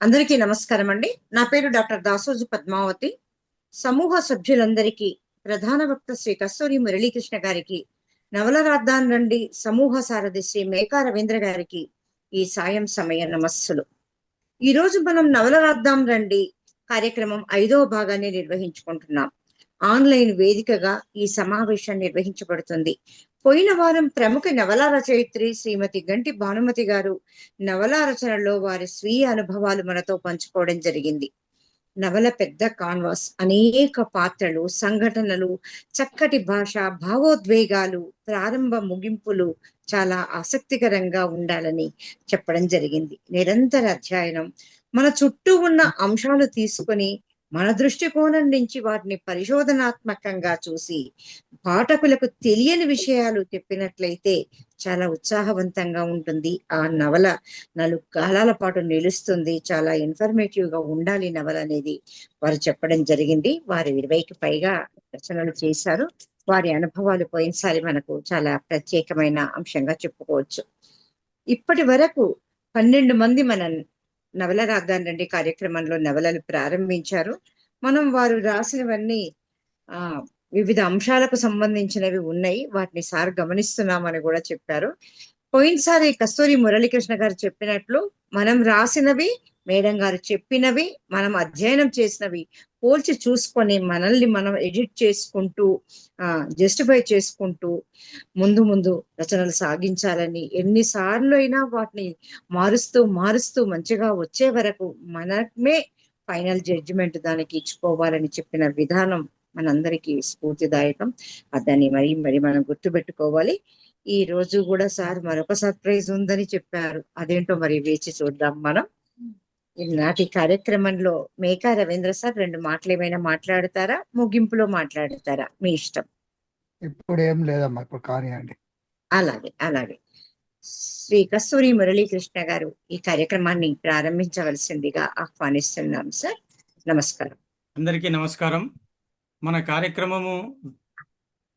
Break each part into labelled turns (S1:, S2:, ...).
S1: అందరికీ నమస్కారం అండి. నా పేరు డాక్టర్ దాసోజు పద్మావతి. సమూహ సభ్యులందరికీ, ప్రధాన వక్త శ్రీ కస్తూరి మురళీకృష్ణ గారికి, నవల రాద్దాన్ రండి సమూహ సారథి శ్రీ మేకా రవీంద్ర గారికి ఈ సాయం సమయ నమస్సులు. ఈ రోజు మనం నవల రాద్దాం రండి కార్యక్రమం 5వ భాగాన్ని నిర్వహించుకుంటున్నాం. ఆన్లైన్ వేదికగా ఈ సమావేశం నిర్వహించబడుతుంది. పోయిన వారం ప్రముఖ నవలా రచయిత్రి శ్రీమతి గంటి భానుమతి గారు నవలా రచనలో వారి స్వీయ అనుభవాలు మనతో పంచుకోవడం జరిగింది. నవల పెద్ద కాన్వాస్, అనేక పాత్రలు, సంఘటనలు, చక్కటి భాష, భావోద్వేగాలు, ప్రారంభ ముగింపులు చాలా ఆసక్తికరంగా ఉండాలని చెప్పడం జరిగింది. నిరంతర అధ్యయనం, మన చుట్టూ ఉన్న అంశాలు తీసుకొని మన దృష్టికోణం నుంచి వాటిని పరిశోధనాత్మకంగా చూసి పాఠకులకు తెలియని విషయాలు చెప్పినట్లయితే చాలా ఉత్సాహవంతంగా ఉంటుంది. ఆ నవల 4 కాలాల పాటు నిలుస్తుంది. చాలా ఇన్ఫర్మేటివ్ గా ఉండాలి నవల అనేది వారు చెప్పడం జరిగింది. వారు 20కి పైగా రచనలు చేశారు. వారి అనుభవాలు పోయినసారి మనకు చాలా ప్రత్యేకమైన అంశంగా చెప్పుకోవచ్చు. ఇప్పటి వరకు 12 మంది మన నవల రాద్దాం రండి కార్యక్రమంలో నవలలు ప్రారంభించారు. మనం వారు రాసినవన్నీ ఆ వివిధ అంశాలకు సంబంధించినవి ఉన్నాయి. వాటిని సార్ గమనిస్తున్నామని కూడా చెప్పారు. పోయినసారి కస్తూరి మురళీకృష్ణ గారు చెప్పినట్లు మనం రాసినవి, మేడం గారు చెప్పినవి, మనం అధ్యయనం చేసినవి పోల్చి చూసుకొని మనల్ని మనం ఎడిట్ చేసుకుంటూ జస్టిఫై చేసుకుంటూ ముందు ముందు రచనలు సాగించాలని, ఎన్నిసార్లు అయినా వాటిని మారుస్తూ మారుస్తూ మంచిగా వచ్చే వరకు మనమే ఫైనల్ జడ్జిమెంట్ దానికి ఇచ్చుకోవాలని చెప్పిన విధానం మనందరికీ స్ఫూర్తిదాయకం. దాన్ని మరి మనం గుర్తుపెట్టుకోవాలి. ఈ రోజు కూడా సార్ మరొక సర్ప్రైజ్ ఉందని చెప్పారు. అదేంటో మరి వేచి చూద్దాం మనం. ఈనాటి కార్యక్రమంలో మేకా రవీంద్ర సార్ 2 మాటలు ఏమైనా మాట్లాడతారా, ముగింపులో మాట్లాడతారా? మీ ఇష్టం.
S2: ఇప్పుడు ఏం లేదమ్మా, ఇప్పుడు కానివ్వండి.
S1: అలాగే అలాగే. శ్రీ కస్తూరి మురళీకృష్ణ గారు ఈ కార్యక్రమాన్ని ప్రారంభించవలసిందిగా ఆహ్వానిస్తున్నాం సార్. నమస్కారం.
S3: అందరికీ నమస్కారం. మన కార్యక్రమము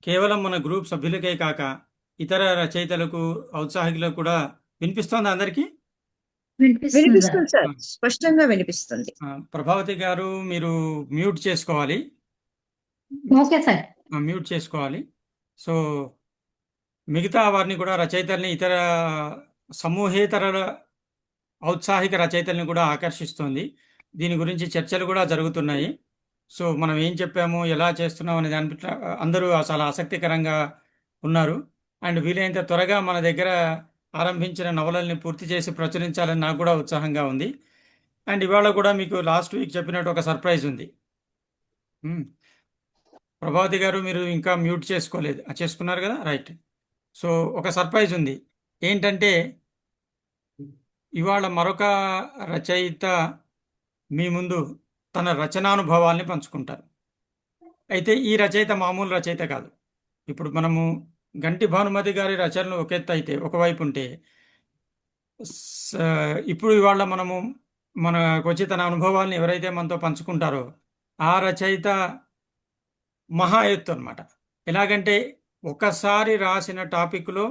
S3: కేవలం మన గ్రూప్ సభ్యులకే కాక ఇతర రచయితలకు, ఔత్సాహికులకు కూడా వినిపిస్తోంది. అందరికీ
S1: వినిపిస్తుంది సార్, స్పష్టంగా వినిపిస్తుంది.
S3: ప్రభావతి గారు, మీరు మ్యూట్ చేసుకోవాలి.
S4: ఓకే సార్,
S3: మ్యూట్ చేసుకోవాలి. సో మిగతా వారిని కూడా, రచయితల్ని, ఇతర సమూహేతర ఔత్సాహిక రచయితల్ని కూడా ఆకర్షిస్తుంది. దీని గురించి చర్చలు కూడా జరుగుతున్నాయి. సో మనం ఏం చెప్పాము, ఎలా చేస్తున్నాం అనే దాని పట్ల అందరూ చాలా ఆసక్తికరంగా ఉన్నారు. అండ్ వీలైనంత త్వరగా మన దగ్గర ఆరంభించిన నవలల్ని పూర్తి చేసి ప్రచురించాలని నాకు కూడా ఉత్సాహంగా ఉంది. అండ్ ఇవాళ కూడా మీకు లాస్ట్ వీక్ చెప్పినట్టు ఒక సర్ప్రైజ్ ఉంది. ప్రభావతి గారు, మీరు ఇంకా మ్యూట్ చేసుకోలేదు, చేసుకున్నారు కదా, రైట్. సో ఒక సర్ప్రైజ్ ఉంది. ఏంటంటే ఇవాళ మరొక రచయిత మీ ముందు తన రచనానుభవాల్ని పంచుకుంటారు. అయితే ఈ రచయిత మామూలు రచయిత కాదు. ఇప్పుడు మనము గంటి భానుమతి గారి రచనలు ఒక ఎత్తు అయితే, ఒకవైపు ఉంటే, ఇప్పుడు ఇవాళ మనకు వచ్చి తన అనుభవాల్ని ఎవరైతే మనతో పంచుకుంటారో ఆ రచయిత మహా ఎత్తు అనమాట. ఎలాగంటే ఒకసారి రాసిన టాపిక్లో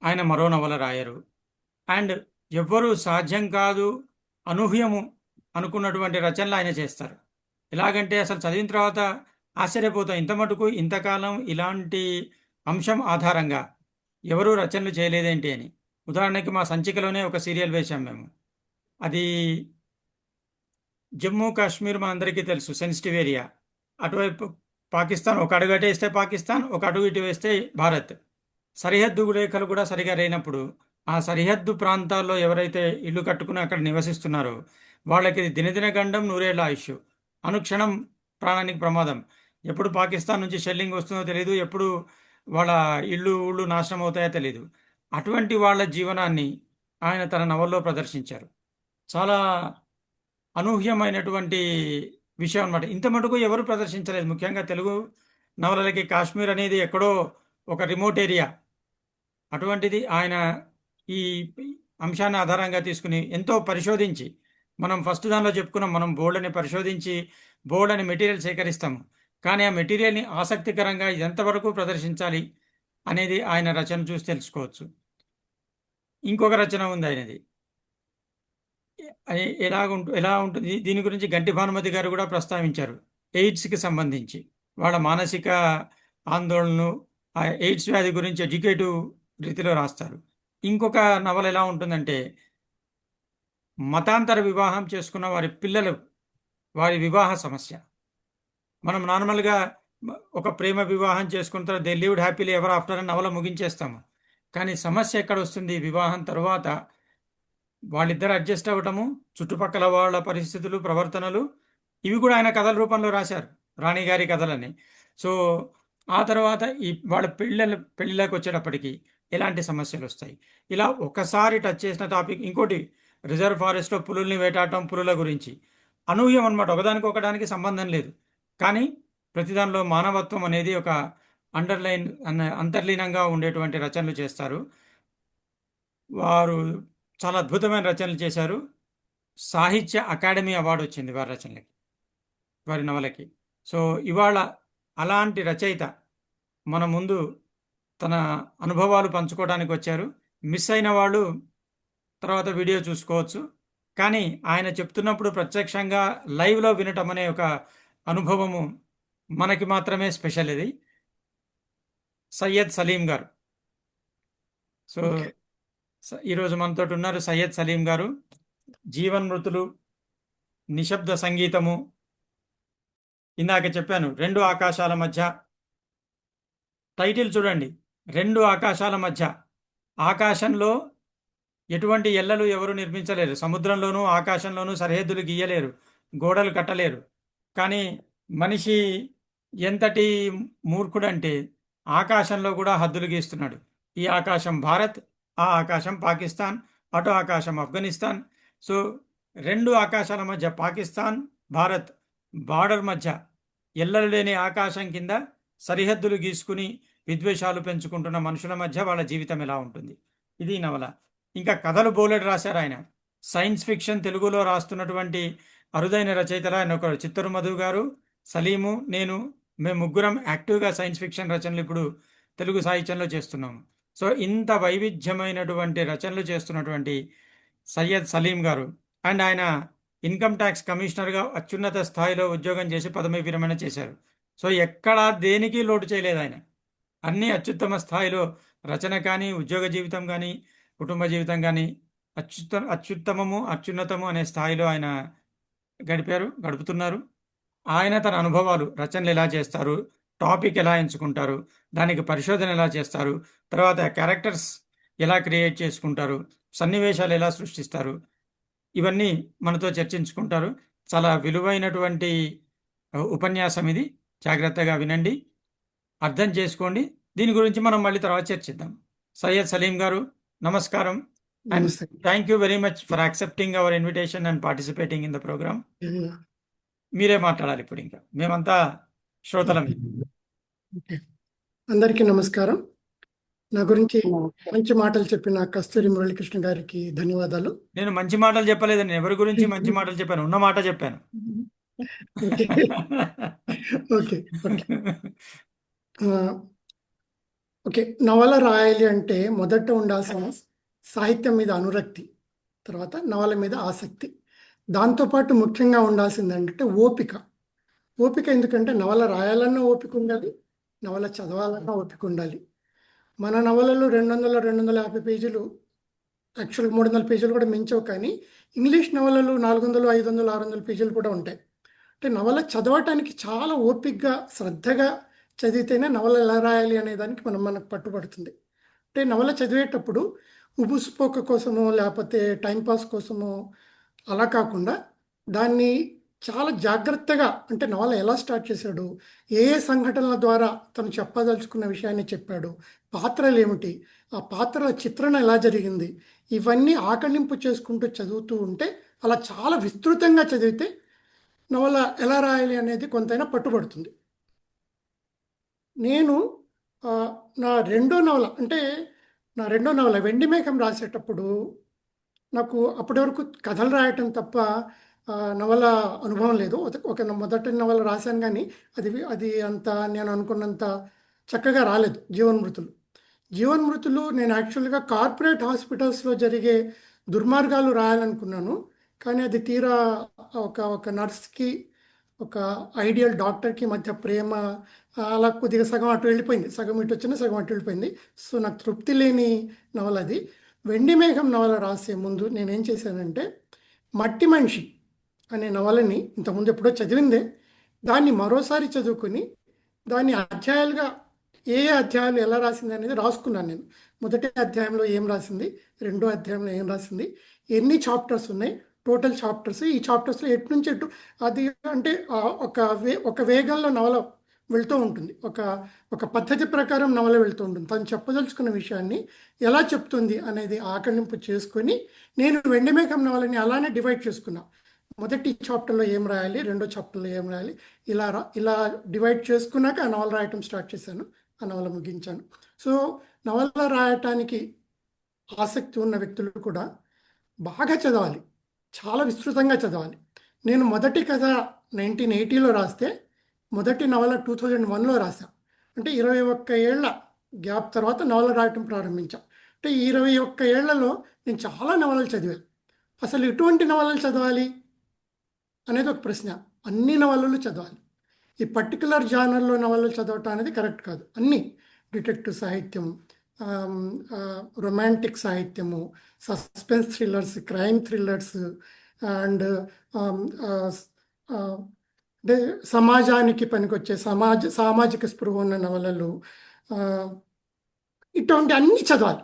S3: ఆయన మరో నవల రాయరు. అండ్ ఎవ్వరూ సాధ్యం కాదు, అనూహ్యము అనుకున్నటువంటి రచనలు ఆయన చేస్తారు. ఎలాగంటే అసలు చదివిన తర్వాత ఆశ్చర్యపోతాం, ఇంత మటుకు ఇంతకాలం ఇలాంటి అంశం ఆధారంగా ఎవరూ రచనలు చేయలేదేంటి అని. ఉదాహరణకి మా సంచికలోనే ఒక సీరియల్ వేశాం మేము. అది జమ్మూ కాశ్మీర్ మనందరికీ తెలుసు, సెన్సిటివ్ ఏరియా. అటువైపు పాకిస్తాన్, ఒక అడుగు అటు వేస్తే పాకిస్తాన్, ఒక అడుగు ఇటు వేస్తే భారత్. సరిహద్దు రేఖలు కూడా సరిగా లేనప్పుడు ఆ సరిహద్దు ప్రాంతాల్లో ఎవరైతే ఇల్లు కట్టుకుని అక్కడ నివసిస్తున్నారో వాళ్ళకి దినదిన గండం, నూరేళ్ల ఆయుష్. అనుక్షణం ప్రాణానికి ప్రమాదం. ఎప్పుడు పాకిస్తాన్ నుంచి షెల్లింగ్ వస్తుందో తెలియదు, ఎప్పుడు వాళ్ళ ఊళ్ళు నాశనం అవుతాయో తెలియదు. అటువంటి వాళ్ళ జీవనాన్ని ఆయన తన నవల్లో ప్రదర్శించారు. చాలా అనూహ్యమైనటువంటి విషయం అనమాట. ఇంత మటుకు ఎవరు ప్రదర్శించలేదు. ముఖ్యంగా తెలుగు నవలలకి కాశ్మీర్ అనేది ఎక్కడో ఒక రిమోట్ ఏరియా. అటువంటిది ఆయన ఈ అంశాన్ని ఆధారంగా తీసుకుని ఎంతో పరిశోధించి, మనం ఫస్ట్ దానిలో చెప్పుకున్నాం, మనం బోర్డుని పరిశోధించి బోర్డుని మెటీరియల్ సేకరిస్తాము. కానీ ఆ మెటీరియల్ని ఆసక్తికరంగా ఎంతవరకు ప్రదర్శించాలి అనేది ఆయన రచన చూసి తెలుసుకోవచ్చు. ఇంకొక రచన ఉంది ఆయనది, ఎలా ఉంటుంది దీని గురించి గంటి భానుమతి గారు కూడా ప్రస్తావించారు. ఎయిడ్స్కి సంబంధించి వాళ్ళ మానసిక ఆందోళనను, ఆ ఎయిడ్స్ వ్యాధి గురించి ఎడ్యుకేటివ్ రీతిలో రాస్తారు. ఇంకొక నవల ఎలా ఉంటుందంటే, మతాంతర వివాహం చేసుకున్న వారి పిల్లలు, వారి వివాహ సమస్య. మనం నార్మల్గా ఒక ప్రేమ వివాహం చేసుకున్న తర్వాత they lived happily ever after అని నవల ముగించేస్తాము. కానీ సమస్య ఎక్కడ వస్తుంది? వివాహం తర్వాత వాళ్ళిద్దరు అడ్జస్ట్ అవ్వటము, చుట్టుపక్కల వాళ్ళ పరిస్థితులు, ప్రవర్తనలు, ఇవి కూడా ఆయన కథల రూపంలో రాశారు, రాణి గారి కథలని. సో ఆ తర్వాత వాళ్ళ పెళ్ళిళ్ళకి వచ్చేటప్పటికి ఎలాంటి సమస్యలు వస్తాయి. ఇలా ఒకసారి టచ్ చేసిన టాపిక్. ఇంకోటి, రిజర్వ్ ఫారెస్ట్లో పులుల్ని వేటాడటం, పులుల గురించి అనూహ్యం అనమాట, ఒకదానికి సంబంధం లేదు. కానీ ప్రతిదానిలో మానవత్వం అనేది ఒక అంతర్లీనంగా ఉండేటువంటి రచనలు చేస్తారు. వారు చాలా అద్భుతమైన రచనలు చేశారు. సాహిత్య అకాడమీ అవార్డు వచ్చింది వారి రచనలకి, వారి నవలకి. సో ఇవాళ అలాంటి రచయిత మన ముందు తన అనుభవాలు పంచుకోవడానికి వచ్చారు. మిస్ అయిన వాళ్ళు తర్వాత వీడియో చూసుకోవచ్చు. కానీ ఆయన చెప్తున్నప్పుడు ప్రత్యక్షంగా లైవ్లో వినటం అనే ఒక అనుభవము మనకి మాత్రమే స్పెషల్. ఇది సయ్యద్ సలీం గారు. సో ఈరోజు మనతో ఉన్నారు సయ్యద్ సలీం గారు. జీవన్మృతులు, నిశ్శబ్ద సంగీతము, ఇందాక చెప్పాను రెండు ఆకాశాల మధ్య. టైటిల్ చూడండి, రెండు ఆకాశాల మధ్య. ఆకాశంలో ఎటువంటి ఎల్లలు ఎవరు నిర్మించలేరు, సముద్రంలోనూ ఆకాశంలోనూ సరిహద్దులు గీయలేరు, గోడలు కట్టలేరు. కానీ మనిషి ఎంతటి మూర్ఖుడంటే ఆకాశంలో కూడా హద్దులు గీస్తున్నాడు. ఈ ఆకాశం భారత్, ఆ ఆకాశం పాకిస్తాన్, అటు ఆకాశం ఆఫ్ఘనిస్తాన్. సో రెండు ఆకాశాల మధ్య, పాకిస్తాన్ భారత్ బార్డర్ మధ్య, ఎల్లలు లేని ఆకాశం కింద సరిహద్దులు గీసుకుని విద్వేషాలు పెంచుకుంటున్న మనుషుల మధ్య వాళ్ళ జీవితం ఎలా ఉంటుంది. ఇది నవల. ఇంకా కథలు బోలెడు రాశారు ఆయన. సైన్స్ ఫిక్షన్ తెలుగులో రాస్తున్నటువంటి అరుదైన రచయితలు ఆయన ఒకరు. చిత్తూరు మధు గారు, సలీము, మేము ముగ్గురం యాక్టివ్గా సైన్స్ ఫిక్షన్ రచనలు ఇప్పుడు తెలుగు సాహిత్యంలో చేస్తున్నాము. సో ఇంత వైవిధ్యమైనటువంటి రచనలు చేస్తున్నటువంటి సయ్యద్ సలీం గారు, అండ్ ఆయన ఇన్కమ్ ట్యాక్స్ కమిషనర్గా అత్యున్నత స్థాయిలో ఉద్యోగం చేసి పదవి విరమణ చేశారు. సో ఎక్కడా దేనికి లోటు చేయలేదు ఆయన. అన్నీ అత్యుత్తమ స్థాయిలో, రచన కానీ, ఉద్యోగ జీవితం కానీ, కుటుంబ జీవితం కానీ అత్యున్నతము అనే స్థాయిలో ఆయన గడుపుతున్నారు. ఆయన తన అనుభవాలు, రచనలు ఎలా చేస్తారు, టాపిక్ ఎలా ఎంచుకుంటారు, దానికి పరిశోధన ఎలా చేస్తారు, తర్వాత క్యారెక్టర్స్ ఎలా క్రియేట్ చేసుకుంటారు, సన్నివేశాలు ఎలా సృష్టిస్తారు, ఇవన్నీ మనతో చర్చించుకుంటారు. చాలా విలువైనటువంటి ఉపన్యాసం ఇది. జాగ్రత్తగా వినండి, అర్థం చేసుకోండి. దీని గురించి మనం మళ్ళీ తర్వాత చర్చిద్దాం. సయ్యద్ సలీం గారు, నమస్కారం. And thank you very much for accepting our invitation and participating in the program. మీరే మాట్లాడాలి ఇప్పుడు, ఇంకా మేమంతా శ్రోతలం.
S5: అందరికీ నమస్కారం. నా గురించి మంచి మాటలు చెప్పిన కస్తూరి మురళీకృష్ణ గారికి ధన్యవాదాలు.
S3: నేను మంచి మాటలు చెప్పలేదండి, ఎవరి గురించి మంచి మాటలు చెప్పాను, ఉన్న మాట చెప్పాను.
S5: ఓకే ఓకే నవల రాయాలి అంటే మొదట ఉండాల్సిన సాహిత్యం మీద అనురక్తి, తర్వాత నవల మీద ఆసక్తి, దాంతోపాటు ముఖ్యంగా ఉండాల్సింది అంటే ఓపిక. ఎందుకంటే నవల రాయాలన్నా ఓపిక ఉండాలి, నవల చదవాలన్నా ఓపిక ఉండాలి. మన నవలలు 200-250 పేజీలు, యాక్చువల్గా 300 పేజీలు కూడా మించవు. కానీ ఇంగ్లీష్ నవలలు 400, 500, 600 పేజీలు కూడా ఉంటాయి. అంటే నవల చదవటానికి చాలా ఓపికగా, శ్రద్ధగా చదివితేనే నవల ఎలా రాయాలి అనే దానికి మనకు పట్టుబడుతుంది. అంటే నవల చదివేటప్పుడు ఉబుసుపోక కోసమో లేకపోతే టైంపాస్ కోసమో అలా కాకుండా దాన్ని చాలా జాగ్రత్తగా, అంటే నవల ఎలా స్టార్ట్ చేశాడు, ఏ సంఘటనల ద్వారా తను చెప్పదలుచుకున్న విషయాన్ని చెప్పాడు, పాత్రలు ఏమిటి, ఆ పాత్రల చిత్రణ ఎలా జరిగింది, ఇవన్నీ ఆకళింపు చేసుకుంటూ చదువుతూ ఉంటే, అలా చాలా విస్తృతంగా చదివితే నవల ఎలా రాయాలి అనేది కొంతైనా పట్టుబడుతుంది. నేను నా రెండో నవల వెండిమేఘం రాసేటప్పుడు నాకు అప్పటి వరకు కథలు రాయటం తప్ప నవల అనుభవం లేదు. ఒక మొదటి నవల రాశాను, కానీ అది అంత నేను అనుకున్నంత చక్కగా రాలేదు. జీవన్మృతులు నేను యాక్చువల్గా కార్పొరేట్ హాస్పిటల్స్లో జరిగే దుర్మార్గాలు రాయాలనుకున్నాను, కానీ అది తీరా ఒక నర్స్కి ఒక ఐడియల్ డాక్టర్కి మధ్య ప్రేమ అలా కొద్దిగా సగం అటు వెళ్ళిపోయింది, సగం ఇటు వచ్చిన సగం అటు వెళ్ళిపోయింది. సో నాకు తృప్తి లేని నవల అది. వెండి మేఘం నవల రాసే ముందు నేనేం చేశానంటే మట్టి మనిషి అనే నవలని ఇంతకుముందు ఎప్పుడో చదివిందే, దాన్ని మరోసారి చదువుకుని దాన్ని అధ్యాయాలుగా ఏ అధ్యాయాలు ఎలా రాసింది అనేది రాసుకున్నాను నేను. మొదటి అధ్యాయంలో ఏం రాసింది, రెండో అధ్యాయంలో ఏం రాసింది, ఎన్ని చాప్టర్స్ ఉన్నాయి, టోటల్ చాప్టర్స్, ఈ చాప్టర్స్లో ఎటు నుంచి ఎటు అది అంటే ఒక వేగంలో నవల వెళ్తూ ఉంటుంది, ఒక పద్ధతి ప్రకారం నవల వెళ్తూ ఉంటుంది. తను చెప్పదలుచుకున్న విషయాన్ని ఎలా చెప్తుంది అనేది ఆకలింపు చేసుకొని నేను వెండిమేఘం నవలని అలానే డివైడ్ చేసుకున్నా. మొదటి చాప్టర్లో ఏం రాయాలి, రెండో చాప్టర్లో ఏం రాయాలి, ఇలా డివైడ్ చేసుకున్నాక ఆ నవల రాయటం స్టార్ట్ చేశాను, ఆ నవల ముగించాను. సో నవల రాయటానికి ఆసక్తి ఉన్న వ్యక్తులు కూడా బాగా చదవాలి, చాలా విస్తృతంగా చదవాలి. నేను మొదటి కథ 1980లో రాస్తే మొదటి నవల 2001లో రాశాను. అంటే 21 ఏళ్ల గ్యాప్ తర్వాత నవల రాయటం ప్రారంభించాను. అంటే 21 ఏళ్లలో నేను చాలా నవలలు చదివాను. అసలు ఎటువంటి నవలలు చదవాలి అనేది ఒక ప్రశ్న. అన్ని నవలలు చదవాలి. ఈ పర్టికులర్ జానర్లో నవలలు చదవటం అనేది కరెక్ట్ కాదు. అన్నీ డిటెక్టివ్ సాహిత్యం, రొమాంటిక్ సాహిత్యము, suspense thrillers, crime thrillers and అంటే సమాజానికి పనికొచ్చే సామాజిక స్పృహ ఉన్న నవలలు, ఇటువంటి అన్నీ చదవాలి.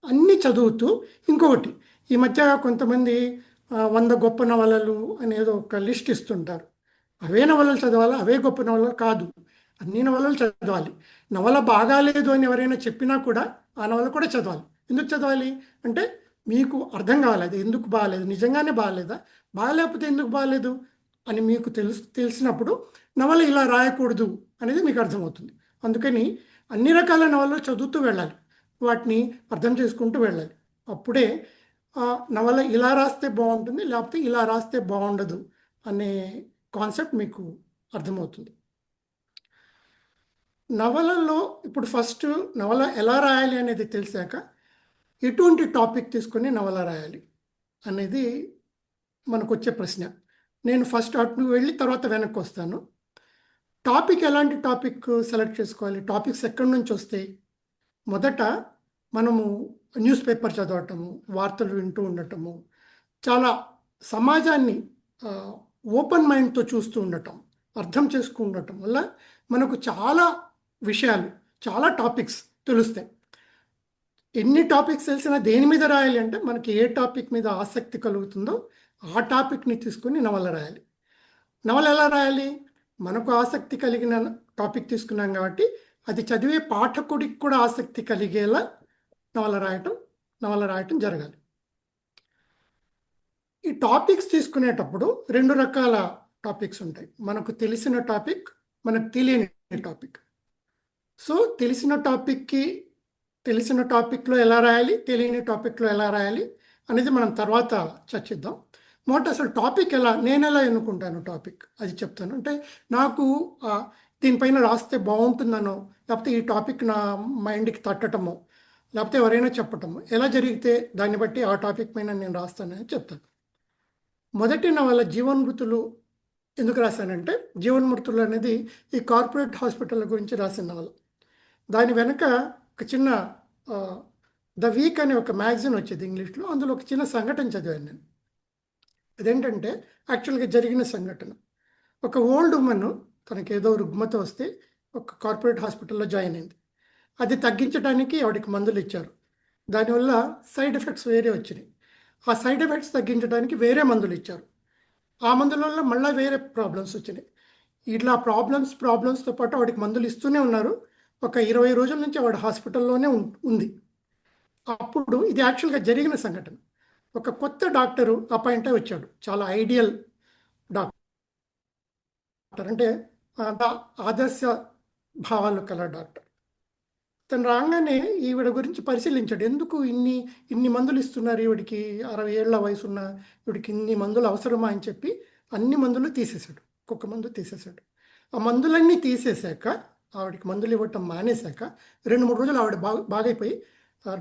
S5: అన్నీ చదువుతూ ఇంకొకటి, ఈ మధ్య కొంతమంది 100 గొప్ప నవలలు అనేది ఒక లిస్ట్ ఇస్తుంటారు. అవే నవలలు చదవాలి, అవే గొప్ప నవలలు కాదు, అన్ని నవలలు చదవాలి. నవల బాగాలేదు అని ఎవరైనా చెప్పినా కూడా ఆ నవల కూడా చదవాలి. ఎందుకు చదవాలి అంటే మీకు అర్థం కావాలి అది ఎందుకు బాగాలేదు, నిజంగానే బాగాలేదా, బాగాలేకపోతే ఎందుకు బాగాలేదు అని మీకు తెలిసినప్పుడు నవల ఇలా రాయకూడదు అనేది మీకు అర్థమవుతుంది. అందుకని అన్ని రకాల నవలలు చదువుతూ వెళ్ళాలి, వాటిని అర్థం చేసుకుంటూ వెళ్ళాలి. అప్పుడే నవల ఇలా రాస్తే బాగుంటుంది, లేకపోతే ఇలా రాస్తే బాగుండదు అనే కాన్సెప్ట్ మీకు అర్థమవుతుంది. నవలలో ఇప్పుడు ఫస్ట్ నవల ఎలా రాయాలి అనేది తెలిసాక ఎటువంటి టాపిక్ తీసుకొని నవల రాయాలి అనేది మనకు వచ్చే ప్రశ్న. నేను ఫస్ట్ అటు వెళ్ళి తర్వాత వెనక్కి వస్తాను. టాపిక్ ఎలాంటి టాపిక్ సెలెక్ట్ చేసుకోవాలి, టాపిక్స్ ఎక్కడి నుంచి వస్తాయి? మొదట మనము న్యూస్ పేపర్ చదవటము, వార్తలు వింటూ ఉండటము, చాలా సమాజాన్ని ఓపెన్ మైండ్తో చూస్తూ ఉండటం, అర్థం చేసుకుంటూ ఉండటం వల్ల మనకు చాలా విషయాలు, చాలా టాపిక్స్ తెలుస్తాయి. ఎన్ని టాపిక్స్ తెలిసినా దేని మీద రాయాలి అంటే మనకి ఏ టాపిక్ మీద ఆసక్తి కలుగుతుందో ఆ టాపిక్ని తీసుకుని నవల రాయాలి. నవల ఎలా రాయాలి? మనకు ఆసక్తి కలిగిన టాపిక్ తీసుకున్నాం కాబట్టి అది చదివే పాఠకుడికి కూడా ఆసక్తి కలిగేలా నవల రాయటం జరగాలి. ఈ టాపిక్స్ తీసుకునేటప్పుడు 2 రకాల టాపిక్స్ ఉంటాయి. మనకు తెలిసిన టాపిక్, మనకు తెలియని టాపిక్. సో తెలిసిన టాపిక్లో ఎలా రాయాలి, తెలియని టాపిక్లో ఎలా రాయాలి అనేది మనం తర్వాత చర్చిద్దాం. మొదట అసలు టాపిక్ నేను ఎలా ఎన్నుకుంటాను టాపిక్ అది చెప్తాను. అంటే నాకు దీనిపైన రాస్తే బాగుంటుందనో, లేకపోతే ఈ టాపిక్ నా మైండ్కి తట్టటమో, లేకపోతే ఎవరైనా చెప్పటమో ఎలా జరిగితే దాన్ని బట్టి ఆ టాపిక్ పైన నేను రాస్తానని చెప్తాను. మొదటి నవల జీవన్మృతులు ఎందుకు రాశానంటే, జీవన్మృతులు అనేది ఈ కార్పొరేట్ హాస్పిటల్ గురించి రాసిన నవల. దాని వెనక ఒక చిన్న ద వీక్ అనే ఒక మ్యాగజైన్ వచ్చేది ఇంగ్లీష్లో, అందులో ఒక చిన్న సంఘటన చదివాను నేను. అదేంటంటే యాక్చువల్గా జరిగిన సంఘటన. ఒక ఓల్డ్ ఉమెన్ తనకి ఏదో రుగ్మత వస్తే ఒక కార్పొరేట్ హాస్పిటల్లో జాయిన్ అయింది. అది తగ్గించడానికి ఆవిడకి మందులు ఇచ్చారు. దానివల్ల సైడ్ ఎఫెక్ట్స్ వేరే వచ్చినాయి. ఆ సైడ్ ఎఫెక్ట్స్ తగ్గించడానికి వేరే మందులు ఇచ్చారు. ఆ మందుల వల్ల మళ్ళీ వేరే ప్రాబ్లమ్స్ వచ్చినాయి. ఇట్లా ప్రాబ్లమ్స్తో పాటు ఆవిడకి మందులు ఇస్తూనే ఉన్నారు. ఒక 20 రోజుల నుంచి ఆవిడ హాస్పిటల్లోనే ఉంది. అప్పుడు ఇది యాక్చువల్గా జరిగిన సంఘటన. ఒక కొత్త డాక్టరు అపాయింట్ అయి వచ్చాడు, చాలా ఐడియల్ డాక్టర్, అంటే ఆదర్శ భావాలు కల డాక్టర్. తను రాగానే ఈవిడ గురించి పరిశీలించాడు. ఎందుకు ఇన్ని మందులు ఇస్తున్నారు ఈవిడికి, 60 ఏళ్ల వయసున్న ఈవిడికి ఇన్ని మందులు అవసరమా అని చెప్పి అన్ని మందులు తీసేశాడు, ఒక్కొక్క మందు తీసేశాడు. ఆ మందులన్నీ తీసేశాక, ఆవిడకి మందులు ఇవ్వటం మానేశాక 2-3 రోజులు ఆవిడ బాగైపోయి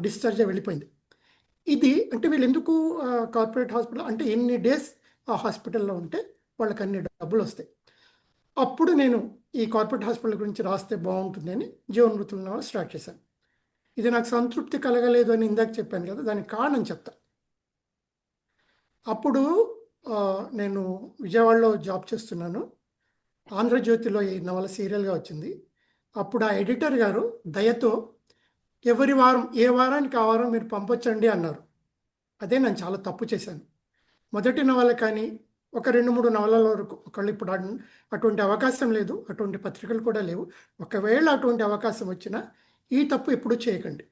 S5: డిశ్చార్జ్ అయి వెళ్ళిపోయింది. ఇది అంటే వీళ్ళు ఎందుకు కార్పొరేట్ హాస్పిటల్ అంటే ఎన్ని డేస్ ఆ హాస్పిటల్లో ఉంటే వాళ్ళకి అన్ని డబ్బులు వస్తాయి. అప్పుడు నేను ఈ కార్పొరేట్ హాస్పిటల్ గురించి రాస్తే బాగుంటుందని జీవన్మృతుల నవల స్టార్ట్ చేశాను. ఇది నాకు సంతృప్తి కలగలేదు అని ఇందాక చెప్పాను కదా, దానికి కారణం చెప్తా. అప్పుడు నేను విజయవాడలో జాబ్ చేస్తున్నాను. ఆంధ్రజ్యోతిలో ఈ నవల సీరియల్గా వచ్చింది. అప్పుడు ఆ ఎడిటర్ గారు దయతో ఎవరి వారం ఏ వారానికి ఆ వారం మీరు పంపొచ్చండి అన్నారు. అదే నేను చాలా తప్పు చేశాను. మొదటి నవల కానీ ఒక 2-3 నవలల వరకు ఒకళ్ళు ఇప్పుడు అటువంటి అవకాశం లేదు, అటువంటి పత్రికలు కూడా లేవు. ఒకవేళ అటువంటి అవకాశం వచ్చినా ఈ తప్పు ఎప్పుడూ చేయకండి.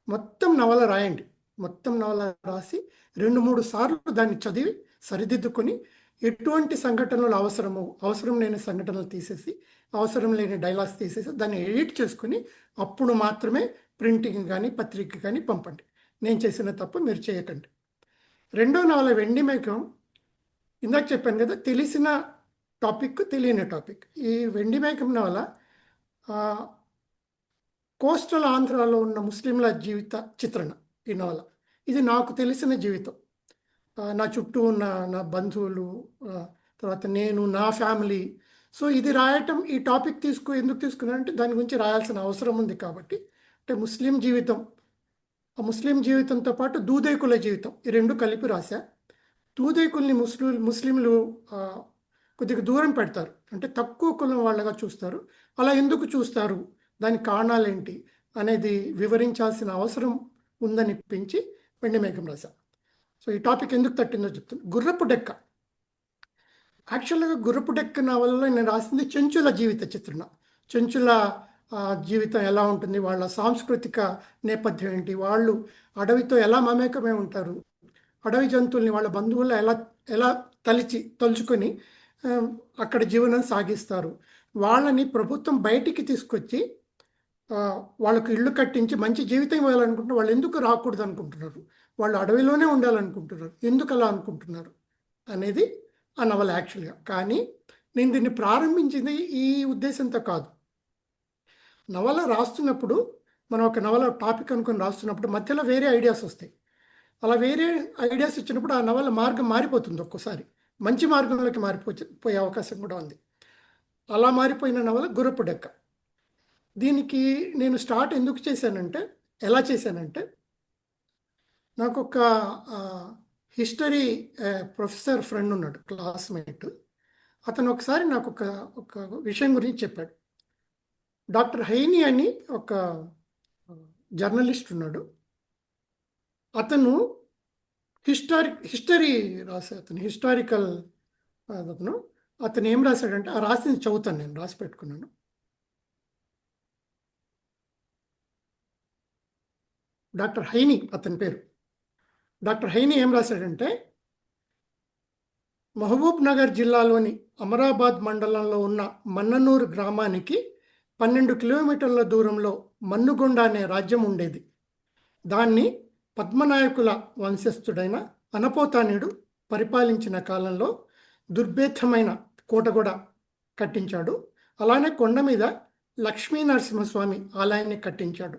S5: మొత్తం నవల రాయండి. మొత్తం నవల రాసి 2-3 సార్లు దాన్ని చదివి సరిదిద్దుకొని ఎటువంటి సంఘటనలు అవసరం లేని సంఘటనలు తీసేసి, అవసరం లేని డైలాగ్స్ తీసేసి దాన్ని ఎడిట్ చేసుకుని అప్పుడు మాత్రమే ప్రింటింగ్ కానీ పత్రిక కానీ పంపండి. నేను చేసిన తప్పు మీరు చేయకండి. రెండో నవల వెండి మేఘం, ఇందాక చెప్పాను కదా, తెలిసిన టాపిక్ తెలియని టాపిక్. ఈ వెండి మేఘం నవల కోస్టల్ ఆంధ్రాలో ఉన్న ముస్లింల జీవిత చిత్రణ. ఈ నవల ఇది నాకు తెలిసిన జీవితం. నా చుట్టూ ఉన్న నా బంధువులు, తర్వాత నేను, నా ఫ్యామిలీ. సో ఇది రాయటం, ఈ టాపిక్ ఎందుకు తీసుకున్నానంటే దాని గురించి రాయాల్సిన అవసరం ఉంది కాబట్టి. అంటే ముస్లిం జీవితం, ఆ ముస్లిం జీవితంతో పాటు దూదేకుల జీవితం, ఈ రెండు కలిపి రాశా. దూదేకుల్ని ముస్లింలు కొద్దిగా దూరం పెడతారు, అంటే తక్కువ కులం వాళ్ళగా చూస్తారు. అలా ఎందుకు చూస్తారు, దానికి కారణాలు ఏంటి అనేది వివరించాల్సిన అవసరం ఉందనిపించి వెండి మేఘం రాశా. సో ఈ టాపిక్ ఎందుకు తట్టిందో చెప్తాను. గుర్రపు డెక్క, యాక్చువల్గా గుర్రపు డెక్క నవలలో నేను రాసింది చెంచుల జీవిత చిత్రణ. చెంచుల జీవితం ఎలా ఉంటుంది, వాళ్ళ సాంస్కృతిక నేపథ్యం ఏంటి, వాళ్ళు అడవితో ఎలా మమేకమై ఉంటారు, అడవి జంతువుల్ని వాళ్ళ బంధువులు ఎలా తలుచుకొని అక్కడ జీవనం సాగిస్తారు, వాళ్ళని ప్రభుత్వం బయటికి తీసుకొచ్చి వాళ్ళకు ఇళ్ళు కట్టించి మంచి జీవితం ఇవ్వాలనుకుంటున్నారు, వాళ్ళు ఎందుకు రాకూడదు అనుకుంటున్నారు, వాళ్ళు అడవిలోనే ఉండాలనుకుంటున్నారు, ఎందుకు అలా అనుకుంటున్నారు అనేది ఆ నవల యాక్చువల్గా. కానీ నేను దీన్ని ప్రారంభించింది ఈ ఉద్దేశంతో కాదు. నవల రాస్తున్నప్పుడు మనం ఒక నవల టాపిక్ అనుకుని రాస్తున్నప్పుడు మధ్యలో వేరే ఐడియాస్ వస్తాయి. అలా వేరే ఐడియాస్ వచ్చినప్పుడు ఆ నవల మార్గం మారిపోతుంది. ఒక్కోసారి మంచి మార్గంలోకి పోయే అవకాశం కూడా ఉంది. అలా మారిపోయిన నవల గుర్రపు డెక్క. దీనికి నేను స్టార్ట్ ఎందుకు చేశానంటే, ఎలా చేశానంటే, నాకు ఒక హిస్టరీ ప్రొఫెసర్ ఫ్రెండ్ ఉన్నాడు, క్లాస్మేట్. అతను ఒకసారి నాకు ఒక విషయం గురించి చెప్పాడు. డాక్టర్ హైని అని ఒక జర్నలిస్ట్ ఉన్నాడు. అతను హిస్టరీ రాసే అతను హిస్టారికల్ అతను ఏం రాశాడంటే, ఆ రాసింది చదువుతాను, నేను రాసి పెట్టుకున్నాను. డాక్టర్ హైని అతని పేరు. డాక్టర్ హైని ఏం రాశాడంటే, మహబూబ్ నగర్ జిల్లాలోని అమరాబాద్ మండలంలో ఉన్న మన్ననూరు గ్రామానికి 12 కిలోమీటర్ల దూరంలో మన్నుగొండ అనే రాజ్యం ఉండేది. దాన్ని పద్మనాయకుల వంశస్థుడైన అనపోతానుడు పరిపాలించిన కాలంలో దుర్భేద్యమైన కోట కూడా కట్టించాడు. అలానే కొండ మీద లక్ష్మీ నరసింహస్వామి ఆలయాన్ని కట్టించాడు.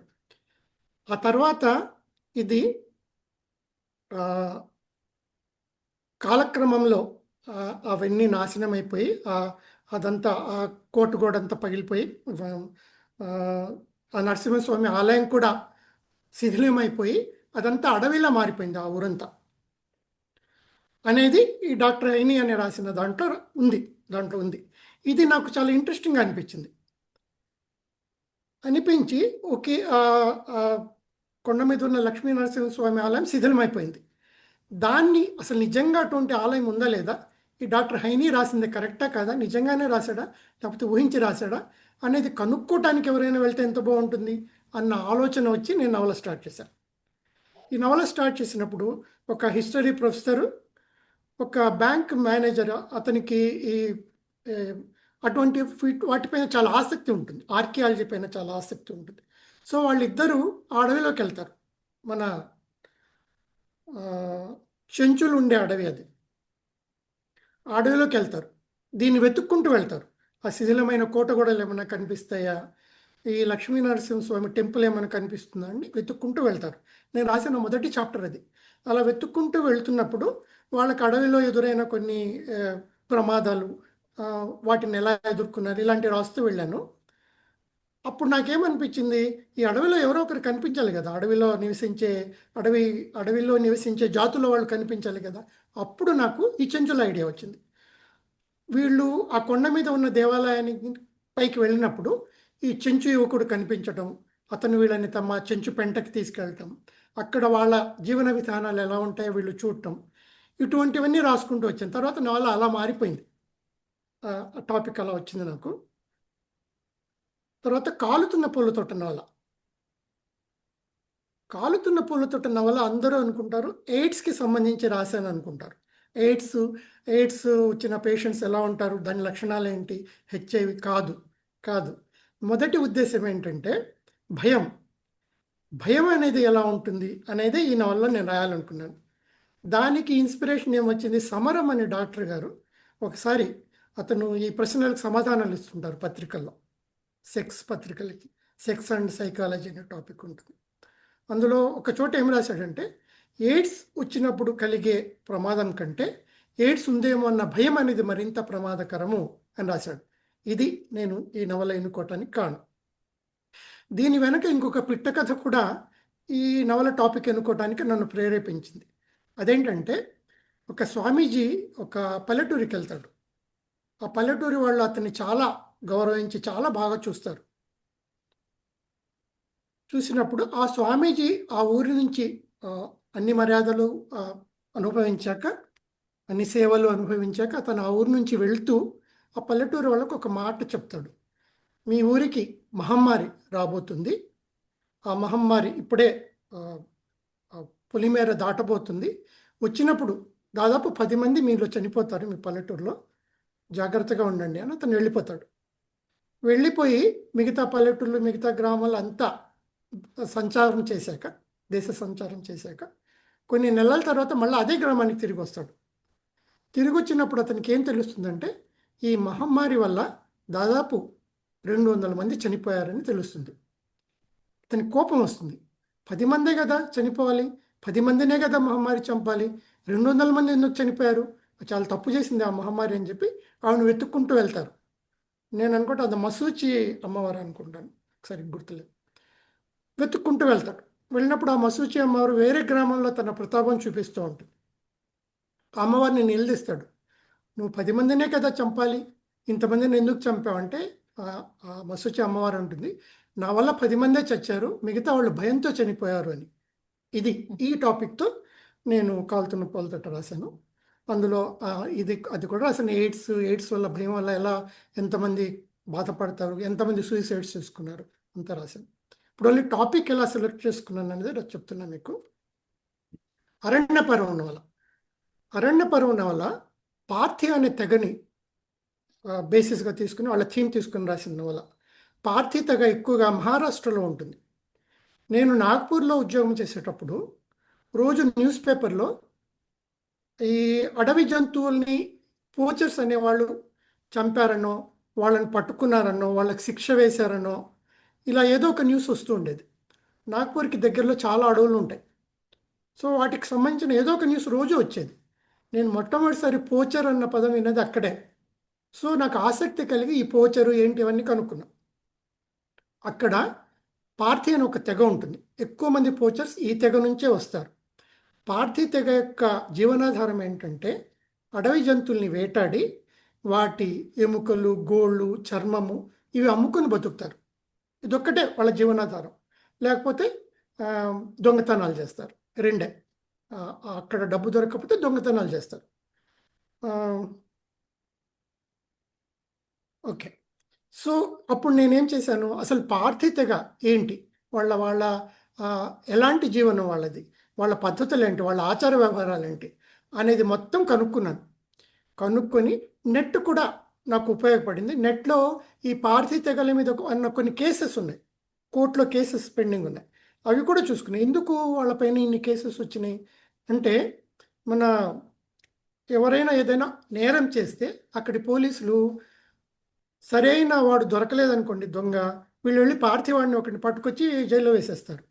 S5: ఆ తర్వాత ఇది కాలక్రమంలో అవన్నీ నాశనం అయిపోయి అదంతా ఆ కోటగోడంతా పగిలిపోయి ఆ నరసింహస్వామి ఆలయం కూడా శిథిలమైపోయి అదంతా అడవిలా మారిపోయింది ఆ ఊరంతా అనేది ఈ డాక్టర్ హైని అని రాసిన దాంట్లో ఉంది. ఇది నాకు చాలా ఇంట్రెస్టింగ్ అనిపించి ఓకే, కొండ మీద ఉన్న లక్ష్మీ నరసింహస్వామి ఆలయం శిథిలమైపోయింది. దాన్ని అసలు నిజంగా అటువంటి ఆలయం ఉందా లేదా, ఈ డాక్టర్ హైని రాసింది కరెక్టా కాదా, నిజంగానే రాశాడా లేకపోతే ఊహించి రాశాడా అనేది కనుక్కోవటానికి ఎవరైనా వెళ్తే ఎంత బాగుంటుంది అన్న ఆలోచన వచ్చి నేను నవల స్టార్ట్ చేశాను. ఈ నవల స్టార్ట్ చేసినప్పుడు ఒక హిస్టరీ ప్రొఫెసరు, ఒక బ్యాంక్ మేనేజర్, అతనికి ఈ అటువంటి వాటిపైన చాలా ఆసక్తి ఉంటుంది, ఆర్కియాలజీ పైన చాలా ఆసక్తి ఉంటుంది. సో వాళ్ళిద్దరూ అడవిలోకి వెళ్తారు. మన చెంచులు ఉండే అడవి అది. అడవిలోకి వెళ్తారు, దీన్ని వెతుక్కుంటూ వెళ్తారు. ఆ శిథిలమైన కోట గోడలు ఏమైనా కనిపిస్తాయా, ఈ లక్ష్మీనరసింహస్వామి టెంపుల్ ఏమైనా కనిపిస్తుందా అని వెతుక్కుంటూ వెళ్తారు. నేను రాసిన మొదటి చాప్టర్ అది. అలా వెతుక్కుంటూ వెళ్తున్నప్పుడు వాళ్ళకి అడవిలో ఎదురైన కొన్ని ప్రమాదాలు, వాటిని ఎలా ఎదుర్కొన్నారు, ఇలాంటివి రాస్తూ వెళ్ళాను. అప్పుడు నాకేమనిపించింది, ఈ అడవిలో ఎవరో ఒకరు కనిపించాలి కదా, అడవిలో నివసించే జాతుల వాళ్ళు కనిపించాలి కదా. అప్పుడు నాకు ఈ చెంచుల ఐడియా వచ్చింది. వీళ్ళు ఆ కొండ మీద ఉన్న దేవాలయానికి పైకి వెళ్ళినప్పుడు ఈ చెంచు యువకుడు కనిపించటం, అతను వీళ్ళని తమ చెంచు పెంటకి తీసుకెళ్ళటం, అక్కడ వాళ్ళ జీవన విధానాలు ఎలా ఉంటాయో వీళ్ళు చూడటం, ఇటువంటివన్నీ రాసుకుంటూ వచ్చాను. తర్వాత నవల అలా మారిపోయింది, టాపిక్ అలా వచ్చింది నాకు. తర్వాత కాలుతున్న పూలతోట నవల. కాలుతున్న పూలతోట నవల అందరూ అనుకుంటారు ఎయిడ్స్కి సంబంధించి రాశాను అనుకుంటారు. ఎయిడ్స్ వచ్చిన పేషెంట్స్ ఎలా ఉంటారు, దాని లక్షణాలు ఏంటి, హెచ్ఐవి. కాదు. మొదటి ఉద్దేశం ఏంటంటే భయం అనేది ఎలా ఉంటుంది అనేది ఈ నవల్లో నేను రాయాలనుకున్నాను. దానికి ఇన్స్పిరేషన్ ఏమొచ్చింది, సమరం అనే డాక్టర్ గారు ఒకసారి, అతను ఈ ప్రశ్నలకు సమాధానాలు ఇస్తుంటారు పత్రికల్లో, పత్రికలకి సెక్స్ అండ్ సైకాలజీ అనే టాపిక్ ఉంటుంది. అందులో ఒక చోట ఏం రాశాడంటే, ఎయిడ్స్ వచ్చినప్పుడు కలిగే ప్రమాదం కంటే ఎయిడ్స్ ఉందేమో అన్న భయం అనేది మరింత ప్రమాదకరము అని రాశాడు. ఇది నేను ఈ నవల ఎన్నుకోవటానికి కారణం. దీని వెనక ఇంకొక పిట్ట కథ కూడా ఈ నవల టాపిక్ ఎన్నుకోవటానికి నన్ను ప్రేరేపించింది. అదేంటంటే, ఒక స్వామీజీ ఒక పల్లెటూరికి వెళ్తాడు. ఆ పల్లెటూరి వాళ్ళు అతన్ని చాలా గౌరవించి చాలా బాగా చూస్తారు. చూసినప్పుడు ఆ స్వామీజీ ఆ ఊరి నుంచి అన్ని మర్యాదలు అనుభవించాక, అన్ని సేవలు అనుభవించాక, అతను ఆ ఊరి నుంచి వెళ్తూ ఆ పల్లెటూరు వాళ్ళకు ఒక మాట చెప్తాడు. మీ ఊరికి మహమ్మారి రాబోతుంది, ఆ మహమ్మారి ఇప్పుడే పొలిమేర దాటబోతుంది, వచ్చినప్పుడు దాదాపు 10 మంది మీలో చనిపోతారు మీ పల్లెటూరులో, జాగ్రత్తగా ఉండండి అని అతను వెళ్ళిపోతాడు. వెళ్ళిపోయి మిగతా పల్లెటూళ్ళు, మిగతా గ్రామాలు అంతా దేశ సంచారం చేశాక కొన్ని నెలల తర్వాత మళ్ళీ అదే గ్రామానికి తిరిగి వస్తాడు. తిరిగి వచ్చినప్పుడు అతనికి ఏం తెలుస్తుందంటే, ఈ మహమ్మారి వల్ల దాదాపు 200 మంది చనిపోయారని తెలుస్తుంది. అతనికి కోపం వస్తుంది. 10 మందే కదా చనిపోవాలి, 10 మందినే కదా మహమ్మారి చంపాలి, 200 మంది ఎందుకు చనిపోయారు, చాలా తప్పు చేసింది ఆ మహమ్మారి అని చెప్పి ఆవిడని వెతుక్కుంటూ వెళ్తారు. నేను అనుకుంటా అది మసూచి అమ్మవారు అనుకుంటాను, సరిగ్గా గుర్తులేదు. వెతుక్కుంటూ వెళ్తాడు. వెళ్ళినప్పుడు ఆ మసూచి అమ్మవారు వేరే గ్రామంలో తన ప్రతాపం చూపిస్తూ ఉంటుంది. ఆ అమ్మవారిని నిలదీస్తాడు. నువ్వు 10 మందినే కదా చంపాలి, ఇంతమందిని ఎందుకు చంపావంటే ఆ మసూచి అమ్మవారు ఉంటుంది, నా వల్ల 10 మందే చచ్చారు, మిగతా వాళ్ళు భయంతో చనిపోయారు అని. ఈ టాపిక్తో నేను కాలుతున్న పూలతోట రాశాను. అందులో అది కూడా రాశాను. ఎయిడ్స్ వల్ల, భయం వల్ల ఎంతమంది బాధపడతారు, ఎంతమంది సూసైడ్స్ చేసుకున్నారు అంతా రాశాను. ఇప్పుడు ఓన్లీ టాపిక్ ఎలా సెలెక్ట్ చేసుకున్నాను అనేది చెప్తున్నాను మీకు. అరణ్యపర్వం నవల పార్థి అనే తెగని బేసిస్గా తీసుకుని, వాళ్ళ థీమ్ తీసుకుని రాసిన నవల. పార్థి తెగ ఎక్కువగా మహారాష్ట్రలో ఉంటుంది. నేను నాగ్పూర్లో ఉద్యోగం చేసేటప్పుడు రోజు న్యూస్ పేపర్లో ఈ అడవి జంతువుల్ని పోచర్స్ అనేవాళ్ళు చంపారనో, వాళ్ళని పట్టుకున్నారనో, వాళ్ళకి శిక్ష వేశారనో, ఇలా ఏదో ఒక న్యూస్ వస్తూ ఉండేది. నాగ్పూర్కి దగ్గరలో చాలా అడవులు ఉంటాయి. సో వాటికి సంబంధించిన ఏదో ఒక న్యూస్ రోజు వచ్చేది. నేను మొట్టమొదటిసారి పోచర్ అన్న పదం విన్నది అక్కడే. సో నాకు ఆసక్తి కలిగి ఈ పోచరు ఏంటి ఇవన్నీ కనుక్కున్నా. అక్కడ పార్థి అని ఒక తెగ ఉంటుంది. ఎక్కువ మంది పోచర్స్ ఈ తెగ నుంచే వస్తారు. పార్థి తెగ యొక్క జీవనాధారం ఏంటంటే, అడవి జంతువుల్ని వేటాడి వాటి ఎముకలు, గోళ్ళు, చర్మము ఇవి అమ్ముకొని బతుకుతారు. ఇదొక్కటే వాళ్ళ జీవనాధారం. లేకపోతే దొంగతనాలు చేస్తారు. రెండే. అక్కడ డబ్బు దొరకకపోతే దొంగతనాలు చేస్తారు. ఓకే. సో అప్పుడు నేనేం చేశాను, అసలు పార్థి తెగ ఏంటి, వాళ్ళ ఎలాంటి జీవనం వాళ్ళది, వాళ్ళ పద్ధతులు ఏంటి, వాళ్ళ ఆచార వ్యవహారాలు ఏంటి అనేది మొత్తం కనుక్కొని నెట్ కూడా నాకు ఉపయోగపడింది. నెట్లో ఈ పార్థి తెగల మీద కొన్ని కేసెస్ ఉన్నాయి, కోర్టులో కేసెస్ పెండింగ్ ఉన్నాయి, అవి కూడా చూసుకున్నాయి. ఎందుకు వాళ్ళపైన ఇన్ని కేసెస్ వచ్చినాయి అంటే, ఎవరైనా ఏదైనా నేరం చేస్తే అక్కడి పోలీసులు సరైన వాడు దొరకలేదనుకోండి, దొంగ, వీళ్ళు వెళ్ళి పార్థివాడిని ఒకరిని పట్టుకొచ్చి జైల్లో వేసేస్తారు.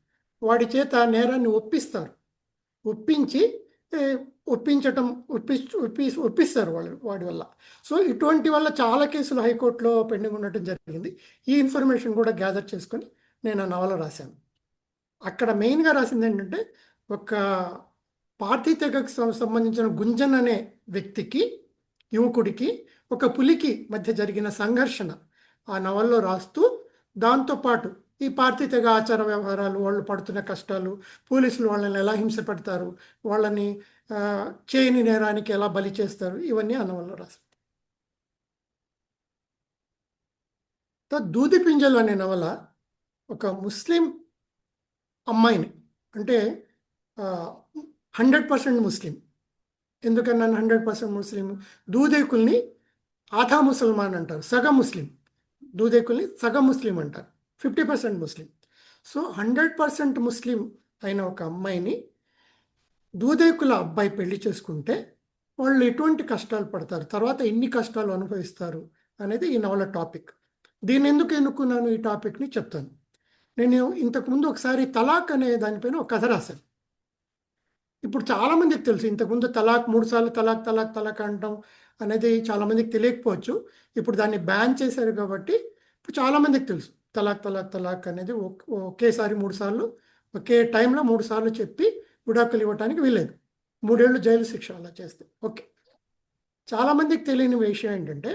S5: వాడి చేత నేరాన్ని ఒప్పించి ఒప్పించటం ఒప్పిస్తారు వాడి వల్ల. సో ఇటువంటి వల్ల చాలా కేసులు హైకోర్టులో పెండింగ్ ఉండటం జరిగింది. ఈ ఇన్ఫర్మేషన్ కూడా గ్యాదర్ చేసుకొని నేను ఆ నవల రాశాను. అక్కడ మెయిన్గా రాసింది ఏంటంటే, ఒక పార్థీ తెగకు సంబంధించిన గుంజన్ అనే వ్యక్తికి, యువకుడికి, ఒక పులికి మధ్య జరిగిన సంఘర్షణ ఆ నవల్లో రాస్తూ, దాంతోపాటు ఈ పార్థీ తెగ ఆచార వ్యవహారాలు, వాళ్ళు పడుతున్న కష్టాలు, పోలీసులు వాళ్ళని ఎలా హింస పెడతారు, వాళ్ళని చేయని నేరానికి ఎలా బలి చేస్తారు, ఇవన్నీ ఆ నవల్లో రాశారు. దూది పింజలు అనే నవల ఒక ముస్లిం అమ్మాయిని, అంటే 100% ముస్లిం. ఎందుకన్నాను 100% ముస్లిం? దూదేకుల్ని ఆధా ముసల్మాన్ అంటారు, సగం ముస్లిం. దూదేకుల్ని సగం ముస్లిం అంటారు, 50% ముస్లిం. సో 100% ముస్లిం అయిన ఒక అమ్మాయిని దూదేకుల అబ్బాయి పెళ్లి చేసుకుంటే వాళ్ళు ఎటువంటి కష్టాలు పడతారు, తర్వాత ఎన్ని కష్టాలు అనుభవిస్తారు అనేది ఈ నవల టాపిక్. దీన్ని ఎందుకు ఎన్నుకున్నాను ఈ టాపిక్ని చెప్తాను. నేను ఇంతకుముందు ఒకసారి తలాక్ అనే దానిపైన ఒక కథ రాశాను. ఇప్పుడు చాలామందికి తెలుసు, ఇంతకుముందు తలాక్ 3 సార్లు తలాక్ తలాక్ తలాక్ అంటాం అనేది చాలామందికి తెలియకపోవచ్చు. ఇప్పుడు దాన్ని బ్యాన్ చేశారు కాబట్టి ఇప్పుడు చాలామందికి తెలుసు తలాక్ తలాక్ తలాక్ అనేది ఒకేసారి 3 సార్లు ఒకే టైంలో 3 సార్లు చెప్పి విడాకులు ఇవ్వడానికి వీలేదు. 3 ఏళ్ళు జైలు శిక్ష అలా చేస్తే. ఓకే, చాలామందికి తెలియని విషయం ఏంటంటే,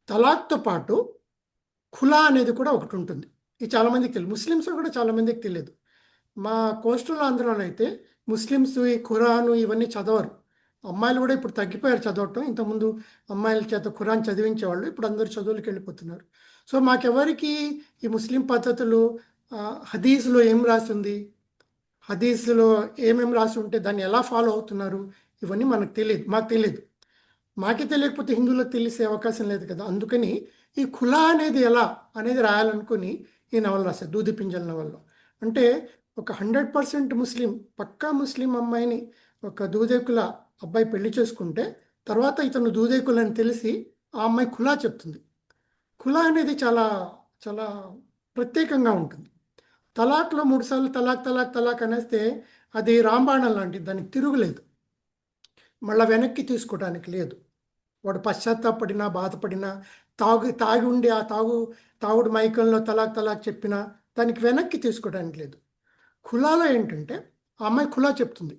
S5: తలాక్తో పాటు ఖులా అనేది కూడా ఒకటి ఉంటుంది. ఇది చాలామందికి తెలియదు, ముస్లిమ్స్ కూడా చాలామందికి తెలియదు. మా కోస్టల్ ఆంధ్రాలో అయితే ముస్లిమ్స్ ఈ ఖురాను ఇవన్నీ చదవరు. అమ్మాయిలు కూడా ఇప్పుడు తగ్గిపోయారు చదవటం. ఇంతకుముందు అమ్మాయిల చేత ఖురాన్ చదివించేవాళ్ళు, ఇప్పుడు అందరూ చదువులకు వెళ్ళిపోతున్నారు. సో మాకెవరికి ఈ ముస్లిం పద్ధతులు, హదీస్లో ఏం రాసి ఉంది, హదీస్లో ఏమేమి రాసి ఉంటే దాన్ని ఎలా ఫాలో అవుతున్నారు, ఇవన్నీ మనకు తెలియదు, మాకు తెలియదు. మాకే తెలియకపోతే హిందువులకు తెలిసే అవకాశం లేదు కదా. అందుకని ఈ ఖులా అనేది ఎలా అనేది రాయాలనుకుని ఈ నవల రాశారు, దూది పింజల నవల్లో. అంటే ఒక 100% ముస్లిం, పక్కా ముస్లిం అమ్మాయిని ఒక దూదేకుల అబ్బాయి పెళ్లి చేసుకుంటే తర్వాత ఇతను దూదేకులని తెలిసి ఆ అమ్మాయి ఖులా చెప్తుంది. ఖులా అనేది చాలా చాలా ప్రత్యేకంగా ఉంటుంది. తలాక్లో 3 సార్లు తలాక్ తలాక్ తలాక్ అనేస్తే అది రాంబాణం లాంటిది, దానికి తిరుగులేదు, మళ్ళీ వెనక్కి తీసుకోవడానికి లేదు. వాడు పశ్చాత్తాపడినా బాధపడినా, తాగి ఉండి ఆ తాగుడు మైకంలో తలాక్ తలాక్ చెప్పినా దానికి వెనక్కి తీసుకోవడానికి లేదు. ఖులాలో ఏంటంటే, ఆ అమ్మాయి ఖులా చెప్తుంది,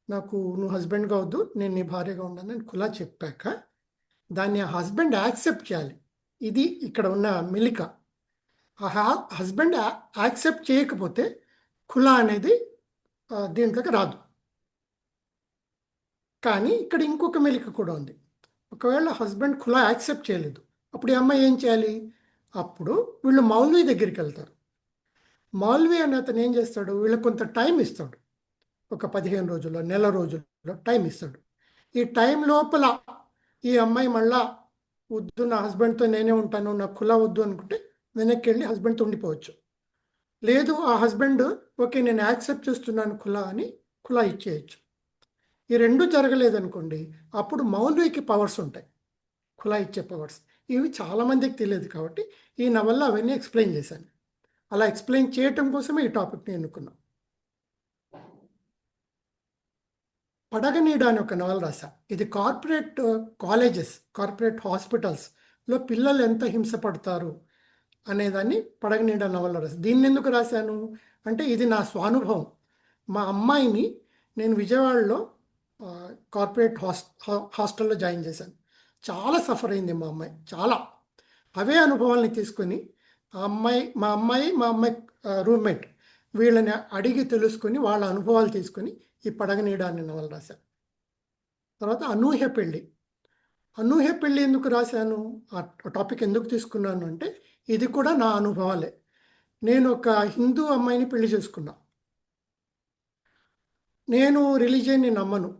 S5: నాకు నువ్వు హస్బెండ్గా వద్దు, నేను నీ భార్యగా ఉన్నాను అని ఖులా చెప్పాక దాన్ని ఆ హస్బెండ్ యాక్సెప్ట్ చేయాలి. ఇది ఇక్కడ ఉన్న మెలిక. ఆ హస్బెండ్ యాక్సెప్ట్ చేయకపోతే ఖులా అనేది దీంట్లోకి రాదు. కానీ ఇక్కడ ఇంకొక మెలిక కూడా ఉంది. ఒకవేళ హస్బెండ్ ఖులా యాక్సెప్ట్ చేయలేదు, అప్పుడు ఈ అమ్మాయి ఏం చేయాలి? అప్పుడు వీళ్ళు మౌల్వీ దగ్గరికి వెళ్తారు. మౌల్వీ అనే అతను ఏం చేస్తాడు, వీళ్ళకి కొంత టైం ఇస్తాడు, ఒక 15 రోజుల్లో, నెల రోజుల్లో టైం ఇస్తాడు. ఈ టైం లోపల ఈ అమ్మాయి మళ్ళా వద్దు, నా హస్బెండ్తో నేనే ఉంటాను, నాకు ఖులా వద్దు అనుకుంటే వెనక్కి వెళ్ళి హస్బెండ్తో ఉండిపోవచ్చు. లేదు, ఆ హస్బెండ్ ఓకే నేను యాక్సెప్ట్ చేస్తున్నాను ఖులా అని ఖులా ఇచ్చేయచ్చు. ఈ రెండు జరగలేదనుకోండి, అప్పుడు మౌల్వీకి పవర్స్ ఉంటాయి, ఖులా ఇచ్చే పవర్స్. ఇవి చాలామందికి తెలియదు కాబట్టి ఈ నవల్లో అవన్నీ ఎక్స్ప్లెయిన్ చేశాను. అలా ఎక్స్ప్లెయిన్ చేయటం కోసమే ఈ టాపిక్ని ఎన్నుకున్నాం. పడగనీడ అని ఒక నవల రాశా. ఇది కార్పొరేట్ కాలేజెస్, కార్పొరేట్ హాస్పిటల్స్లో పిల్లలు ఎంత హింసపడతారు అనేదాన్ని పడగనీడ నవల్లో రాశాను. దీన్ని ఎందుకు రాశాను అంటే, ఇది నా స్వానుభవం. మా అమ్మాయిని నేను విజయవాడలో కార్పొరేట్ హాస్టల్లో జాయిన్ చేశాను. చాలా సఫర్ అయింది మా అమ్మాయి, చాలా. అవే అనుభవాల్ని తీసుకొని మా అమ్మాయి రూమ్మేట్ వీళ్ళని అడిగి తెలుసుకొని వాళ్ళ అనుభవాలు తీసుకొని ఈ పడగనీడ అనే నవల రాశాను. తర్వాత అనూహ్య పెళ్ళి ఎందుకు రాశాను, ఆ టాపిక్ ఎందుకు తీసుకున్నాను అంటే, ఇది కూడా నా అనుభవాలే. నేను ఒక హిందూ అమ్మాయిని పెళ్లి చేసుకున్నా. నేను రిలీజియన్ని నమ్మను,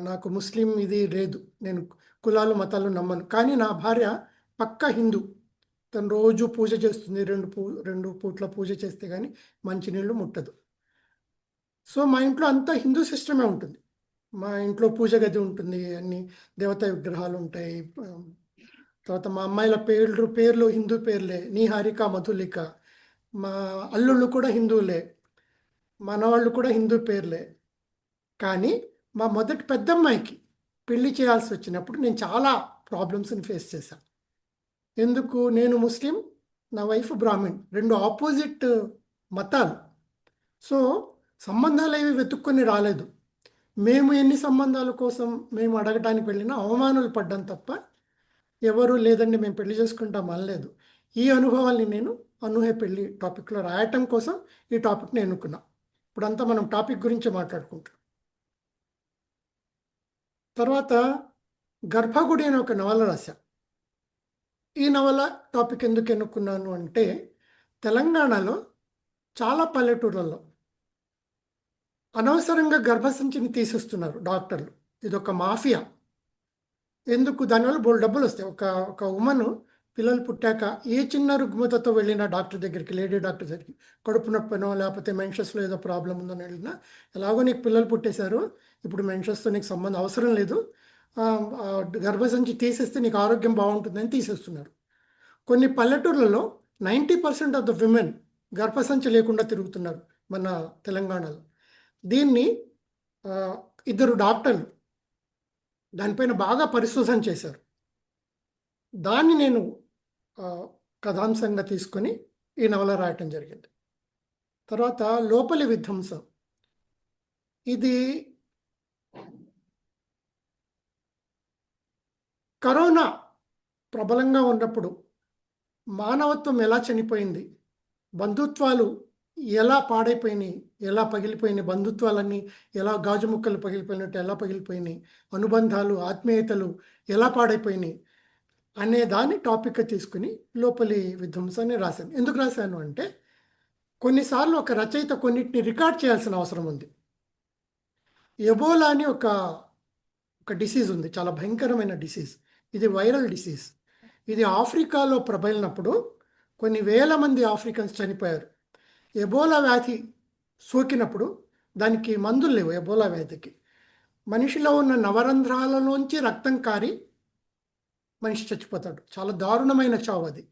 S5: నాకు ముస్లిం ఇది లేదు, నేను కులాలు మతాలు నమ్మను. కానీ నా భార్య పక్కా హిందూ, తను రోజు పూజ చేస్తుంది, 2 పూట్ల పూజ చేస్తే కానీ మంచినీళ్ళు ముట్టదు. సో మా ఇంట్లో అంతా హిందూ సిస్టమే ఉంటుంది. మా ఇంట్లో పూజ గది ఉంటుంది, అన్ని దేవతా విగ్రహాలు ఉంటాయి. తర్వాత మా అమ్మాయిల పేర్లు హిందూ పేర్లే, నీహారిక, మధులిక. మా అల్లుళ్ళు కూడా హిందువులే, మనవాళ్ళు కూడా హిందూ పేర్లే. కానీ మా మొదటి పెద్దమ్మాయికి పెళ్లి చేయాల్సి వచ్చినప్పుడు నేను చాలా ప్రాబ్లమ్స్ని ఫేస్ చేశాను. ఎందుకు? నేను ముస్లిం, నా వైఫ్ బ్రాహ్మణ్, రెండు ఆపోజిట్ మతాలు. సో సంబంధాలు ఏవి వెతుక్కొని రాలేదు. మేము ఎన్ని సంబంధాల కోసం మేము అడగటానికి వెళ్ళినా అవమానాలు పడ్డాం తప్ప ఎవరు లేదండి మేము పెళ్లి చేసుకుంటాం అనలేదు. ఈ అనుభవాల్ని నేను అనూహ్య పెళ్లి టాపిక్లో రాయటం కోసం ఈ టాపిక్ని ఎన్నుకున్నా. ఇప్పుడంతా మనం టాపిక్ గురించి మాట్లాడుకుంటాం. తర్వాత గర్భగుడి అనే ఒక నవల రాశా. ఈ నవల టాపిక్ ఎందుకు ఎన్నుకున్నాను అంటే, తెలంగాణలో చాలా పల్లెటూర్లలో అనవసరంగా గర్భసంచిని తీసేస్తున్నారు డాక్టర్లు. ఇదొక మాఫియా. ఎందుకు? దానివల్ల బోల్ డబ్బులు వస్తాయి. ఒక ఉమెన్ పిల్లలు పుట్టాక ఏ చిన్న రుగ్మతతో వెళ్ళిన డాక్టర్ దగ్గరికి, లేడీ డాక్టర్ దగ్గరికి, కడుపు నొప్పనో లేకపోతే మెన్షస్లో ఏదో ప్రాబ్లం ఉందని వెళ్ళినా, ఎలాగో నీకు పిల్లలు పుట్టేశారు, ఇప్పుడు మెన్షస్తో నీకు సంబంధం అవసరం లేదు, గర్భసంచి తీసేస్తే నీకు ఆరోగ్యం బాగుంటుందని తీసేస్తున్నారు. కొన్ని పల్లెటూర్లలో 90% ఆఫ్ ద విమెన్ గర్భసంచి లేకుండా తిరుగుతున్నారు మన తెలంగాణలో. దీన్ని ఇద్దరు డాక్టర్లు దానిపైన బాగా పరిశోధన చేశారు. దాన్ని నేను కథాంశంగా తీసుకొని ఈ నవల రాయటం జరిగింది. తర్వాత లోపలి విధ్వంసం. ఇది కరోనా ప్రబలంగా ఉన్నప్పుడు మానవత్వం ఎలా చనిపోయింది, బంధుత్వాలు ఎలా పాడైపోయినాయి, ఎలా పగిలిపోయినాయి, బంధుత్వాలన్నీ ఎలా గాజు ముక్కలు పగిలిపోయినట్టు ఎలా పగిలిపోయినాయి, అనుబంధాలు, ఆత్మీయతలు ఎలా పాడైపోయినాయి అనే దాన్ని టాపిక్గా తీసుకుని లోపలి విధ్వంసాన్ని రాశాను. ఎందుకు రాశాను అంటే, కొన్నిసార్లు ఒక రచయిత కొన్నిటిని రికార్డ్ చేయాల్సిన అవసరం ఉంది. ఎబోలా అని ఒక డిసీజ్ ఉంది, చాలా భయంకరమైన డిసీజ్. ఇది వైరల్ డిసీజ్. ఇది ఆఫ్రికాలో ప్రబలినప్పుడు కొన్ని వేల మంది ఆఫ్రికన్స్ చనిపోయారు. ఎబోలా వ్యాధి సోకినప్పుడు దానికి మందులు లేవు. ఎబోలా వ్యాధికి మనిషిలో ఉన్న నవరంధ్రాలలోంచి రక్తం కారి మనిషి చచ్చిపోతాడు. చాలా దారుణమైన చావు అది.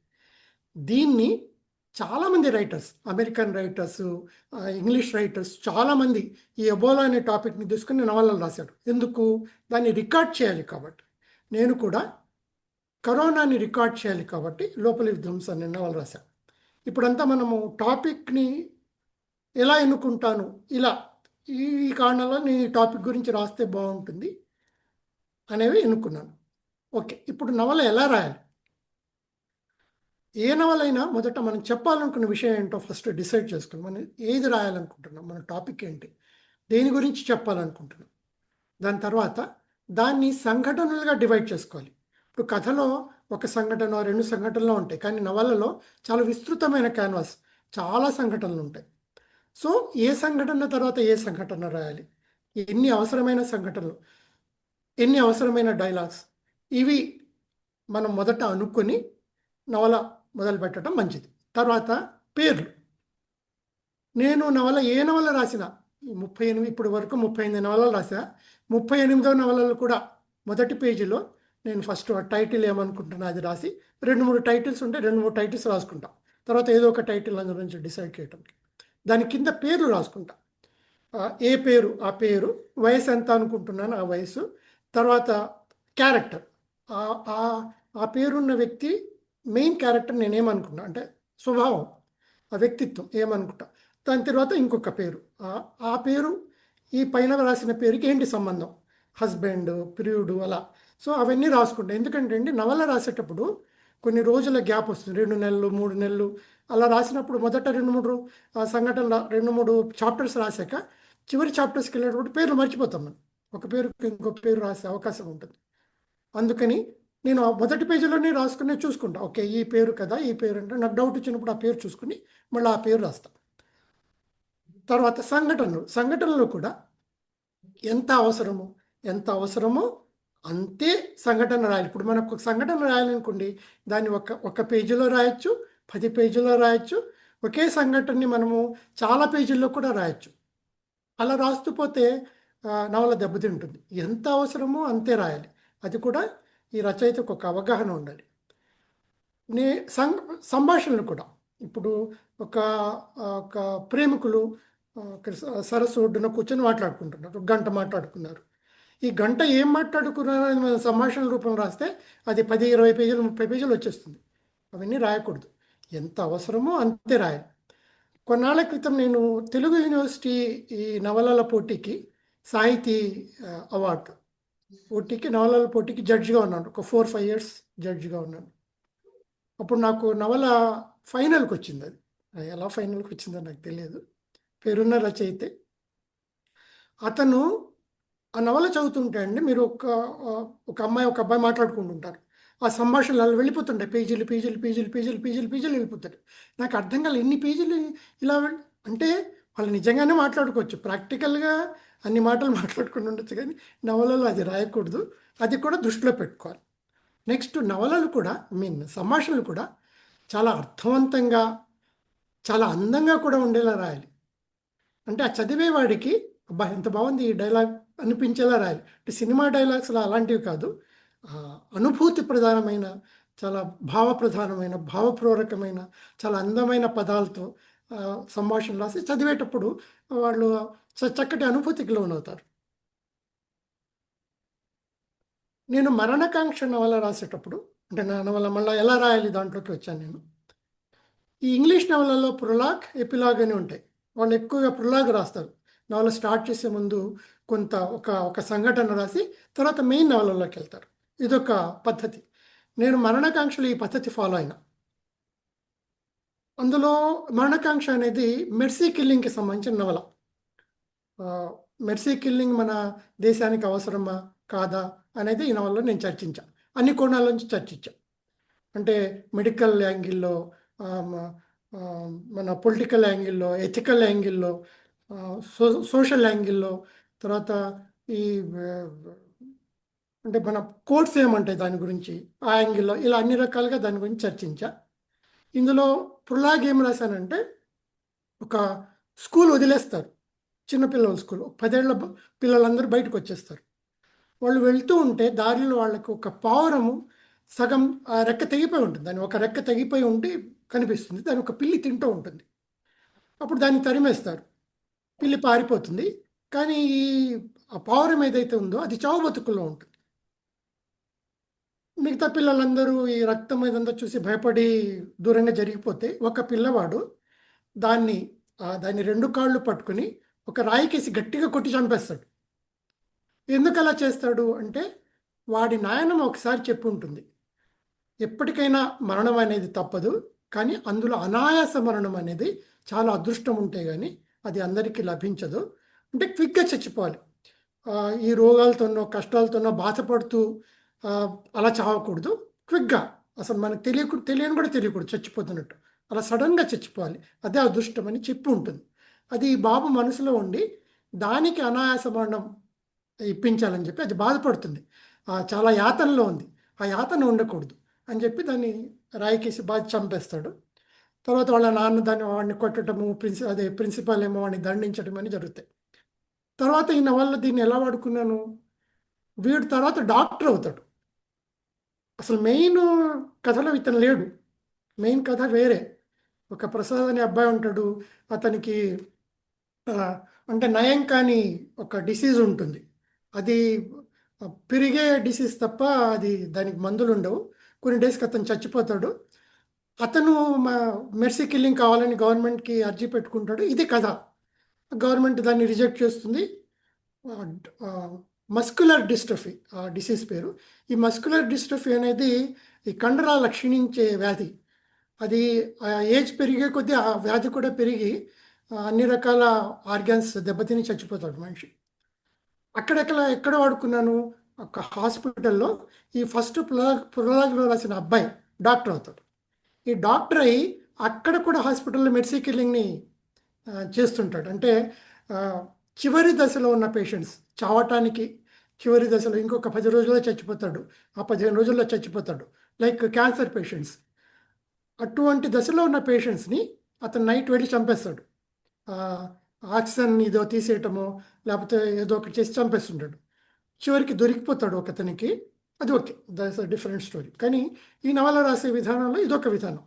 S5: దీన్ని చాలామంది writers, American writers, English writers చాలామంది ఈ ఎబోలా అనే టాపిక్ని తీసుకుని నవలలు రాశారు. ఎందుకు? దాన్ని రికార్డ్ చేయాలి కాబట్టి. నేను కూడా కరోనాని రికార్డ్ చేయాలి కాబట్టి లోపలి విధ్వంసాన్ని నవల రాశాను. ఇప్పుడంతా మనము టాపిక్ని ఎలా ఎన్నుకుంటాను, ఇలా ఈ కారణంలో నేను ఈ టాపిక్ గురించి రాస్తే బాగుంటుంది అనేవి ఎన్నుకున్నాను. ఓకే, ఇప్పుడు నవల ఎలా రాయాలి? ఏ నవలైనా మొదట మనం చెప్పాలనుకున్న విషయం ఏంటో ఫస్ట్ డిసైడ్ చేసుకుని మనం ఏది రాయాలనుకుంటున్నాం, మన టాపిక్ ఏంటి, దేని గురించి చెప్పాలనుకుంటున్నాం. దాని తర్వాత దాన్ని సంఘటనలుగా డివైడ్ చేసుకోవాలి. ఇప్పుడు కథలో ఒక సంఘటన, రెండు సంఘటనలు ఉంటాయి, కానీ నవలలో చాలా విస్తృతమైన క్యాన్వాస్, చాలా సంఘటనలు ఉంటాయి. సో ఏ సంఘటన తర్వాత ఏ సంఘటన రాయాలి, ఎన్ని అవసరమైన సంఘటనలు, ఎన్ని అవసరమైన డైలాగ్స్, ఇవి మనం మొదట అనుకొని నవల మొదలు పెట్టడం మంచిది. తర్వాత పేర్లు. నేను ఏ నవల రాసినా 38 ఇప్పుడు వరకు 38 నవలలు రాసా. 38వ నవలలు కూడా మొదటి పేజీలో నేను ఫస్ట్ టైటిల్ ఏమనుకుంటున్నా అది రాసి, 2-3 టైటిల్స్ ఉంటే 2-3 టైటిల్స్ రాసుకుంటా. తర్వాత ఏదో ఒక టైటిల్ అందు నుంచి డిసైడ్ చేయడానికి దాని కింద పేర్లు రాసుకుంటా. ఏ పేరు ఆ పేరు, వయసు ఎంత అనుకుంటున్నాను ఆ వయసు, తర్వాత క్యారెక్టర్, ఆ పేరున్న వ్యక్తి మెయిన్ క్యారెక్టర్ నేనేమనుకుంటా అంటే స్వభావం, ఆ వ్యక్తిత్వం ఏమనుకుంటా. దాని తర్వాత ఇంకొక పేరు, ఆ పేరు ఈ పైన రాసిన పేరుకి ఏంటి సంబంధం, హస్బెండ్, ప్రియుడు, అలా. సో అవన్నీ రాసుకుంటా. ఎందుకంటే అండి నవల రాసేటప్పుడు కొన్ని రోజుల గ్యాప్ వస్తుంది, 2 నెలలు 3 నెలలు అలా రాసినప్పుడు మొదట 2-3 సంఘటనలు 2-3 చాప్టర్స్ రాశాక చివరి చాప్టర్స్కి వెళ్ళేటప్పుడు పేర్లు మర్చిపోతాం మనం. ఒక పేరుకి ఇంకొక పేరు రాసే అవకాశం ఉంటుంది. అందుకని నేను మొదటి పేజీలోనే రాసుకునే చూసుకుంటా. ఓకే, ఈ పేరు కదా, ఈ పేరు అంటే నాకు డౌట్ వచ్చినప్పుడు ఆ పేరు చూసుకుని మళ్ళీ ఆ పేరు రాస్తా. తర్వాత సంఘటనలు కూడా ఎంత అవసరమో అంతే సంఘటన రాయాలి. ఇప్పుడు మనకు ఒక సంఘటన రాయాలనుకోండి, దాన్ని ఒక పేజీలో రాయొచ్చు, 10 పేజీల్లో రాయొచ్చు. ఒకే సంఘటనని మనము చాలా పేజీల్లో కూడా రాయొచ్చు. అలా రాస్తూ పోతే నవల దెబ్బతింటుంది. ఎంత అవసరమో అంతే రాయాలి. అది కూడా ఈ రచయితకు ఒక అవగాహన ఉండాలి. సంభాషణలు కూడా, ఇప్పుడు ఒక ప్రేమికులు సరస్సు ఒడ్డున కూర్చొని మాట్లాడుకుంటున్నారు, 1 గంట మాట్లాడుకున్నారు. ఈ గంట ఏం మాట్లాడుకున్నారని మనం సంభాషణ రూపంలో రాస్తే అది 10, 20 పేజీలు, 30 పేజీలు వచ్చేస్తుంది. అవన్నీ రాయకూడదు. ఎంత అవసరమో అంతే రాయాలి. కొన్నాళ్ళ క్రితం నేను తెలుగు యూనివర్సిటీ ఈ నవలల పోటీకి సాహితీ అవార్డు పోటీకి, నవలల పోటీకి జడ్జిగా ఉన్నాను. ఒక 4-5 ఇయర్స్ జడ్జిగా ఉన్నాను. అప్పుడు నాకు నవల ఫైనల్కి వచ్చింది. అది ఎలా ఫైనల్కి వచ్చిందో నాకు తెలియదు. పేరున్న రచయితే అతను ఆ నవల చదువుతుంటే అండి, మీరు ఒక అమ్మాయి ఒక అబ్బాయి మాట్లాడుకుంటుంటారు. ఆ సంభాషణలు అలా వెళ్ళిపోతుంటాయి, పేజీలు పేజీలు పేజీలు పేజీలు పేజీలు పేజీలు వెళ్ళిపోతాయి. నాకు అర్థం కాలేదు, ఎన్ని పేజీలు ఇలా అంటే వాళ్ళు నిజంగానే మాట్లాడుకోవచ్చు, ప్రాక్టికల్గా అన్ని మాటలు మాట్లాడుకుని ఉండొచ్చు, కానీ నవలలో అది రాయకూడదు. అది కూడా దృష్టిలో పెట్టుకోవాలి. నెక్స్ట్ నవలలు కూడా సంభాషణలు కూడా చాలా అర్థవంతంగా, చాలా అందంగా కూడా ఉండేలా రాయాలి. అంటే ఆ చదివేవాడికి అబ్బా ఎంత బాగుంది ఈ డైలాగ్ అనిపించేలా రాయాలి. అంటే సినిమా డైలాగ్స్లో అలాంటివి కాదు, అనుభూతి ప్రధానమైన, చాలా భావప్రధానమైన, భావపూర్వకమైన, చాలా అందమైన పదాలతో సంభాషణ రాసి చదివేటప్పుడు వాళ్ళు చక్కటి అనుభూతికి లోనవుతారు. నేను మరణకాంక్ష నవల రాసేటప్పుడు, అంటే నా నవల మళ్ళీ ఎలా రాయాలి దాంట్లోకి వచ్చాను నేను. ఈ ఇంగ్లీష్ నవలలో ప్రొలాగ్, ఎపిలాగ్ అని ఉంటాయి. వాళ్ళు ఎక్కువగా ప్రొలాగ్ రాస్తారు. నవల స్టార్ట్ చేసే ముందు కొంత ఒక సంఘటన రాసి తర్వాత మెయిన్ నవలలోకి వెళ్తారు. ఇదొక పద్ధతి. నేను మరణకాంక్షలో ఈ పద్ధతి ఫాలో అయినా. అందులో మరణకాంక్ష అనేది మెర్సీ కిల్లింగ్కి సంబంధించిన నవల. మెర్సీ కిల్లింగ్ మన దేశానికి అవసరమా కాదా అనేది ఈ నవలలో నేను చర్చించాను. అన్ని కోణాల నుంచి చర్చించాను. అంటే మెడికల్ యాంగిల్లో, మన పొలిటికల్ యాంగిల్లో, ఎథికల్ యాంగిల్లో, సోషల్ యాంగిల్లో, తర్వాత ఈ అంటే మన కోర్ట్స్ ఏమంటాయి దాని గురించి ఆ యాంగిల్లో, ఇలా అన్ని రకాలుగా దాని గురించి చర్చించా. ఇందులో ప్రొలాగ్ ఏం రాశానంటే, ఒక స్కూల్ వదిలేస్తారు, చిన్నపిల్లల స్కూల్, 10 ఏళ్ల పిల్లలందరూ బయటకు వచ్చేస్తారు. వాళ్ళు వెళ్తూ ఉంటే దారిలో వాళ్ళకు ఒక పావురము సగం రెక్క తెగిపోయి ఉంటుంది. దాని ఒక రెక్క తెగిపోయి ఉండి కనిపిస్తుంది. దాని ఒక పిల్లి తింటూ ఉంటుంది. అప్పుడు దాన్ని తరిమేస్తారు, పిల్లి పారిపోతుంది. కానీ ఆ పావురం ఏదైతే ఉందో అది చావు బతుకుల్లో ఉంటుంది. మిగతా పిల్లలందరూ ఈ రక్తం ఇదంతా చూసి భయపడి దూరంగా జరిగిపోతే, ఒక పిల్లవాడు దాన్ని 2 కాళ్ళు పట్టుకుని ఒక రాయికేసి గట్టిగా కొట్టి చంపేస్తాడు. ఎందుకు అలా చేస్తాడు అంటే, వాడి నాయనమ్మ ఒకసారి చెప్పి ఉంటుంది, ఎప్పటికైనా మరణం అనేది తప్పదు, కానీ అందులో అనాయాస మరణం అనేది చాలా అదృష్టం ఉంటే కానీ అది అందరికీ లభించదు. అంటే క్విక్గా చచ్చిపోవాలి. ఈ రోగాలతోనో కష్టాలతోనో బాధపడుతూ అలా చావకూడదు. క్విక్గా, అసలు మనకు తెలియని కూడా తెలియకూడదు చచ్చిపోతున్నట్టు, అలా సడన్గా చచ్చిపోవాలి. అదే అదృష్టం అని చెప్పి ఉంటుంది. అది ఈ బాబు మనసులో ఉండి దానికి అనాయాస మరణం ఇప్పించాలని చెప్పి అది బాధపడుతుంది. చాలా యాతనలో ఉంది, ఆ యాతన ఉండకూడదు అని చెప్పి దాన్ని రాయికేసి బాధ చంపేస్తాడు. తర్వాత వాళ్ళ నాన్న వాడిని కొట్టడము, ప్రిన్సిపాల్ ఏమో వాడిని దండించడం అని జరుగుతాయి. తర్వాత ఈ నవల్లో దీన్ని ఎలా వాడుకున్నాను, వీడు తర్వాత డాక్టర్ అవుతాడు. అసలు మెయిన్ కథలో ఇతను లేడు, మెయిన్ కథ వేరే. ఒక ప్రసాద్ అనే అబ్బాయి ఉంటాడు, అతనికి అంటే నయం కాని ఒక డిసీజ్ ఉంటుంది. అది పెరిగే డిసీజ్ తప్ప అది దానికి మందులు ఉండవు. కొన్ని డేస్కి అతను చచ్చిపోతాడు. అతను మెర్సీ కిల్లింగ్ కావాలని గవర్నమెంట్కి అర్జీ పెట్టుకుంటాడు. ఇది కథ. గవర్నమెంట్ దాన్ని రిజెక్ట్ చేస్తుంది. మస్కులర్ డిస్ట్రఫీ ఆ డిసీజ్ పేరు. ఈ మస్కులర్ డిస్ట్రఫీ అనేది ఈ కండరాల క్షీణించే వ్యాధి. అది ఏజ్ పెరిగే కొద్దీ ఆ వ్యాధి కూడా పెరిగి అన్ని రకాల ఆర్గాన్స్ దెబ్బతిని చచ్చిపోతాడు మనిషి. ఎక్కడ వాడుకున్నాను, ఒక హాస్పిటల్లో ఈ ఫస్ట్ ప్రొలాగ్లో రాసిన అబ్బాయి డాక్టర్ అవుతాడు. ఈ డాక్టర్ అయి అక్కడ కూడా హాస్పిటల్లో మెర్సీ కిల్లింగ్ని చేస్తుంటాడు. అంటే చివరి దశలో ఉన్న పేషెంట్స్, చావటానికి చివరి దశలో ఇంకొక 10 రోజుల్లో చచ్చిపోతాడు, ఆ 15 రోజుల్లో చచ్చిపోతాడు, లైక్ క్యాన్సర్ పేషెంట్స్. అటువంటి దశలో ఉన్న పేషెంట్స్ని అతను నైట్ వెళ్ళి చంపేస్తాడు. ఆక్సిజన్ ఏదో తీసేయటమో లేకపోతే ఏదో ఒకటి చేసి చంపేస్తుంటాడు. చివరికి దొరికిపోతాడు ఒకతనికి. అది okay, that's a different story. కానీ ఈ నవల రాసే విధానంలో ఇదొక విధానం.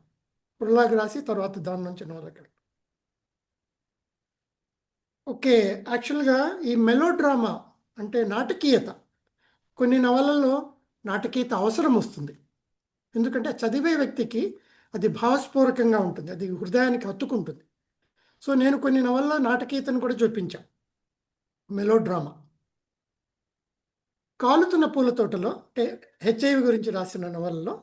S5: ప్రొలాగ్ రాసి తర్వాత దాని నుంచి నవలకి. ఓకే, యాక్చువల్గా ఈ మెలో డ్రామా అంటే నాటకీయత. కొన్ని నవలల్లో నాటకీయత అవసరం వస్తుంది, ఎందుకంటే చదివే వ్యక్తికి అది భావస్ఫూరకంగా ఉంటుంది, అది హృదయానికి హత్తుకుంటుంది. సో నేను కొన్ని నవల్లో నాటకీయతను కూడా చూపించాను. మెలో డ్రామా కాలుతున్న పూల తోటలో అంటే హెచ్ఐవి గురించి రాసిన నవలలో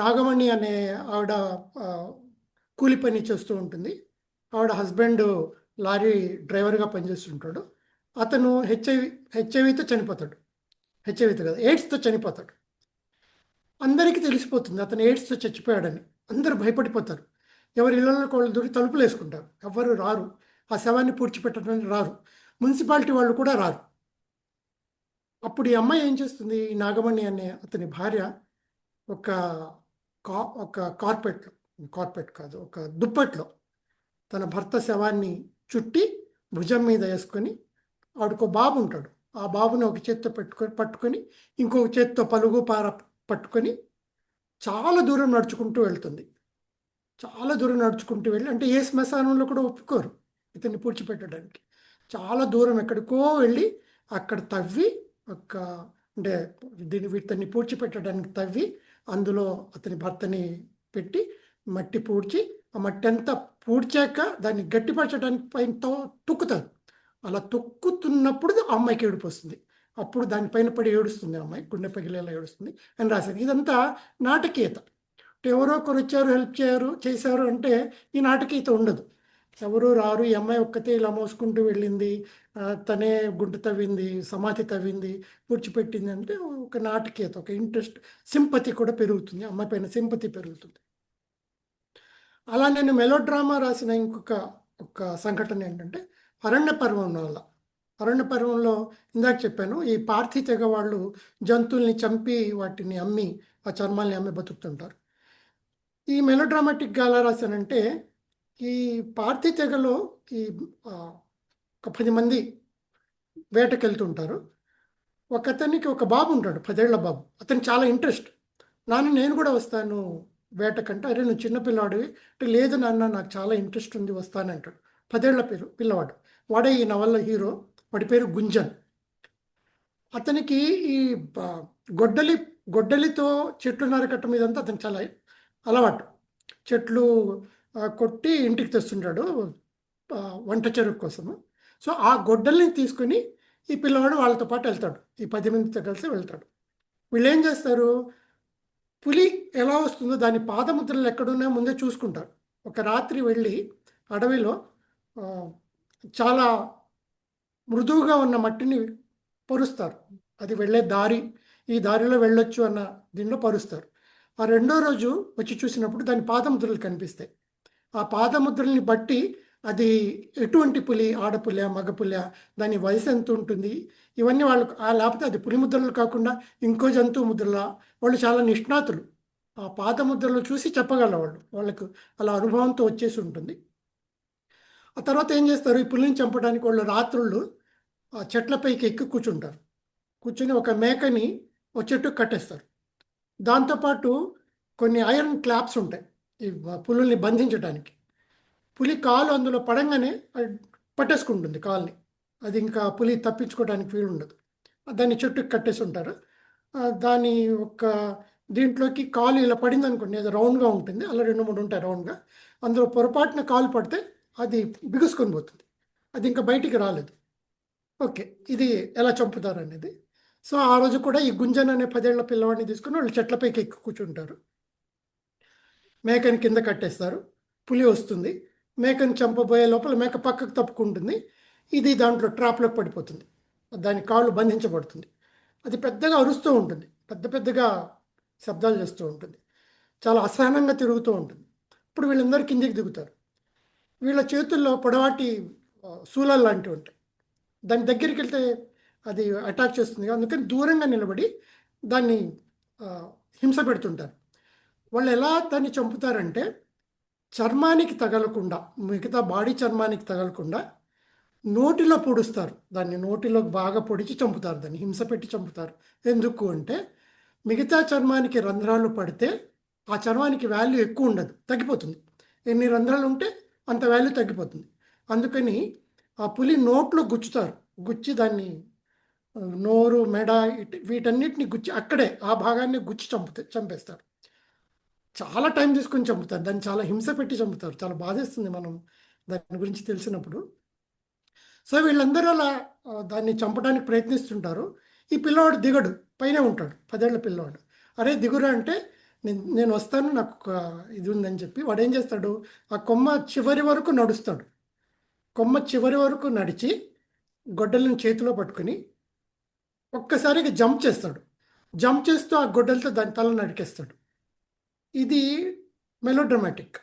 S5: నాగమణి అనే ఆవిడ కూలి పని చేస్తూ ఉంటుంది. ఆవిడ హస్బెండ్ లారీ డ్రైవర్గా పనిచేస్తుంటాడు. అతను హెచ్ఐవితో చనిపోతాడు. హెచ్ఐవితో కదా, ఎయిడ్స్తో చనిపోతాడు. అందరికీ తెలిసిపోతుంది అతను ఎయిడ్స్తో చచ్చిపోయాడని. అందరూ భయపడిపోతారు. ఎవరి ఇళ్ళలో వాళ్ళు దూరి తలుపులు వేసుకుంటారు. ఎవరు రారు, ఆ శవాన్ని పూడ్చిపెట్టడానికి రారు. మున్సిపాలిటీ వాళ్ళు కూడా రారు. అప్పుడు ఈ అమ్మాయి ఏం చేస్తుంది, ఈ నాగమణి అనే అతని భార్య ఒక కార్పెట్ కాదు, ఒక దుప్పట్లో తన భర్త శవాన్ని చుట్టి భుజం మీద వేసుకొని, ఆవిడకు బాబు ఉంటాడు, ఆ బాబుని ఒక చేత్తో పట్టుకొని ఇంకొక చేత్తో పలుగు పార పట్టుకొని చాలా దూరం నడుచుకుంటూ వెళ్తుంది. చాలా దూరం నడుచుకుంటూ వెళ్ళి, అంటే ఏ శ్మశానంలో కూడా ఒప్పుకోరు ఇతన్ని పూడ్చిపెట్టడానికి. చాలా దూరం ఎక్కడికో వెళ్ళి అక్కడ తవ్వి అంటే వీటిని పూడ్చిపెట్టడానికి తవ్వి అందులో అతని భర్తని పెట్టి మట్టి పూడ్చి, ఆ మట్టి అంతా పూడ్చాక దాన్ని గట్టిపరచడానికి పైన తొక్కుతారు. అలా తొక్కుతున్నప్పుడు ఆ అమ్మాయికి ఏడుపు వస్తుంది. అప్పుడు దానిపైన పడి ఏడుస్తుంది అమ్మాయి, గుండె పగిలేలా ఏడుస్తుంది అని రాశాను. ఇదంతా నాటకీయత. ఎవరో ఒకరు వచ్చారు, హెల్ప్ చేశారు అంటే ఈ నాటకీయత ఉండదు. ఎవరు రారు, ఈ అమ్మాయి ఒక్కతే ఇలా మోసుకుంటూ వెళ్ళింది, తనే గుంట తవ్వింది, సమాధి తవ్వింది, పూడ్చిపెట్టింది అంటే ఒక నాటకీయత, ఒక ఇంట్రెస్ట్, సింపతి కూడా పెరుగుతుంది, అమ్మాయి పైన సింపతి పెరుగుతుంది. అలా నేను మెలో డ్రామా రాసిన ఒక సంఘటన ఏంటంటే అరణ్య పర్వం వల్ల. అరణ్య పర్వంలో ఇందాక చెప్పాను, ఈ పార్థి తెగ వాళ్ళు జంతువుల్ని చంపి వాటిని అమ్మి, ఆ చర్మాల్ని అమ్మి బతుకుతుంటారు. ఈ మెలో డ్రామాటిక్గా ఎలా రాశానంటే, ఈ పార్థి తెగలో ఒక 10 మంది వేటకెళ్తుంటారు. ఒకతనికి ఒక బాబు ఉంటాడు, 10 ఏళ్ల బాబు. అతనికి చాలా ఇంట్రెస్ట్. నేను కూడా వస్తాను వేటకంటే. అరే నువ్వు చిన్నపిల్లాడివి అంటే, లేదు నాన్న నాకు చాలా ఇంట్రెస్ట్ ఉంది, వస్తానంటాడు. 10 ఏళ్ల పిల్లవాడు. వాడే ఈ నవల్ల హీరో. వాడి పేరు గుంజన్. అతనికి ఈ గొడ్డలితో చెట్లు నరకట్టం మీదంతా అతను చాలా అలవాటు. చెట్లు కొట్టి ఇంటికి తెస్తుంటాడు వంట చెరుకు కోసము. సో ఆ గొడ్డల్ని తీసుకుని ఈ పిల్లవాడు వాళ్ళతో పాటు వెళ్తాడు. ఈ 10 మందితో కలిసి వెళ్తాడు. వీళ్ళు ఏం చేస్తారు, పులి ఎలా వస్తుందో దాని పాదముద్రలు ఎక్కడున్నాయో ముందే చూసుకుంటారు. ఒక రాత్రి వెళ్ళి అడవిలో చాలా మృదువుగా ఉన్న మట్టిని పరుస్తారు. అది వెళ్ళే దారి, ఈ దారిలో వెళ్ళొచ్చు అన్న దీనిలో పరుస్తారు. ఆ రెండో రోజు వచ్చి చూసినప్పుడు దాని పాదముద్రలు కనిపిస్తాయి. ఆ పాదముద్రల్ని బట్టి అది ఎటువంటి పులి, ఆడపులి, మగపులి, దాని వయసు ఎంత ఉంటుంది, ఇవన్నీ వాళ్ళకు లేకపోతే అది పులి ముద్రలు కాకుండా ఇంకో జంతువు ముద్రల, వాళ్ళు చాలా నిష్ణాతులు. ఆ పాదముద్రలు చూసి చెప్పగలరు వాళ్ళకు అలా అనుభవంతో వచ్చేసి ఉంటుంది. ఆ తర్వాత ఏం చేస్తారు, ఈ పులిని చంపడానికి వాళ్ళు రాత్రుళ్ళు ఆ చెట్లపైకి ఎక్కి కూర్చుంటారు. కూర్చొని ఒక మేకని ఒక చెట్టుకు కట్టేస్తారు. దాంతోపాటు కొన్ని ఐరన్ క్లాప్స్ ఉంటాయి ఈ పులుల్ని బంధించడానికి. పులి కాలు అందులో పడంగానే అది పట్టేసుకుంటుంది కాల్ని. అది ఇంకా పులి తప్పించుకోవడానికి వీలు ఉండదు. దాన్ని చెట్టుకి కట్టేసి ఉంటారు. దాని దీంట్లోకి కాలు ఇలా పడింది అనుకోండి, అది రౌండ్గా ఉంటుంది, అలా 2-3 ఉంటాయి రౌండ్గా. అందులో పొరపాటున కాలు పడితే అది బిగుసుకొని పోతుంది, అది ఇంకా బయటికి రాలేదు. ఓకే, ఇది ఎలా చంపుతారు అనేది. సో ఆ రోజు కూడా ఈ గుంజన్ అనే 10 ఏళ్ల పిల్లవాడిని తీసుకుని వాళ్ళు చెట్లపైకి ఎక్కి కూర్చుంటారు. మేకని కింద కట్టేస్తారు. పులి వస్తుంది, మేకని చంపబోయే లోపల మేక పక్కకు తప్పుకుంటుంది. ఇది దాంట్లో ట్రాప్లోకి పడిపోతుంది, దాని కాళ్ళు బంధించబడుతుంది. అది పెద్దగా అరుస్తూ ఉంటుంది, పెద్దగా శబ్దాలు చేస్తూ ఉంటుంది, చాలా అసహనంగా తిరుగుతూ ఉంటుంది. ఇప్పుడు వీళ్ళందరూ కిందికి దిగుతారు. వీళ్ళ చేతుల్లో పొడవాటి శూలాలు లాంటివి ఉంటాయి. దాని దగ్గరికి వెళ్తే అది అటాక్ చేస్తుంది, అందుకని దూరంగా నిలబడి దాన్ని హింస పెడుతుంటారు. వాళ్ళు ఎలా దాన్ని చంపుతారంటే, చర్మానికి తగలకుండా, మిగతా బాడీ చర్మానికి తగలకుండా నోటిలో పొడుస్తారు. దాన్ని నోటిలో బాగా పొడిచి చంపుతారు, దాన్ని హింస పెట్టి చంపుతారు. ఎందుకు అంటే, మిగతా చర్మానికి రంధ్రాలు పడితే ఆ చర్మానికి వాల్యూ ఎక్కువ ఉండదు, తగ్గిపోతుంది. ఎన్ని రంధ్రాలు ఉంటే అంత వాల్యూ తగ్గిపోతుంది. అందుకని ఆ పులి నోట్లో గుచ్చుతారు. గుచ్చి దాన్ని నోరు, మెడ వీటన్నిటిని గుచ్చి అక్కడే ఆ భాగాన్ని గుచ్చి చంపేస్తారు. చాలా టైం తీసుకొని చంపుతారు, దాన్ని చాలా హింస పెట్టి చంపుతారు. చాలా బాధేస్తుంది మనం దాని గురించి తెలిసినప్పుడు. సో వీళ్ళందరూ అలా దాన్ని చంపడానికి ప్రయత్నిస్తుంటారు. ఈ పిల్లవాడు దిగడు, పైనే ఉంటాడు, 10 ఏళ్ల పిల్లవాడు. అరే దిగురా అంటే నేను వస్తాను, నాకు ఒక ఇది ఉందని చెప్పి వాడు ఏం చేస్తాడు, ఆ కొమ్మ చివరి వరకు నడుస్తాడు. కొమ్మ చివరి వరకు నడిచి గొడ్డలను చేతిలో పట్టుకుని ఒక్కసారిగా జంప్ చేస్తాడు. జంప్ చేస్తూ ఆ గొడ్డలతో దాని తల నరికేస్తాడు. ఇది మెలోడ్రమాటిక్.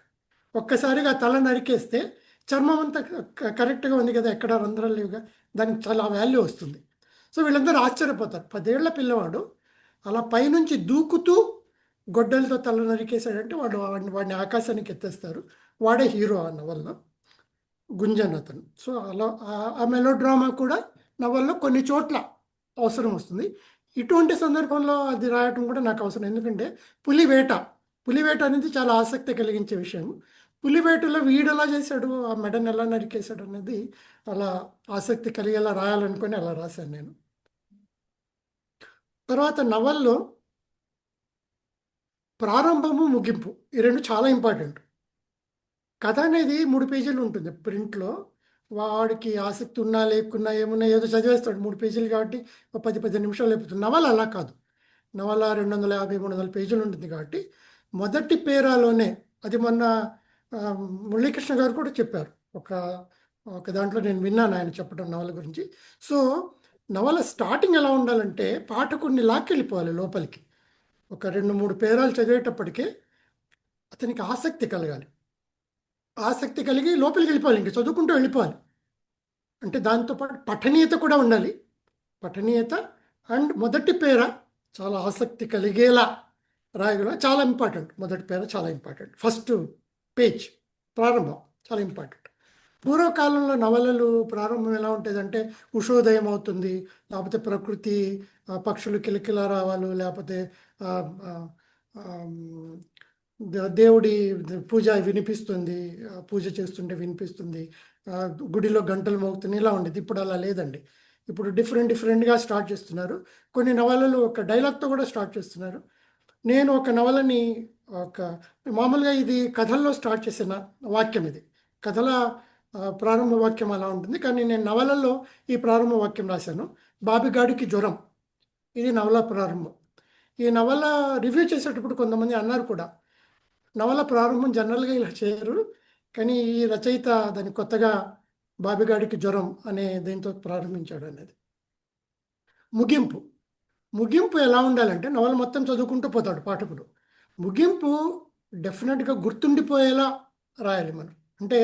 S5: ఒక్కసారిగా తల నరికేస్తే చర్మం అంతా కరెక్ట్గా ఉంది కదా, ఎక్కడ రంధ్రాలు లేవుగా, దానికి చాలా వాల్యూ వస్తుంది. సో వీళ్ళందరూ ఆశ్చర్యపోతారు. 10 ఏళ్ల పిల్లవాడు అలా పైనుంచి దూకుతూ గొడ్డలతో తల నరికేశాడంటే వాడిని ఆకాశానికి ఎత్తేస్తారు. వాడే హీరో ఆ నవల్లో, గుంజన్ అతను. సో అలా ఆ మెలోడ్రామా కూడా నవల్లో కొన్ని చోట్ల అవసరం వస్తుంది. ఇటువంటి సందర్భంలో అది రాయటం కూడా నాకు అవసరం. ఎందుకంటే పులివేట అనేది చాలా ఆసక్తి కలిగించే విషయం. పులివేటలో వీడు ఎలా చేశాడు, ఆ మెడని ఎలా నరికేశాడు అనేది అలా ఆసక్తి కలిగేలా రాయాలనుకొని అలా రాశాను నేను. తర్వాత నవల్లో ప్రారంభము, ముగింపు ఈ రెండు చాలా ఇంపార్టెంట్. కథ అనేది 3 పేజీలు ఉంటుంది ప్రింట్లో. వాడికి ఆసక్తి ఉన్నా లేకున్నా ఏమున్నా ఏదో చదివేస్తాడు. 3 పేజీలు కాబట్టి 10-15 నిమిషాలు అయిపోతుంది. నవల అలా కాదు. నవల 250-300 పేజీలు ఉంటుంది కాబట్టి మొదటి పేరాలోనే, అది మొన్న మురళీకృష్ణ గారు కూడా చెప్పారు ఒక దాంట్లో, నేను విన్నాను ఆయన చెప్పడం నవల గురించి. సో నవల స్టార్టింగ్ ఎలా ఉండాలంటే పాఠకుడిని లాక్కెళ్ళిపోవాలి లోపలికి. ఒక 2-3 పేరాలు చదివేటప్పటికే అతనికి ఆసక్తి కలగాలి. ఆసక్తి కలిగి లోపలికి వెళ్ళిపోవాలి, ఇంక చదువుకుంటూ వెళ్ళిపోవాలి. అంటే దాంతోపాటు పఠనీయత కూడా ఉండాలి. పఠనీయత అండ్ మొదటి పేర చాలా ఆసక్తి కలిగేలా రాయగల, చాలా ఇంపార్టెంట్. మొదటి పేర చాలా ఇంపార్టెంట్. ఫస్ట్ పేజ్, ప్రారంభం చాలా ఇంపార్టెంట్. పూర్వకాలంలో నవలలు ప్రారంభం ఎలా ఉంటుందంటే ఉషోదయం అవుతుంది, లేకపోతే ప్రకృతి, పక్షులు కిలకిలా రావాలు, లేకపోతే దేవుడి పూజ వినిపిస్తుంది, పూజ చేస్తుంటే వినిపిస్తుంది, గుడిలో గంటలు మోగుతుంది, ఇలా ఉండేది. ఇప్పుడు అలా లేదండి. ఇప్పుడు డిఫరెంట్గా స్టార్ట్ చేస్తున్నారు. కొన్ని నవలలు ఒక డైలాగ్తో కూడా స్టార్ట్ చేస్తున్నారు. నేను ఒక నవలని మామూలుగా ఇది కథల్లో స్టార్ట్ చేసిన వాక్యం, ఇది కథల ప్రారంభ వాక్యం అలా ఉంటుంది. కానీ నేను నవలల్లో ఈ ప్రారంభ వాక్యం రాశాను. బాబిగాడికి జ్వరం, ఇది నవల ప్రారంభం. ఈ నవల రివ్యూ చేసేటప్పుడు కొంతమంది అన్నారు కూడా, నవల ప్రారంభం జనరల్గా ఇలా చేయరు, కానీ ఈ రచయిత దాన్ని కొత్తగా బాబిగాడికి జ్వరం అనే దీంతో ప్రారంభించాడు అనేది. ముగింపు ఎలా ఉండాలంటే నవల మొత్తం చదువుకుంటూ పోతాడు పాఠకుడు. ముగింపు డెఫినెట్గా గుర్తుండిపోయేలా రాయాలి మనం. అంటే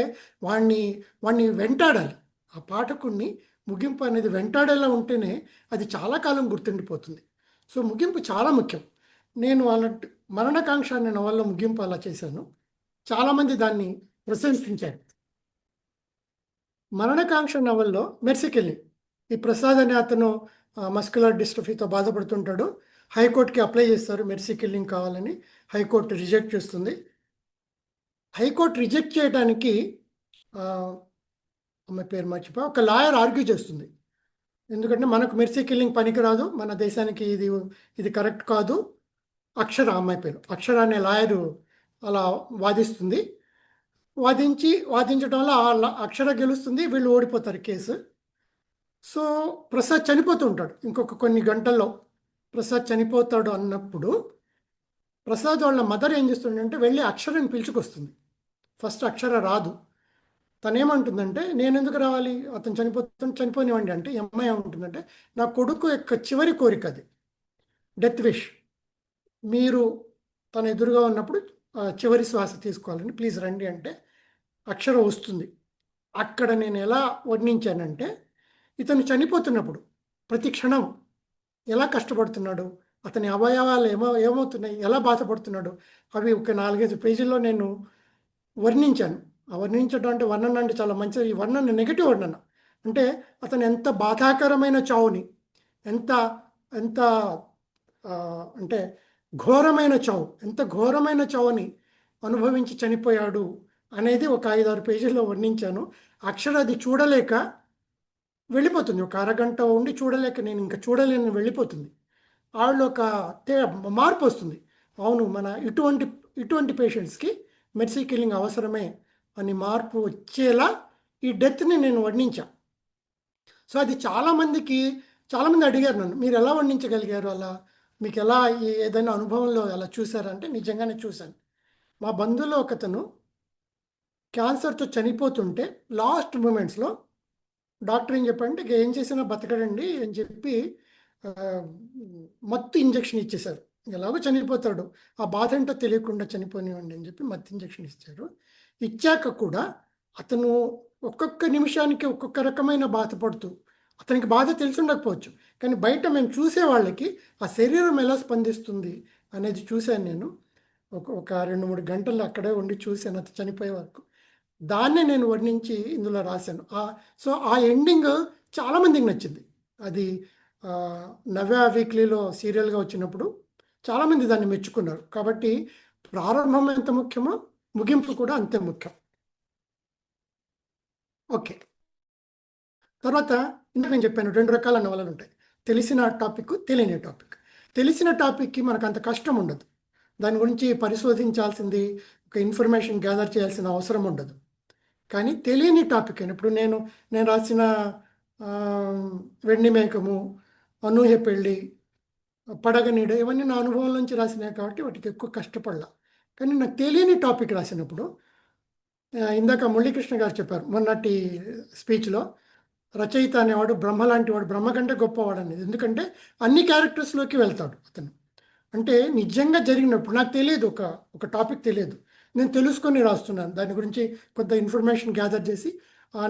S5: వాడిని వెంటాడాలి. ఆ పాఠకుడిని ముగింపు అనేది వెంటాడేలా ఉంటేనే అది చాలా కాలం గుర్తుండిపోతుంది. సో ముగింపు చాలా ముఖ్యం. నేను అలాంటి మరణకాంక్ష అనే నవల్లో ముగింపు అలా చేశాను. చాలామంది దాన్ని ప్రశంసించారు. మరణకాంక్ష నవల్లో మెర్సికెళ్ళి, ఈ ప్రసాద్ అనే అతను మస్కులర్ డిస్ట్రఫీతో బాధపడుతుంటాడు. హైకోర్టుకి అప్లై చేస్తారు మెర్సీ కిల్లింగ్ కావాలని. హైకోర్టు రిజెక్ట్ చేస్తుంది. హైకోర్టు రిజెక్ట్ చేయడానికి అమ్మాయి పేరు మర్చిపోయి ఒక లాయర్ ఆర్గ్యూ చేస్తుంది. ఎందుకంటే మనకు మెర్సీ కిల్లింగ్ పనికిరాదు, మన దేశానికి ఇది కరెక్ట్ కాదు. అమ్మాయి పేరు అక్షర అనే లాయరు అలా వాదిస్తుంది. వాదించడం వల్ల అక్షర గెలుస్తుంది, వీళ్ళు ఓడిపోతారు కేసు. సో ప్రసాద్ చనిపోతూ ఉంటాడు. ఇంకొక కొన్ని గంటల్లో ప్రసాద్ చనిపోతాడు అన్నప్పుడు ప్రసాద్ వాళ్ళ మదర్ ఏం చేస్తుందంటే వెళ్ళి అక్షరాన్ని పిలుచుకొస్తుంది. ఫస్ట్ అక్షర రాదు. తను ఏమంటుందంటే, నేను ఎందుకు రావాలి, అతను చనిపోనివ్వండి అంటే. అమ్మాయి ఏమంటుందంటే, నా కొడుకు యొక్క చివరి కోరిక అది, డెత్ విష్, మీరు తన ఎదురుగా ఉన్నప్పుడు చివరి శ్వాస తీసుకోవాలని, ప్లీజ్ రండి అంటే అక్షర వస్తుంది. అక్కడ నేను ఎలా వర్ణించానంటే, ఇతను చనిపోతున్నప్పుడు ప్రతి క్షణం ఎలా కష్టపడుతున్నాడు, అతని అవయవాలు ఏమవుతున్నాయి, ఎలా బాధపడుతున్నాడు, అవి ఒక 4-5 పేజీల్లో నేను వర్ణించాను. ఆ వర్ణించడం అంటే వర్ణన అంటే చాలా మంచిది. ఈ వర్ణన నెగిటివ్ వర్ణన అంటే అతను ఎంత బాధాకరమైన చావుని, ఎంత అంటే ఘోరమైన చావు, ఎంత ఘోరమైన చావుని అనుభవించి చనిపోయాడు అనేది ఒక 5-6 పేజీల్లో వర్ణించాను. అక్షర అది చూడలేక వెళ్ళిపోతుంది. ఒక అరగంట ఉండి చూడలేక నేను ఇంకా చూడలేని వెళ్ళిపోతుంది. ఆవిడలో ఒక మార్పు వస్తుంది. అవును, మన ఇటువంటి పేషెంట్స్కి మెర్సీ కిల్లింగ్ అవసరమే అని మార్పు వచ్చేలా ఈ డెత్ని నేను వర్ణించా. సో అది చాలామంది అడిగారు నన్ను, మీరు ఎలా వర్ణించగలిగారు అలా, మీకు ఎలా ఏదైనా అనుభవంలో అలా చూసారంటే నిజంగానే చూశాను. మా బంధువులో ఒకతను క్యాన్సర్తో చనిపోతుంటే లాస్ట్ మూమెంట్స్లో డాక్టర్ ఏం చెప్పారంటే ఇక ఏం చేసినా బతకడండి అని చెప్పి ఆ, మత్తు ఇంజెక్షన్ ఇచ్చేశారు. ఎలాగో చనిపోతాడు, ఆ బాధ ఏంటో తెలియకుండా చనిపోనివ్వండి అని చెప్పి మత్తు ఇంజెక్షన్ ఇచ్చారు. ఇచ్చాక కూడా అతను ఒక్కొక్క నిమిషానికి ఒక్కొక్క రకమైన బాధపడుతూ, అతనికి బాధ తెలిసి ఉండకపోవచ్చు, కానీ బయట మేము చూసే వాళ్ళకి ఆ శరీరం ఎలా స్పందిస్తుంది అనేది చూశాను నేను. ఒక 2-3 గంటలు అక్కడే ఉండి చూశాను అతను చనిపోయే వరకు. దాన్నే నేను వర్ణించి ఇందులో రాశాను. సో ఆ ఎండింగ్ చాలామందికి నచ్చింది. అది నవ్య వీక్లీలో సీరియల్గా వచ్చినప్పుడు చాలామంది దాన్ని మెచ్చుకున్నారు. కాబట్టి ప్రారంభం ఎంత ముఖ్యమో ముగింపు కూడా అంతే ముఖ్యం. ఓకే, తర్వాత ఇందుకు నేను చెప్పాను 2 రకాల నవలలు ఉంటాయి. తెలిసిన టాపిక్, తెలియని టాపిక్. తెలిసిన టాపిక్కి మనకు అంత కష్టం ఉండదు, దాని గురించి పరిశోధించాల్సింది, ఒక ఇన్ఫర్మేషన్ గ్యాదర్ చేయాల్సిన అవసరం ఉండదు. కానీ తెలియని టాపిక్ అని ఇప్పుడు నేను రాసిన వెండి మేకము, అనూహ్య పెళ్ళి, పడగనీడ, ఇవన్నీ నా అనుభవం నుంచి రాసినాయి కాబట్టి వాటికి ఎక్కువ కష్టపడలా. కానీ నాకు తెలియని టాపిక్ రాసినప్పుడు ఇందాక మురళీకృష్ణ గారు చెప్పారు మొన్నటి స్పీచ్లో, రచయిత అనేవాడు బ్రహ్మ లాంటి వాడు, బ్రహ్మ కంటే గొప్పవాడు అనేది. ఎందుకంటే అన్ని క్యారెక్టర్స్లోకి వెళ్తాడు అతను. అంటే నిజంగా జరిగినప్పుడు నాకు తెలియదు, ఒక టాపిక్ తెలియదు, నేను తెలుసుకొని రాస్తున్నాను. దాని గురించి కొంత ఇన్ఫర్మేషన్ గ్యాదర్ చేసి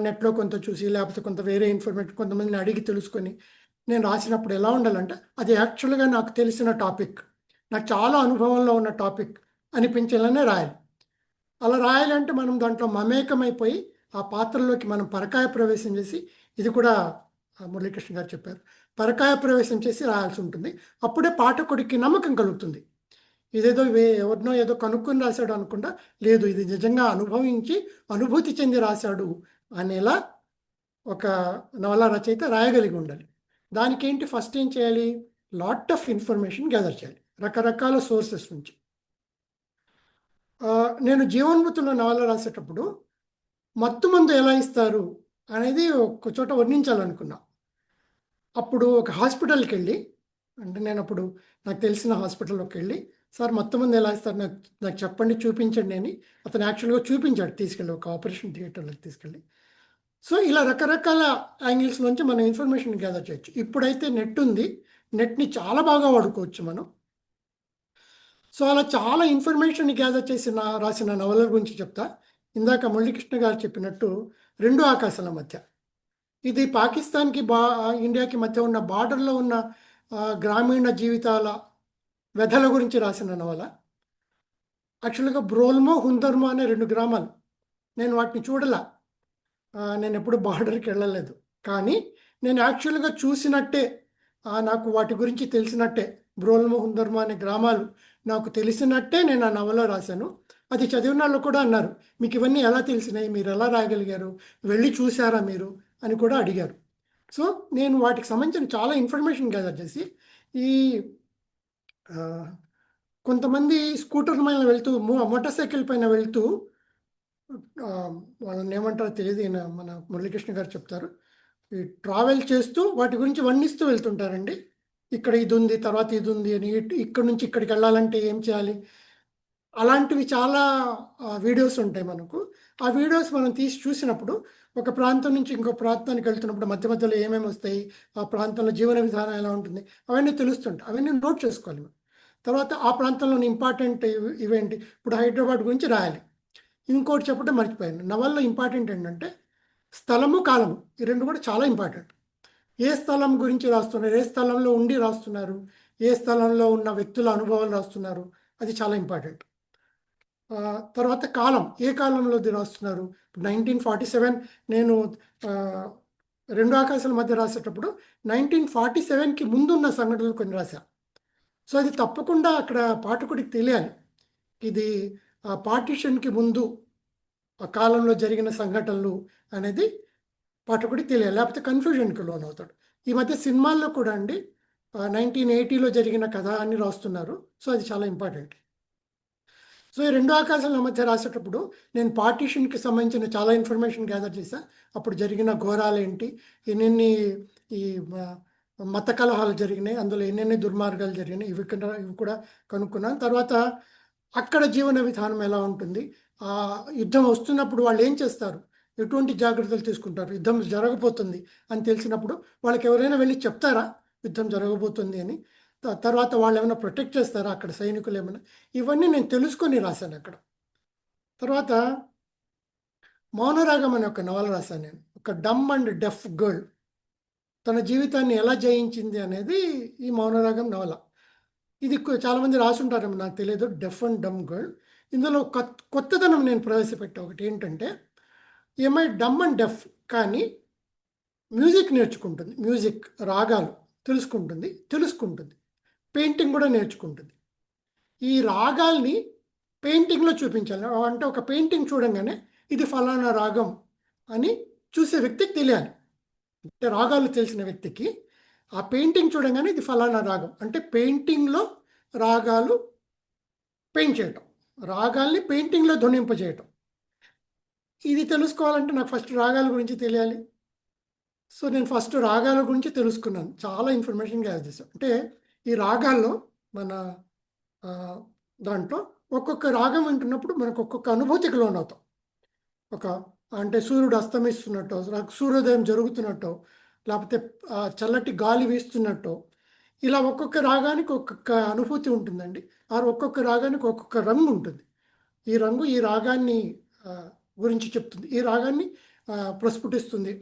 S5: నెట్లో కొంత చూసి, లేకపోతే కొంత వేరే ఇన్ఫర్మేషన్ కొంతమందిని అడిగి తెలుసుకొని నేను రాసినప్పుడు ఎలా ఉండాలంటే అది యాక్చువల్గా నాకు తెలిసిన టాపిక్, నాకు చాలా అనుభవంలో ఉన్న టాపిక్ అనిపించేలానే రాయాలి. అలా రాయాలంటే మనం దాంట్లో మమేకమైపోయి ఆ పాత్రలోకి మనం పరకాయ ప్రవేశం చేసి, ఇది కూడా మురళీకృష్ణ గారు చెప్పారు, పరకాయ ప్రవేశం చేసి రాయాల్సి ఉంటుంది. అప్పుడే పాఠకుడికి నమ్మకం కలుగుతుంది. ఇదేదో ఎవరినో ఏదో కనుక్కొని రాశాడు అనుకుంటా, లేదు ఇది నిజంగా అనుభవించి అనుభూతి చెంది రాశాడు అనేలా ఒక నవల రచయిత రాయగలిగి ఉండాలి. దానికి ఏంటి, ఫస్ట్ ఏం చేయాలి, లాట్ ఆఫ్ ఇన్ఫర్మేషన్ గ్యాదర్ చేయాలి రకరకాల సోర్సెస్ నుంచి. నేను జీవన్మృతుల్లో నవల రాసేటప్పుడు మత్తు మందు ఎలా ఇస్తారు అనేది ఒక చోట వర్ణించాలనుకున్నా. అప్పుడు ఒక హాస్పిటల్కి వెళ్ళి, అంటే నేను అప్పుడు నాకు తెలిసిన హాస్పిటల్లోకి వెళ్ళి, సార్ మత్తు మందు ఎలా ఇస్తారు నాకు చెప్పండి, చూపించండి అని అతను యాక్చువల్గా చూపించాడు, తీసుకెళ్ళి ఒక ఆపరేషన్ థియేటర్లోకి తీసుకెళ్ళి. సో ఇలా రకరకాల యాంగిల్స్ నుంచి మనం ఇన్ఫర్మేషన్ గ్యాదర్ చేయొచ్చు. ఇప్పుడైతే నెట్ ఉంది, నెట్ని చాలా బాగా వాడుకోవచ్చు మనం. సో అలా చాలా ఇన్ఫర్మేషన్ గ్యాదర్ చేసి రాసిన నవలల గురించి చెప్తా. ఇందాక మురళీకృష్ణ గారు చెప్పినట్టు 2 ఆకాశాల మధ్య, ఇది పాకిస్తాన్కి ఇండియాకి మధ్య ఉన్న బార్డర్లో ఉన్న గ్రామీణ జీవితాల వ్యధల గురించి రాసిన నవల. యాక్చువల్గా బ్రోల్మో, హుందర్మో అనే 2 గ్రామాలు, నేను వాటిని చూడలా, నేను ఎప్పుడు బార్డర్కి వెళ్ళలేదు. కానీ నేను యాక్చువల్గా చూసినట్టే, నాకు వాటి గురించి తెలిసినట్టే, బ్రోల్మో, హుందర్మో అనే గ్రామాలు నాకు తెలిసినట్టే నేను ఆ నవల రాశాను. అది చదివిన వాళ్ళు కూడా అన్నారు, మీకు ఇవన్నీ ఎలా తెలిసినాయి, మీరు ఎలా రాయగలిగారు, వెళ్ళి చూసారా మీరు అని కూడా అడిగారు. సో నేను వాటికి సంబంధించిన చాలా ఇన్ఫర్మేషన్ గ్యాదర్ చేసి, ఈ కొంతమంది స్కూటర్ పైన వెళ్తూ, మోటార్ సైకిల్ పైన వెళ్తూ, వాళ్ళని ఏమంటారో తెలియదు, మన మురళీకృష్ణ గారు చెప్తారు, ఈ ట్రావెల్ చేస్తూ వాటి గురించి వర్ణిస్తూ వెళ్తుంటారండి. ఇక్కడ ఇది ఉంది, తర్వాత ఇది ఉంది అని, ఇక్కడ నుంచి ఇక్కడికి వెళ్ళాలంటే ఏం చేయాలి, అలాంటివి చాలా వీడియోస్ ఉంటాయి మనకు. ఆ వీడియోస్ మనం తీసి చూసినప్పుడు ఒక ప్రాంతం నుంచి ఇంకో ప్రాంతానికి వెళ్తున్నప్పుడు మధ్య మధ్యలో ఏమేమి వస్తాయి, ఆ ప్రాంతంలో జీవన విధానం ఎలా ఉంటుంది, అవన్నీ తెలుస్తుంటాయి. అవన్నీ నోట్ చేసుకోవాలి. తర్వాత ఆ ప్రాంతంలోని ఇంపార్టెంట్ ఇవేంటి, ఇప్పుడు హైదరాబాద్ గురించి రాయాలి. ఇంకోటి చెప్పడం మర్చిపోయాను, నవల్లో ఇంపార్టెంట్ ఏంటంటే స్థలము, కాలము, ఈ 2 కూడా చాలా ఇంపార్టెంట్. ఏ స్థలం గురించి రాస్తున్నారు, ఏ స్థలంలో ఉండి రాస్తున్నారు, ఏ స్థలంలో ఉన్న వ్యక్తుల అనుభవాలు రాస్తున్నారు, అది చాలా ఇంపార్టెంట్. తర్వాత కాలం, ఏ కాలంలో రాస్తున్నారు. 1947 నేను 2 ఆకాశాల మధ్య రాసేటప్పుడు 1947కి ముందున్న సంఘటనలు కొన్ని రాశా. సో అది తప్పకుండా అక్కడ పాఠకుడికి తెలియాలి, ఇది పార్టిషన్కి ముందు ఆ కాలంలో జరిగిన సంఘటనలు అనేది పాఠకుడికి తెలియాలి, లేకపోతే కన్ఫ్యూజన్కి లోన్ అవుతాడు. ఈ మధ్య సినిమాల్లో కూడా అండి 1980లో జరిగిన కథ అని రాస్తున్నారు. సో అది చాలా ఇంపార్టెంట్. సో ఈ రెండు ఆకాశాల మధ్య రాసేటప్పుడు నేను పార్టీషన్కి సంబంధించిన చాలా ఇన్ఫర్మేషన్ గ్యాదర్ చేశా. అప్పుడు జరిగిన ఘోరాలు ఏంటి, ఎన్నెన్ని ఈ మత కలహాలు జరిగినాయి, అందులో ఎన్నెన్ని దుర్మార్గాలు జరిగినాయి, ఇవి కూడా కనుక్కున్నాను. తర్వాత అక్కడ జీవన విధానం ఎలా ఉంటుంది, ఆ యుద్ధం వస్తున్నప్పుడు వాళ్ళు ఏం చేస్తారు, ఎటువంటి జాగ్రత్తలు తీసుకుంటారు, యుద్ధం జరగబోతుంది అని తెలిసినప్పుడు వాళ్ళకి ఎవరైనా వెళ్ళి చెప్తారా యుద్ధం జరగబోతుంది అని, తర్వాత వాళ్ళు ఏమైనా ప్రొటెక్ట్ చేస్తారా అక్కడ సైనికులు ఏమైనా, ఇవన్నీ నేను తెలుసుకొని రాశాను అక్కడ. తర్వాత మౌనరాగం అనే ఒక నవల రాశాను నేను. ఒక డమ్ అండ్ డెఫ్ గర్ల్ తన జీవితాన్ని ఎలా జయించింది అనేది ఈ మౌనరాగం నవల. ఇది చాలామంది రాసుంటారేమో నాకు తెలియదు, డెఫ్ అండ్ డమ్ గర్ల్. ఇందులో కొత్తదనం నేను ప్రవేశపెట్టా. ఒకటి ఏంటంటే, ఈమె డమ్ అండ్ డెఫ్ కానీ మ్యూజిక్ నేర్చుకుంటుంది, మ్యూజిక్ రాగాలు తెలుసుకుంటుంది, పెయింటింగ్ కూడా నేర్చుకుంటుంది. ఈ రాగాల్ని పెయింటింగ్లో చూపించాలి. అంటే ఒక పెయింటింగ్ చూడంగానే ఇది ఫలానా రాగం అని చూసే వ్యక్తికి తెలియాలి. అంటే రాగాలు తెలిసిన వ్యక్తికి ఆ పెయింటింగ్ చూడంగానే ఇది ఫలానా రాగం అంటే, పెయింటింగ్లో రాగాలు పెయింట్ చేయటం, రాగాల్ని పెయింటింగ్లో ధ్వనింపజేయటం. ఇది తెలుసుకోవాలంటే నాకు ఫస్ట్ రాగాల గురించి తెలియాలి. సో నేను ఫస్ట్ రాగాల గురించి తెలుసుకున్నాను, చాలా ఇన్ఫర్మేషన్ గ్యాదర్ చేశాను. అంటే ఈ రాగాల్లో మన దాంట్లో ఒక్కొక్క రాగం వింటున్నప్పుడు మనకు ఒక్కొక్క అనుభూతికి లోనవుతాం. అంటే సూర్యుడు అస్తమిస్తున్నట్టో, సూర్యోదయం జరుగుతున్నట్టో, లేకపోతే చల్లటి గాలి వీస్తున్నట్టో, ఇలా ఒక్కొక్క రాగానికి ఒక్కొక్క అనుభూతి ఉంటుందండి. ఒక్కొక్క రాగానికి ఒక్కొక్క రంగు ఉంటుంది. ఈ రంగు ఈ రాగాన్ని గురించి చెప్తుంది, ఈ రాగాన్ని ప్రస్ఫుటిస్తుంది,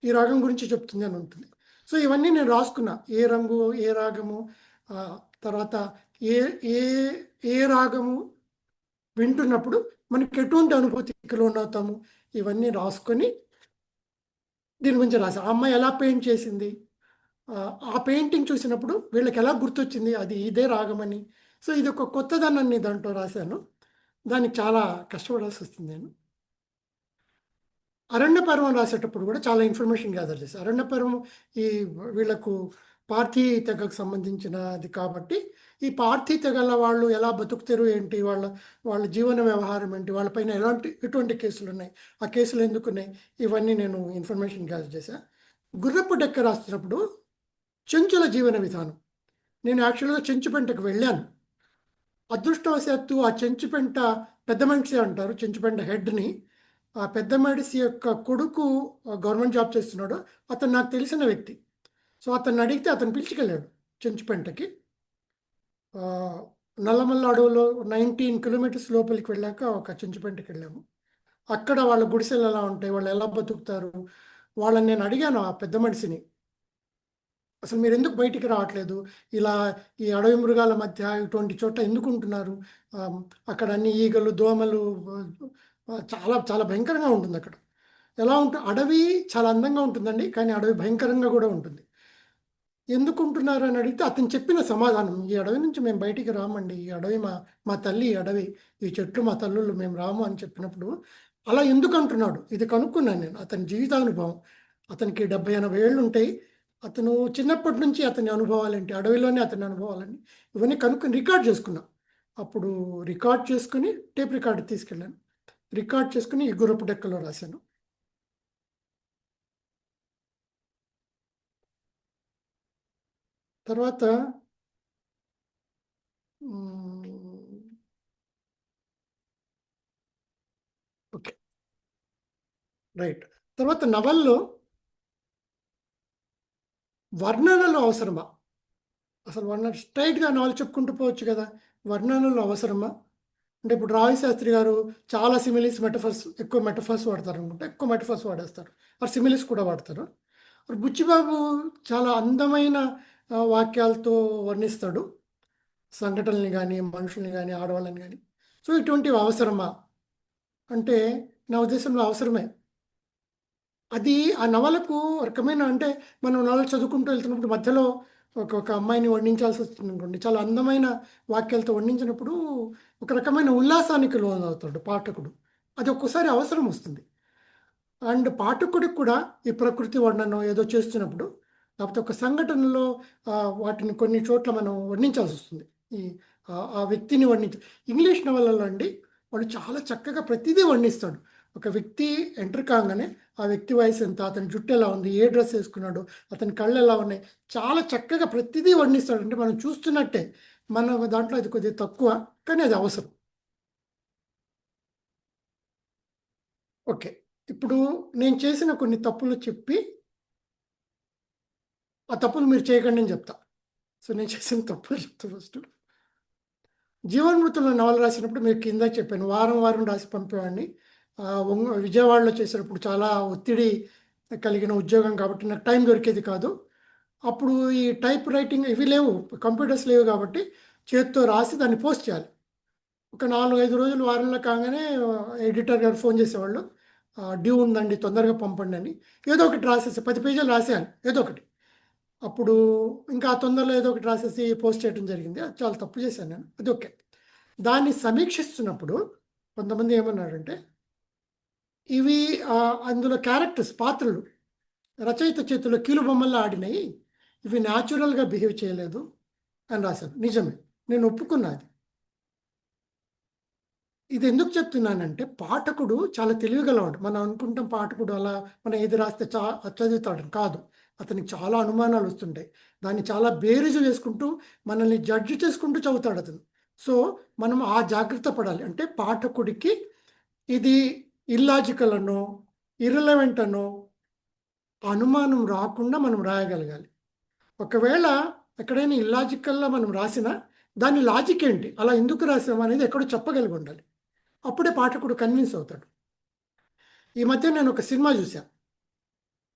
S5: ఈ రాగం గురించి చెప్తుంది అని ఉంటుంది. సో ఇవన్నీ నేను రాసుకున్నా, ఏ రంగు ఏ రాగము, తర్వాత ఏ ఏ ఏ రాగము వింటున్నప్పుడు మనకి ఎటువంటి అనుభూతికి లోనవుతాము, ఇవన్నీ రాసుకొని దీని గురించి రాసా. ఆ అమ్మాయి ఎలా పెయింట్ చేసింది, ఆ పెయింటింగ్ చూసినప్పుడు వీళ్ళకి ఎలా గుర్తొచ్చింది అది ఇదే రాగమని. సో ఇది ఒక కొత్తదనాన్ని దాంట్లో రాశాను. దానికి చాలా కష్టపడాల్సి వస్తుంది నేను. అరణ్య పర్వం రాసేటప్పుడు కూడా చాలా ఇన్ఫర్మేషన్ గ్యాదర్ చేశాను. అరణ్య పర్వం ఈ వీళ్ళకు పార్థీ తెగకు సంబంధించినది కాబట్టి, ఈ పార్థీ తెగల వాళ్ళు ఎలా బతుకుతారు ఏంటి, వాళ్ళ జీవన వ్యవహారం ఏంటి, వాళ్ళపైన ఎటువంటి కేసులు ఉన్నాయి, ఆ కేసులు ఎందుకు ఉన్నాయి, ఇవన్నీ నేను ఇన్ఫర్మేషన్ గ్యాదర్ చేశాను. గుర్రపు డెక్క రాస్తున్నప్పుడు చెంచుల జీవన విధానం, నేను యాక్చువల్గా చెంచుపెంటకు వెళ్ళాను. అదృష్టవశాత్తు ఆ చెంచుపెంట పెద్ద మనిషి అంటారు, చెంచుపెంట హెడ్ని, ఆ పెద్ద మనిషి యొక్క కొడుకు గవర్నమెంట్ జాబ్ చేస్తున్నాడు, అతను నాకు తెలిసిన వ్యక్తి. సో అతన్ని అడిగితే అతను పిలిచికెళ్ళాడు చెంచుపెంటకి. నల్లమల్ల అడవులో 19 కిలోమీటర్స్ లోపలికి వెళ్ళాక ఒక చెంచుపెంటకి వెళ్ళాము. అక్కడ వాళ్ళ గుడిసెలు ఎలా ఉంటాయి, వాళ్ళు ఎలా బతుకుతారు, వాళ్ళని నేను అడిగాను ఆ పెద్ద మనిషిని, అసలు మీరు ఎందుకు బయటికి రావట్లేదు, ఇలా ఈ అడవి మృగాల మధ్య ఇటువంటి చోట ఎందుకు ఉంటున్నారు, అక్కడ అన్ని ఈగలు దోమలు, చాలా చాలా భయంకరంగా ఉంటుంది అక్కడ. ఎలా ఉంటుంది అడవి, చాలా అందంగా ఉంటుందండి, కానీ అడవి భయంకరంగా కూడా ఉంటుంది. ఎందుకు ఉంటున్నారు అని అడిగితే అతను చెప్పిన సమాధానం, ఈ అడవి నుంచి మేము బయటికి రామండి, ఈ అడవి మా తల్లి, ఈ అడవి, ఈ చెట్లు మా తల్లుళ్ళు, మేము రాము అని చెప్పినప్పుడు, అలా ఎందుకు అంటున్నాడు ఇది కనుక్కున్నాను నేను. అతని జీవితానుభవం, అతనికి 70-80 ఏళ్ళు ఉంటాయి. అతను చిన్నప్పటి నుంచి అతని అనుభవాలేంటి, అడవిలోనే అతని అనుభవాలని ఇవన్నీ కనుక్కొని రికార్డ్ చేసుకున్నాం. అప్పుడు రికార్డ్ చేసుకుని టేప్ రికార్డు తీసుకెళ్ళాను, రికార్డ్ చేసుకుని ఈ గుర్రపు డెక్కలో రాశాను. తర్వాత ఓకే రైట్. తర్వాత నవల్లో వర్ణనలు అవసరమా, అసలు స్ట్రైట్గా నవలు చెప్పుకుంటూ పోవచ్చు కదా, వర్ణనలు అవసరమా అంటే, ఇప్పుడు రావి శాస్త్రి గారు చాలా సిమిలీస్ మెటఫర్స్, ఎక్కువ మెటఫర్స్ వాడతారు అనుకుంటే, ఎక్కువ మెటఫర్స్ వాడేస్తారు, మరి సిమిలీస్ కూడా వాడతారు. మరి బుచ్చిబాబు చాలా అందమైన వాక్యాలతో వర్ణిస్తాడు సంఘటనల్ని కానీ, మనుషుల్ని కానీ, ఆడవాళ్ళని కానీ. సో ఇటువంటివి అవసరమా అంటే, నా ఉద్దేశంలో అవసరమే. అది ఆ నవలకు రకమైన, అంటే మనం నవలు చదువుకుంటూ వెళ్తున్నప్పుడు మధ్యలో ఒక అమ్మాయిని వర్ణించాల్సి వస్తుంది అనుకోండి, చాలా అందమైన వాక్యాలతో వర్ణించినప్పుడు ఒక రకమైన ఉల్లాసానికి లోనవుతాడు పాఠకుడు, అది ఒక్కోసారి అవసరం వస్తుంది. అండ్ పాఠకుడికి కూడా ఈ ప్రకృతి వర్ణన ఏదో చేస్తున్నప్పుడు లేకపోతే ఒక సంఘటనలో వాటిని కొన్ని చోట్ల మనం వర్ణించాల్సి వస్తుంది. ఈ ఆ వ్యక్తిని ఇంగ్లీష్ నవలలో అండి వాడు చాలా చక్కగా ప్రతిదీ వర్ణిస్తాడు. ఒక వ్యక్తి ఎంటర్ కాగానే ఆ వ్యక్తి వయసు ఎంత, అతని జుట్టు ఎలా ఉంది, ఏ డ్రెస్ వేసుకున్నాడు, అతని కళ్ళు ఎలా ఉన్నాయి, చాలా చక్కగా ప్రతిదీ వర్ణిస్తాడు. అంటే మనం చూస్తున్నట్టే. మన దాంట్లో అది కొద్దిగా తక్కువ, కానీ అది అవసరం. ఓకే, ఇప్పుడు నేను చేసిన కొన్ని తప్పులు చెప్పి ఆ తప్పులు మీరు చేయకండి అని చెప్తా. సో నేను చేసిన తప్పులు చెప్తా. ఫస్ట్ జీవన్మృతుల్లో నవల రాసినప్పుడు మీరు కింద చెప్పాను, వారం వారం రాసి పంపేవాడిని. విజయవాడలో చేసినప్పుడు చాలా ఒత్తిడి కలిగిన ఉద్యోగం కాబట్టి నాకు టైం దొరికేది కాదు. అప్పుడు ఈ టైప్ రైటింగ్ ఇవి లేవు, కంప్యూటర్స్ లేవు కాబట్టి చేతితో రాసి దాన్ని పోస్ట్ చేయాలి. ఒక 4-5 రోజులు వారంలో కాగానే ఎడిటర్ గారు ఫోన్ చేసేవాళ్ళు, డ్యూ ఉందండి తొందరగా పంపండి అని. ఏదో ఒకటి రాసేసి 10 పేజీలు రాసేయాలి ఏదో ఒకటి. అప్పుడు ఇంకా తొందరలో ఏదో ఒకటి రాసేసి పోస్ట్ చేయడం జరిగింది. అది చాలా తప్పు చేశాను నేను, అది ఓకే. దాన్ని సమీక్షిస్తున్నప్పుడు కొంతమంది ఏమన్నారంటే ఇవి అందులో క్యారెక్టర్స్, పాత్రలు రచయిత చేతిలో కీలుబొమ్మల్లో ఆడినాయి, ఇవి న్యాచురల్గా బిహేవ్ చేయలేదు అని రాశారు. నిజమే, నేను ఒప్పుకున్నది. ఇది ఎందుకు చెప్తున్నానంటే పాఠకుడు చాలా తెలివిగలవాడు. మనం అనుకుంటాం పాఠకుడు అలా మనం ఏది రాస్తే చదువుతాడు, కాదు. అతనికి చాలా అనుమానాలు వస్తుంటాయి. దాన్ని చాలా బేరీజు వేసుకుంటూ మనల్ని జడ్జి చేసుకుంటూ చదువుతాడు అతను. సో మనం ఆ జాగ్రత్త పడాలి. అంటే పాఠకుడికి ఇది ఇల్లాజికల్ అనో ఇర్రెలవెంట్ అనో అనుమానం రాకుండా మనం రాయగలగాలి. ఒకవేళ ఎక్కడైనా ఇల్లాజికల్గా మనం రాసినా దాని లాజిక్ ఏంటి, అలా ఎందుకు రాసాం అనేది ఎక్కడో చెప్పగలిగి ఉండాలి. అప్పుడే పాఠకుడు కన్విన్స్ అవుతాడు. ఈ మధ్య నేను ఒక సినిమా చూశాను,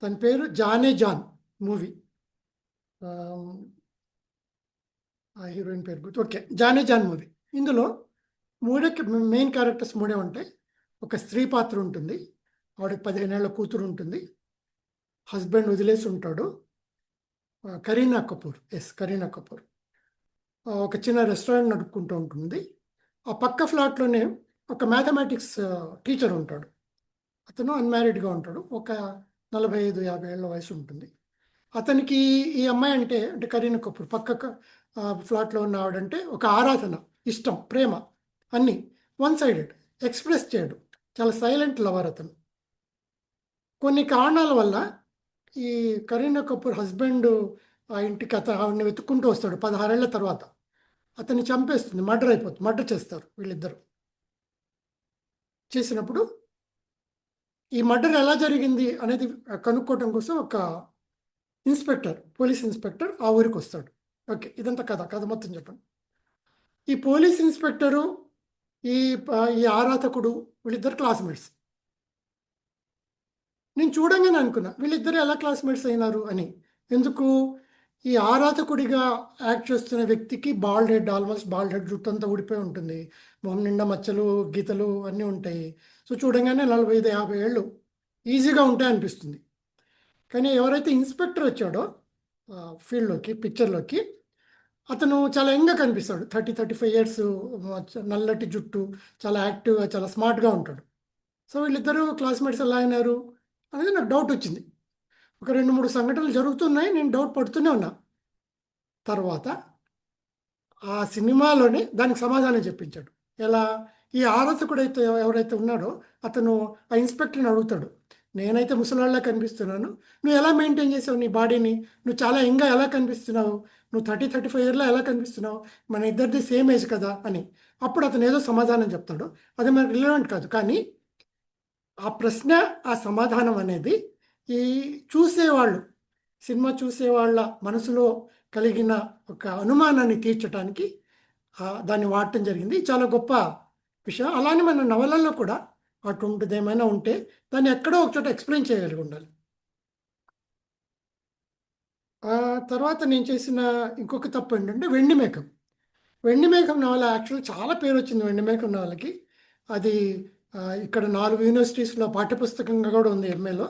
S5: దాని పేరు జానే జాన్ మూవీ. ఆ హీరోయిన్ పేరు గుర్తు, ఓకే, జానే జాన్ మూవీ. ఇందులో మెయిన్ క్యారెక్టర్స్ 3 ఉంటాయి. ఒక స్త్రీ పాత్ర ఉంటుంది, ఆవిడకి 15 ఏళ్ల కూతురు ఉంటుంది, హస్బెండ్ వదిలేసి ఉంటాడు, కరీనా కపూర్, కరీనా కపూర్ ఒక చిన్న రెస్టారెంట్ నడుపుకుంటూ ఉంటుంది. ఆ పక్క ఫ్లాట్లోనే ఒక మ్యాథమెటిక్స్ టీచర్ ఉంటాడు. అతను అన్మ్యారీడ్గా ఉంటాడు, ఒక 45-50 ఏళ్ళ వయసు ఉంటుంది. అతనికి ఈ అమ్మాయి అంటే కరీనా కపూర్ పక్క ఫ్లాట్లో ఉన్న ఆవిడంటే ఒక ఆరాధన, ఇష్టం, ప్రేమ, అన్నీ వన్ సైడెడ్, ఎక్స్ప్రెస్ చేయడు. చాలా సైలెంట్ లవర్ అతను. కొన్ని కారణాల వల్ల ఈ కరీనా కపూర్ హస్బెండ్ ఆ ఇంటికి ఆవిడని వెతుక్కుంటూ వస్తాడు. 16 ఏళ్ల తర్వాత అతన్ని చంపేస్తుంది, మర్డర్ చేస్తారు వీళ్ళిద్దరు. చేసినప్పుడు ఈ మర్డర్ ఎలా జరిగింది అనేది కనుక్కోవటం కోసం ఒక ఇన్స్పెక్టర్, పోలీస్ ఇన్స్పెక్టర్ ఆ ఊరికి వస్తాడు. ఓకే, ఇదంతా కథ మొత్తం చెప్పండి. ఈ పోలీస్ ఇన్స్పెక్టరు ఈ ఆరాధకుడు వీళ్ళిద్దరు క్లాస్మేట్స్. నేను చూడంగానే అనుకున్నా వీళ్ళిద్దరు ఎలా క్లాస్మేట్స్ అయినారు అని. ఎందుకు, ఈ ఆరాధకుడిగా యాక్ట్ చేస్తున్న వ్యక్తికి bald head, almost bald head, జుట్టు అంతా ఊడిపోయి ఉంటుంది, మొహం నిండా మచ్చలు గీతలు అన్నీ ఉంటాయి. సో చూడంగానే 45-50 ఏళ్ళు ఈజీగా ఉంటాయి అనిపిస్తుంది. కానీ ఎవరైతే ఇన్స్పెక్టర్ వచ్చాడో ఫీల్డ్లోకి, పిక్చర్లోకి, అతను చాలా యంగ్గా కనిపిస్తాడు. 30-35 ఇయర్స్, నల్లటి జుట్టు, చాలా యాక్టివ్గా, చాలా స్మార్ట్గా ఉంటాడు. సో వీళ్ళిద్దరూ క్లాస్మేట్స్ ఎలా అయినారు అనేది నాకు డౌట్ వచ్చింది. ఒక 2-3 సంఘటనలు జరుగుతున్నాయి, నేను డౌట్ పడుతూనే ఉన్నా. తర్వాత ఆ సినిమాలోనే దానికి సమాధానం చెప్పించాడు. ఎలా, ఈ ఆరాధకుడైతే ఎవరైతే ఉన్నాడో అతను ఆ ఇన్స్పెక్టర్ని అడుగుతాడు, నేనైతే ముసలాళ్ళ కనిపిస్తున్నాను, నువ్వు ఎలా మెయింటైన్ చేసావు నీ బాడీని, నువ్వు చాలా యంగ్గా ఎలా కనిపిస్తున్నావు, నువ్వు 30-35 ఇయర్లో ఎలా కనిపిస్తున్నావు, మన ఇద్దరిది సేమ్ ఏజ్ కదా అని. అప్పుడు అతను ఏదో సమాధానం చెప్తాడు, అది మనకు రిలవెంట్ కాదు. కానీ ఆ ప్రశ్న, ఆ సమాధానం అనేది ఈ చూసేవాళ్ళు, సినిమా చూసేవాళ్ళ మనసులో కలిగిన ఒక అనుమానాన్ని తీర్చడానికి దాన్ని వాడటం జరిగింది. చాలా గొప్ప విషయం. అలానే మన నవలల్లో కూడా అటువంటిది ఏమైనా ఉంటే దాన్ని ఎక్కడో ఒక చోట ఎక్స్ప్లెయిన్ చేయగలిగి ఉండాలి. తర్వాత నేను చేసిన ఇంకొక తప్పు ఏంటంటే వెండిమేఘం నవల యాక్చువల్ చాలా పేరు వచ్చింది వెండిమేఘం నవలకి. అది ఇక్కడ 4 యూనివర్సిటీస్లో పాఠ్యపుస్తకంగా కూడా ఉంది, ఎంఏలో.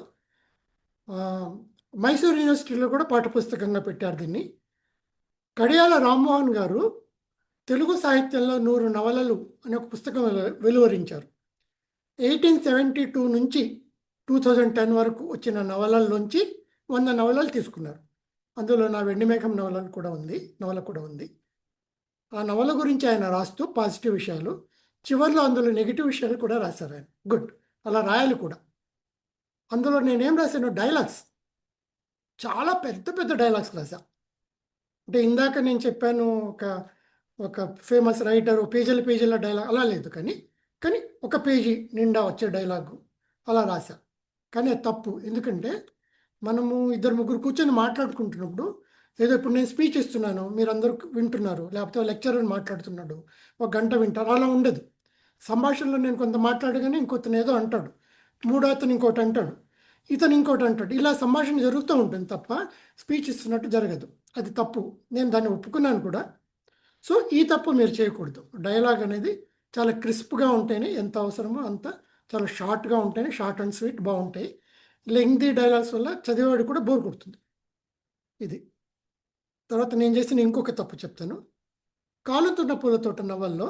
S5: మైసూర్ యూనివర్సిటీలో కూడా పాఠ్యపుస్తకంగా పెట్టారు దీన్ని. కడియాల రామ్మోహన్ గారు తెలుగు సాహిత్యంలో 100 నవలలు అనే ఒక పుస్తకం వెలువరించారు. 1872 నుంచి 2010 వరకు వచ్చిన నవలల్లోంచి 100 నవలలు తీసుకున్నారు. అందులో నా వెండిమేఘం నవల కూడా ఉంది. ఆ నవల గురించి ఆయన రాస్తూ పాజిటివ్ విషయాలు, చివరిలో అందులో నెగిటివ్ విషయాలు కూడా రాశారు ఆయన. గుడ్, అలా రాయాలి కూడా. అందులో నేనేం రాశాను, డైలాగ్స్, చాలా పెద్ద పెద్ద డైలాగ్స్ రాశా. అంటే ఇందాక నేను చెప్పాను ఒక ఫేమస్ రైటర్ పేజీల డైలాగ్ అలా లేదు, కానీ ఒక పేజీ నిండా వచ్చే డైలాగు అలా రాశా. కానీ అది తప్పు. ఎందుకంటే మనము 2-3 కూర్చొని మాట్లాడుకుంటున్నప్పుడు, ఏదో ఇప్పుడు నేను స్పీచ్ ఇస్తున్నాను, మీరందరూ వింటున్నారు, లేకపోతే లెక్చరర్ మాట్లాడుతున్నాడు, 1 గంట వింటారు, అలా ఉండదు. సంభాషణలో నేను కొంత మాట్లాడగానే ఇంకొతను ఏదో అంటాడు, మూడో అతను ఇంకోటి అంటాడు, ఇతను ఇంకోటి అంటాడు, ఇలా సంభాషణ జరుగుతూ ఉంటుంది తప్ప స్పీచ్ ఇస్తున్నట్టు జరగదు. అది తప్పు. నేను దాన్ని ఒప్పుకున్నాను కూడా. సో ఈ తప్పు మీరు చేయకూడదు. డైలాగ్ అనేది చాలా క్రిస్ప్గా ఉంటేనే, ఎంత అవసరమో అంత, చాలా షార్ట్గా ఉంటేనే, షార్ట్ అండ్ స్వీట్ బాగుంటాయి. లెంగ్తీ డైలాగ్స్ వల్ల చదివేవాడు కూడా బోర్ కొడుతుంది. ఇది. తర్వాత నేను చేసిన ఇంకొక తప్పు చెప్తాను. కాలుతున్న పూలతోట నవల్లో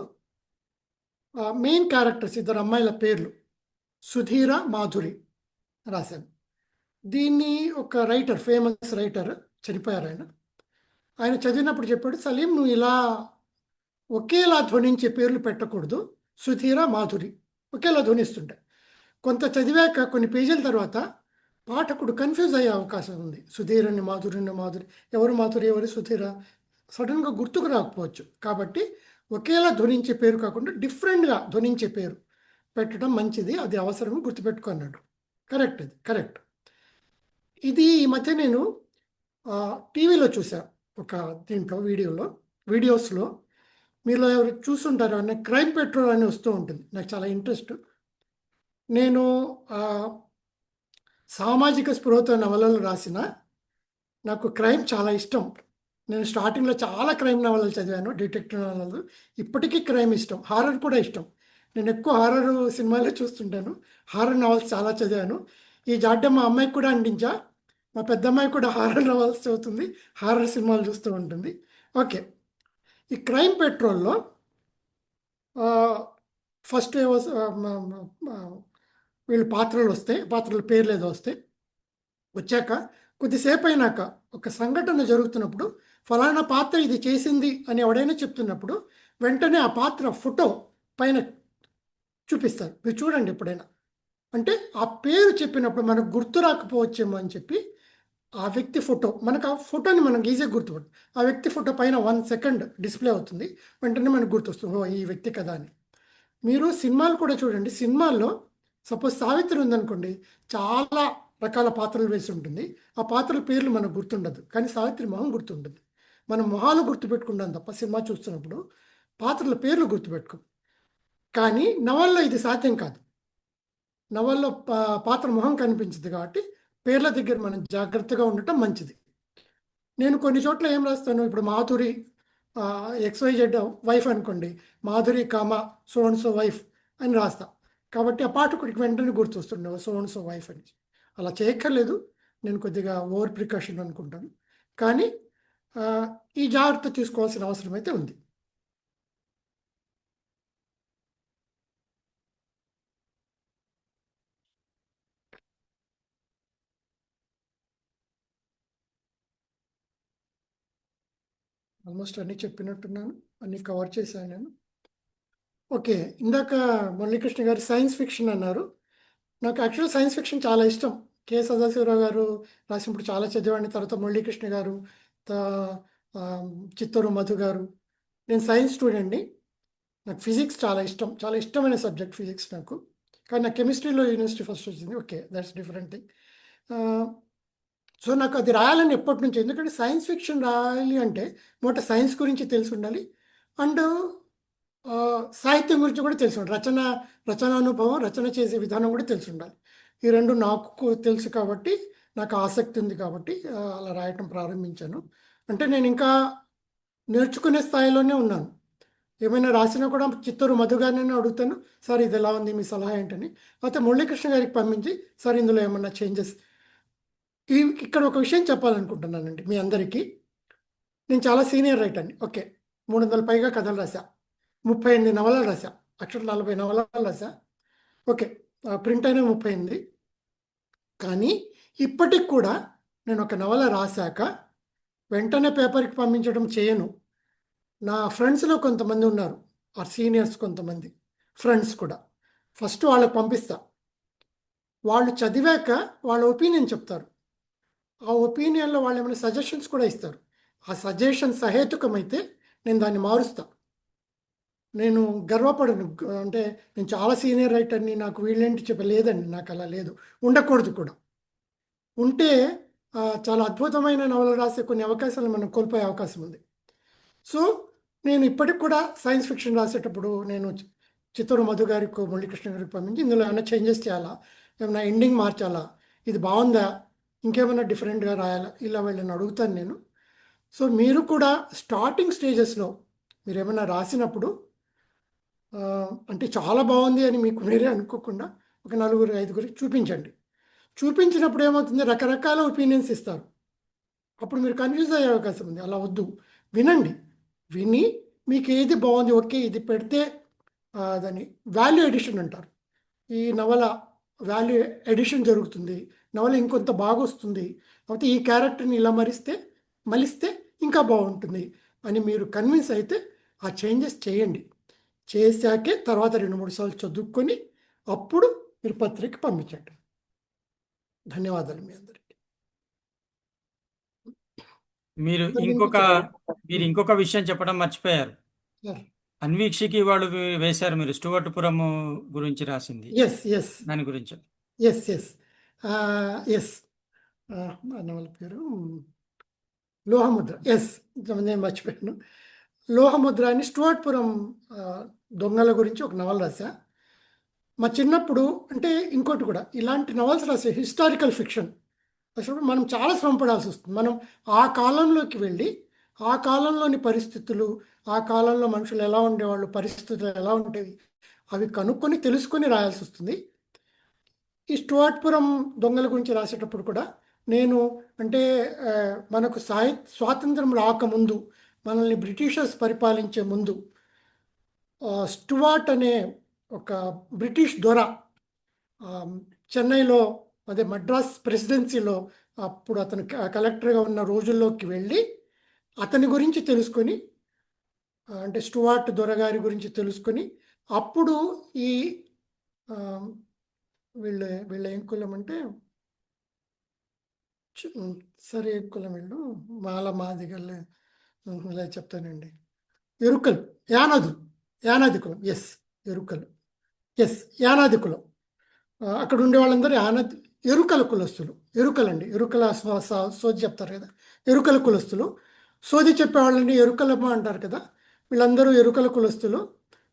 S5: మెయిన్ క్యారెక్టర్స్ 2 అమ్మాయిల పేర్లు సుధీర, మాధురి రాశాను. దీన్ని ఒక రైటర్, ఫేమస్ రైటర్, చనిపోయారు ఆయన చదివినప్పుడు చెప్పాడు, సలీం నువ్వు ఇలా ఒకేలా ధ్వనించే పేర్లు పెట్టకూడదు, సుధీర, మాధురి ఒకేలా ధ్వనిస్తుంటాయి. కొంత చదివాక కొన్ని పేజీల తర్వాత పాఠకుడు కన్ఫ్యూజ్ అయ్యే అవకాశం ఉంది. సుధీరని మాధురి, ఎవరు మాధురి, ఎవరు సుధీర సడన్గా గుర్తుకు రాకపోవచ్చు. కాబట్టి ఒకేలా ధ్వనించే పేరు కాకుండా డిఫరెంట్గా ధ్వనించే పేరు పెట్టడం మంచిది, అది అవసరం, గుర్తుపెట్టుకున్నాడు. కరెక్ట్, అది కరెక్ట్. ఇది ఈ మధ్య నేను టీవీలో చూసాను, ఒక దీంట్లో వీడియోస్లో మీలో ఎవరు చూస్తుంటారో అనే క్రైమ్ పెట్రోల్ అని వస్తూ ఉంటుంది. నాకు చాలా ఇంట్రెస్ట్. నేను సామాజిక స్పృహతో నవలలు రాసిన, నాకు క్రైమ్ చాలా ఇష్టం. నేను స్టార్టింగ్లో చాలా క్రైమ్ నవలలు చదివాను, డిటెక్టివ్ నవలలు. ఇప్పటికీ క్రైమ్ ఇష్టం, హారర్ కూడా ఇష్టం. నేను ఎక్కువ హారర్ సినిమాలే చూస్తుంటాను, హారర్ నవల్స్ చాలా చదివాను. ఈ జాడ్యం మా అమ్మాయికి కూడా అందించా. మా పెద్ద అమ్మాయి కూడా హారర్ నవల్స్ చదువుతుంది, హారర్ సినిమాలు చూస్తూ ఉంటుంది. ఓకే, ఈ క్రైమ్ పెట్రోల్లో ఫస్ట్ వీళ్ళు పాత్రల పేర్లు ఏదో వచ్చాక కొద్దిసేపు అయినాక ఒక సంఘటన జరుగుతున్నప్పుడు ఫలానా పాత్ర ఇది చేసింది అని ఎవడైనా చెప్తున్నప్పుడు వెంటనే ఆ పాత్ర ఫోటో పైన చూపిస్తారు. మీరు చూడండి ఎప్పుడైనా. అంటే ఆ పేరు చెప్పినప్పుడు మనకు గుర్తు రాకపోవచ్చేమో అని చెప్పి ఆ వ్యక్తి ఫోటో, మనకు ఆ ఫోటోని మనం ఈజీగా గుర్తుపడుతుంది. ఆ వ్యక్తి ఫోటో పైన 1 సెకండ్ డిస్ప్లే అవుతుంది, వెంటనే మనకు గుర్తొస్తుంది, ఓ ఈ వ్యక్తి కదా అని. మీరు సినిమాలు కూడా చూడండి. సినిమాల్లో సపోజ్ సావిత్రి ఉందనుకోండి, చాలా రకాల పాత్రలు వేసి ఉంటుంది. ఆ పాత్రల పేర్లు మనకు గుర్తుండదు, కానీ సావిత్రి మొహం గుర్తుంటుంది. మనం మొహాలు గుర్తుపెట్టుకుంటాం తప్ప సినిమా చూస్తున్నప్పుడు పాత్రల పేర్లు గుర్తుపెట్టుకోం. కానీ నవల్లో ఇది సాధ్యం కాదు. నవల్లో పాత్ర మొహం కనిపించదు కాబట్టి పేర్ల దగ్గర మనం జాగ్రత్తగా ఉండటం మంచిది. నేను కొన్ని చోట్ల ఏం రాస్తాను, ఇప్పుడు మాధురి XYZ వైఫ్ అనుకోండి, Madhuri comma so and so wife అని రాస్తా. కాబట్టి ఆ పాఠకుడికి వెంటనే గుర్తొస్తుండే సో అండ్ సో వైఫ్ అని. అలా చేయక్కర్లేదు, నేను కొద్దిగా ఓవర్ ప్రికాషన్ అనుకుంటాను. కానీ ఈ జాగ్రత్త తీసుకోవాల్సిన అవసరం అయితే ఉంది. ఆల్మోస్ట్ అన్నీ చెప్పినట్టున్నాను, అన్నీ కవర్ చేశాను నేను. ఓకే, ఇందాక మురళీకృష్ణ గారు సైన్స్ ఫిక్షన్ అన్నారు. నాకు యాక్చువల్ సైన్స్ ఫిక్షన్ చాలా ఇష్టం. కె సదాశివరావు గారు రాసినప్పుడు చాలా చదివాడిని. తర్వాత మురళీకృష్ణ గారు, చిత్తూరు మధు గారు. నేను సైన్స్ స్టూడెంట్ని. నాకు ఫిజిక్స్ చాలా ఇష్టం, చాలా ఇష్టమైన సబ్జెక్ట్ ఫిజిక్స్ నాకు. కానీ నాకు కెమిస్ట్రీలో యూనివర్సిటీ ఫస్ట్ వచ్చింది. Okay, that's different thing. So నాకు అది రాయాలని ఎప్పటి నుంచి, ఎందుకంటే సైన్స్ ఫిక్షన్ రాయాలి అంటే మొదట సైన్స్ గురించి తెలిసి ఉండాలి, అండ్ సాహిత్యం గురించి కూడా తెలిసి ఉండాలి. రచన అనుభవం, రచన చేసే విధానం కూడా తెలిసి ఉండాలి. ఈ రెండు నాకు తెలుసు కాబట్టి, నాకు ఆసక్తి ఉంది కాబట్టి అలా రాయటం ప్రారంభించాను. అంటే నేను ఇంకా నేర్చుకునే స్థాయిలోనే ఉన్నాను. ఏమైనా రాసినా కూడా చిత్తూరు మధు గారిని అడుగుతాను, సార్ ఇది ఎలా ఉంది, మీ సలహా ఏంటని. అయితే మురళీకృష్ణ గారికి పంపించి, సార్ ఇందులో ఏమన్నా చేంజెస్. ఇక్కడ ఒక విషయం చెప్పాలనుకుంటున్నానండి మీ అందరికీ. నేను చాలా సీనియర్ రైటర్ని. ఓకే, 300 పైగా కథలు రాశా, 38 నవలలు రాశా, 40 నవలలు రాశా. ఓకే, ప్రింట్ అయిన 38. కానీ ఇప్పటికి కూడా నేను ఒక నవల రాశాక వెంటనే పేపర్కి పంపించడం చేయను. నా ఫ్రెండ్స్లో కొంతమంది ఉన్నారు, ఆ సీనియర్స్ కొంతమంది ఫ్రెండ్స్ కూడా. ఫస్ట్ వాళ్ళకి పంపిస్తా, వాళ్ళు చదివాక వాళ్ళ ఒపీనియన్ చెప్తారు. ఆ ఒపీనియన్లో వాళ్ళు ఏమైనా సజెషన్స్ కూడా ఇస్తారు. ఆ సజెషన్ సహేతుకమైతే నేను దాన్ని మారుస్తా. నేను గర్వపడను, అంటే నేను చాలా సీనియర్ రైటర్ని, నాకు వీళ్ళేంటి చెప్పలేదండి, నాకు అలా లేదు, ఉండకూడదు కూడా. ఉంటే చాలా అద్భుతమైన నవలు రాసే కొన్ని అవకాశాలు మనం కోల్పోయే అవకాశం ఉంది. సో నేను ఇప్పటికి కూడా సైన్స్ ఫిక్షన్ రాసేటప్పుడు నేను చిత్తూరు మధు గారికి, మురళీకృష్ణ గారికి పంపించి ఇందులో ఏమైనా చేంజెస్ చేయాలా, ఏమైనా ఎండింగ్ మార్చాలా, ఇది బాగుందా, ఇంకేమైనా డిఫరెంట్గా రాయాలా, ఇలా వీళ్ళని అడుగుతాను నేను. సో మీరు కూడా స్టార్టింగ్ స్టేజెస్లో మీరు ఏమైనా రాసినప్పుడు అంటే చాలా బాగుంది అని మీకు మీరే అనుకోకుండా ఒక 4-5 చూపించండి. చూపించినప్పుడు ఏమవుతుంది, రకరకాల ఒపీనియన్స్ ఇస్తారు. అప్పుడు మీరు కన్ఫ్యూజ్ అయ్యే అవకాశం ఉంది. అలా వద్దు, వినండి. విని మీకు ఏది బాగుంది, ఓకే ఇది పెడితే దాన్ని వాల్యూ ఎడిషన్ అంటారు. ఈ నవల వాల్యూ ఎడిషన్ జరుగుతుంది, నవల ఇంకొంత బాగా వస్తుంది, అయితే ఈ క్యారెక్టర్ని ఇలా మలిస్తే ఇంకా బాగుంటుంది అని మీరు కన్విన్స్ అయితే ఆ చేంజెస్ చేయండి. చేశాకే తర్వాత 2-3 సార్లు చదువుకొని అప్పుడు మీరు పత్రిక పంపించండి. ధన్యవాదాలు మీ అందరికీ.
S3: మీరు ఇంకొక విషయం చెప్పడం మర్చిపోయారు.
S5: సార్,
S3: అన్వీక్షకి వాళ్ళు వేశారు, మీరు స్టూవర్ట్పురం గురించి రాసింది,
S5: ఎస్
S3: దాని గురించి.
S5: ఎస్ నవల పేరు లోహముద్ర. నేను మర్చిపోయాను. లోహముద్ర అని స్టూవర్ట్పురం దొంగల గురించి ఒక నవల రాశా. మా చిన్నప్పుడు, అంటే ఇంకోటి కూడా, ఇలాంటి నవల్స్ రాసే హిస్టారికల్ ఫిక్షన్ అసలు మనం చాలా శ్రమపడాల్సి వస్తుంది. మనం ఆ కాలంలోకి వెళ్ళి ఆ కాలంలోని పరిస్థితులు, ఆ కాలంలో మనుషులు ఎలా ఉండేవాళ్ళు, పరిస్థితులు ఎలా ఉండేవి, అవి కనుక్కొని తెలుసుకొని రాయాల్సి వస్తుంది. ఈ స్టూవర్ట్పురం దొంగల గురించి రాసేటప్పుడు కూడా నేను, అంటే మనకు స్వాతంత్రం రాకముందు, మనల్ని బ్రిటిషర్స్ పరిపాలించే ముందు స్టూవర్ట్ అనే ఒక బ్రిటిష్ దొర చెన్నైలో, అదే మద్రాస్ ప్రెసిడెన్సీలో అప్పుడు అతను కలెక్టర్గా ఉన్న రోజుల్లోకి వెళ్ళి అతని గురించి తెలుసుకొని, అంటే స్టూవర్ట్ దొరగారి గురించి తెలుసుకొని, అప్పుడు ఈ వీళ్ళ ఏం కులం అంటే, సరే ఏం కులం వీళ్ళు, మాదిగల్లే ఇలా చెప్తానండి, ఎరుకలు, యానాది కులం. ఎరుకలు, యానాది కులం. అక్కడ ఉండే వాళ్ళందరూ ఎరుకల కులస్తులు. ఎరుకల సోది చెప్తారు కదా, ఎరుకల కులస్తులు. సోది చెప్పేవాళ్ళని ఎరుకలమ్మ అంటారు కదా, వీళ్ళందరూ ఎరుకల కులస్తులు.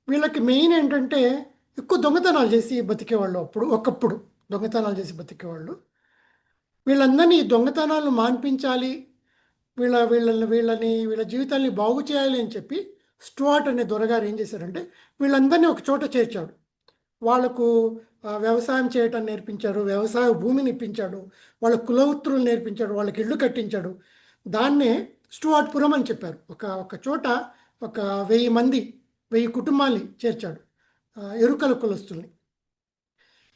S5: వీళ్ళకి మెయిన్ ఏంటంటే ఎక్కువ దొంగతనాలు చేసి బతికేవాళ్ళు. ఒకప్పుడు దొంగతనాలు చేసి బతికేవాళ్ళు. వీళ్ళందరినీ ఈ దొంగతనాలను మాన్పించాలి, వీళ్ళ జీవితాన్ని బాగు చేయాలి అని చెప్పి స్టూవర్ట్ అనే దొరగారు ఏం చేశారంటే వీళ్ళందరినీ ఒక చోట చేర్చాడు. వాళ్ళకు వ్యవసాయం చేయటం నేర్పించాడు, వ్యవసాయ భూమిని ఇప్పించాడు, వాళ్ళ కులవృత్తులు నేర్పించాడు, వాళ్ళకి ఇళ్ళు కట్టించాడు. దాన్నే స్టూవర్ట్పురం అని చెప్పారు. ఒక చోట ఒక 1000 కుటుంబాల్ని చేర్చాడు, ఎరుకల కులస్తుల్ని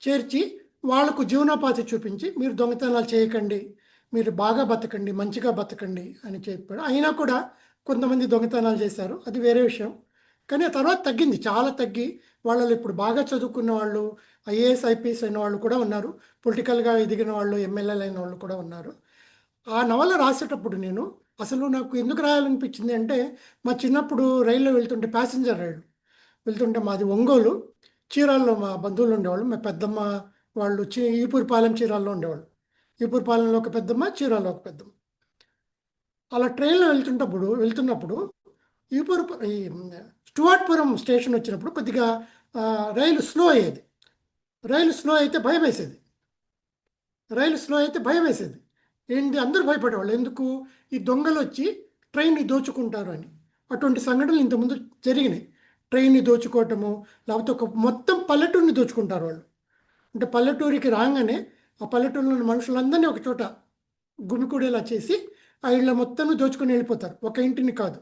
S5: చేర్చి వాళ్లకు జీవనోపాధి చూపించి, మీరు దొంగతనాలు చేయకండి, మీరు బాగా బతకండి, మంచిగా బతకండి అని చెప్పాడు. అయినా కూడా కొంతమంది దొంగతనాలు చేశారు, అది వేరే విషయం. కానీ ఆ తర్వాత తగ్గింది, చాలా తగ్గి వాళ్ళలో ఇప్పుడు బాగా చదువుకున్న వాళ్ళు, ఐఏఎస్ ఐపీఎస్ అయిన వాళ్ళు కూడా ఉన్నారు, పొలిటికల్గా ఎదిగిన వాళ్ళు, ఎమ్మెల్యేలు అయిన వాళ్ళు కూడా ఉన్నారు. ఆ నవల రాసేటప్పుడు నేను అసలు నాకు ఎందుకు రాయాలనిపించింది అంటే, మా చిన్నప్పుడు రైల్లో వెళ్తుంటే, ప్యాసింజర్ రైలు వెళ్తుంటే, మాది ఒంగోలు, చీరాల్లో మా బంధువులు ఉండేవాళ్ళు. మా పెద్దమ్మ వాళ్ళు ఈపూరిపాలెం చీరాల్లో ఉండేవాళ్ళు. ఈపూరిపాలెంలో ఒక పెద్దమ్మ, చీరాల్లో ఒక పెద్దమ్మ. అలా ట్రైన్లో వెళ్తున్నప్పుడు ఈ స్టూవర్ట్పురం స్టేషన్ వచ్చినప్పుడు కొద్దిగా రైలు స్లో అయ్యేది. రైలు స్లో అయితే భయం వేసేది. ఏంటి, అందరూ భయపడేవాళ్ళు. ఎందుకు, ఈ దొంగలు వచ్చి ట్రైన్ని దోచుకుంటారు అని. అటువంటి సంఘటనలు ఇంతకుముందు జరిగినాయి. ట్రైన్ని దోచుకోవటము, లేకపోతే ఒక మొత్తం పల్లెటూరిని దోచుకుంటారు వాళ్ళు. అంటే పల్లెటూరికి రాగానే ఆ పల్లెటూరులోని మనుషులందరినీ ఒక చోట గుమికూడేలా చేసి ఆ ఇళ్ళ మొత్తం దోచుకొని వెళ్ళిపోతారు, ఒక ఇంటిని కాదు.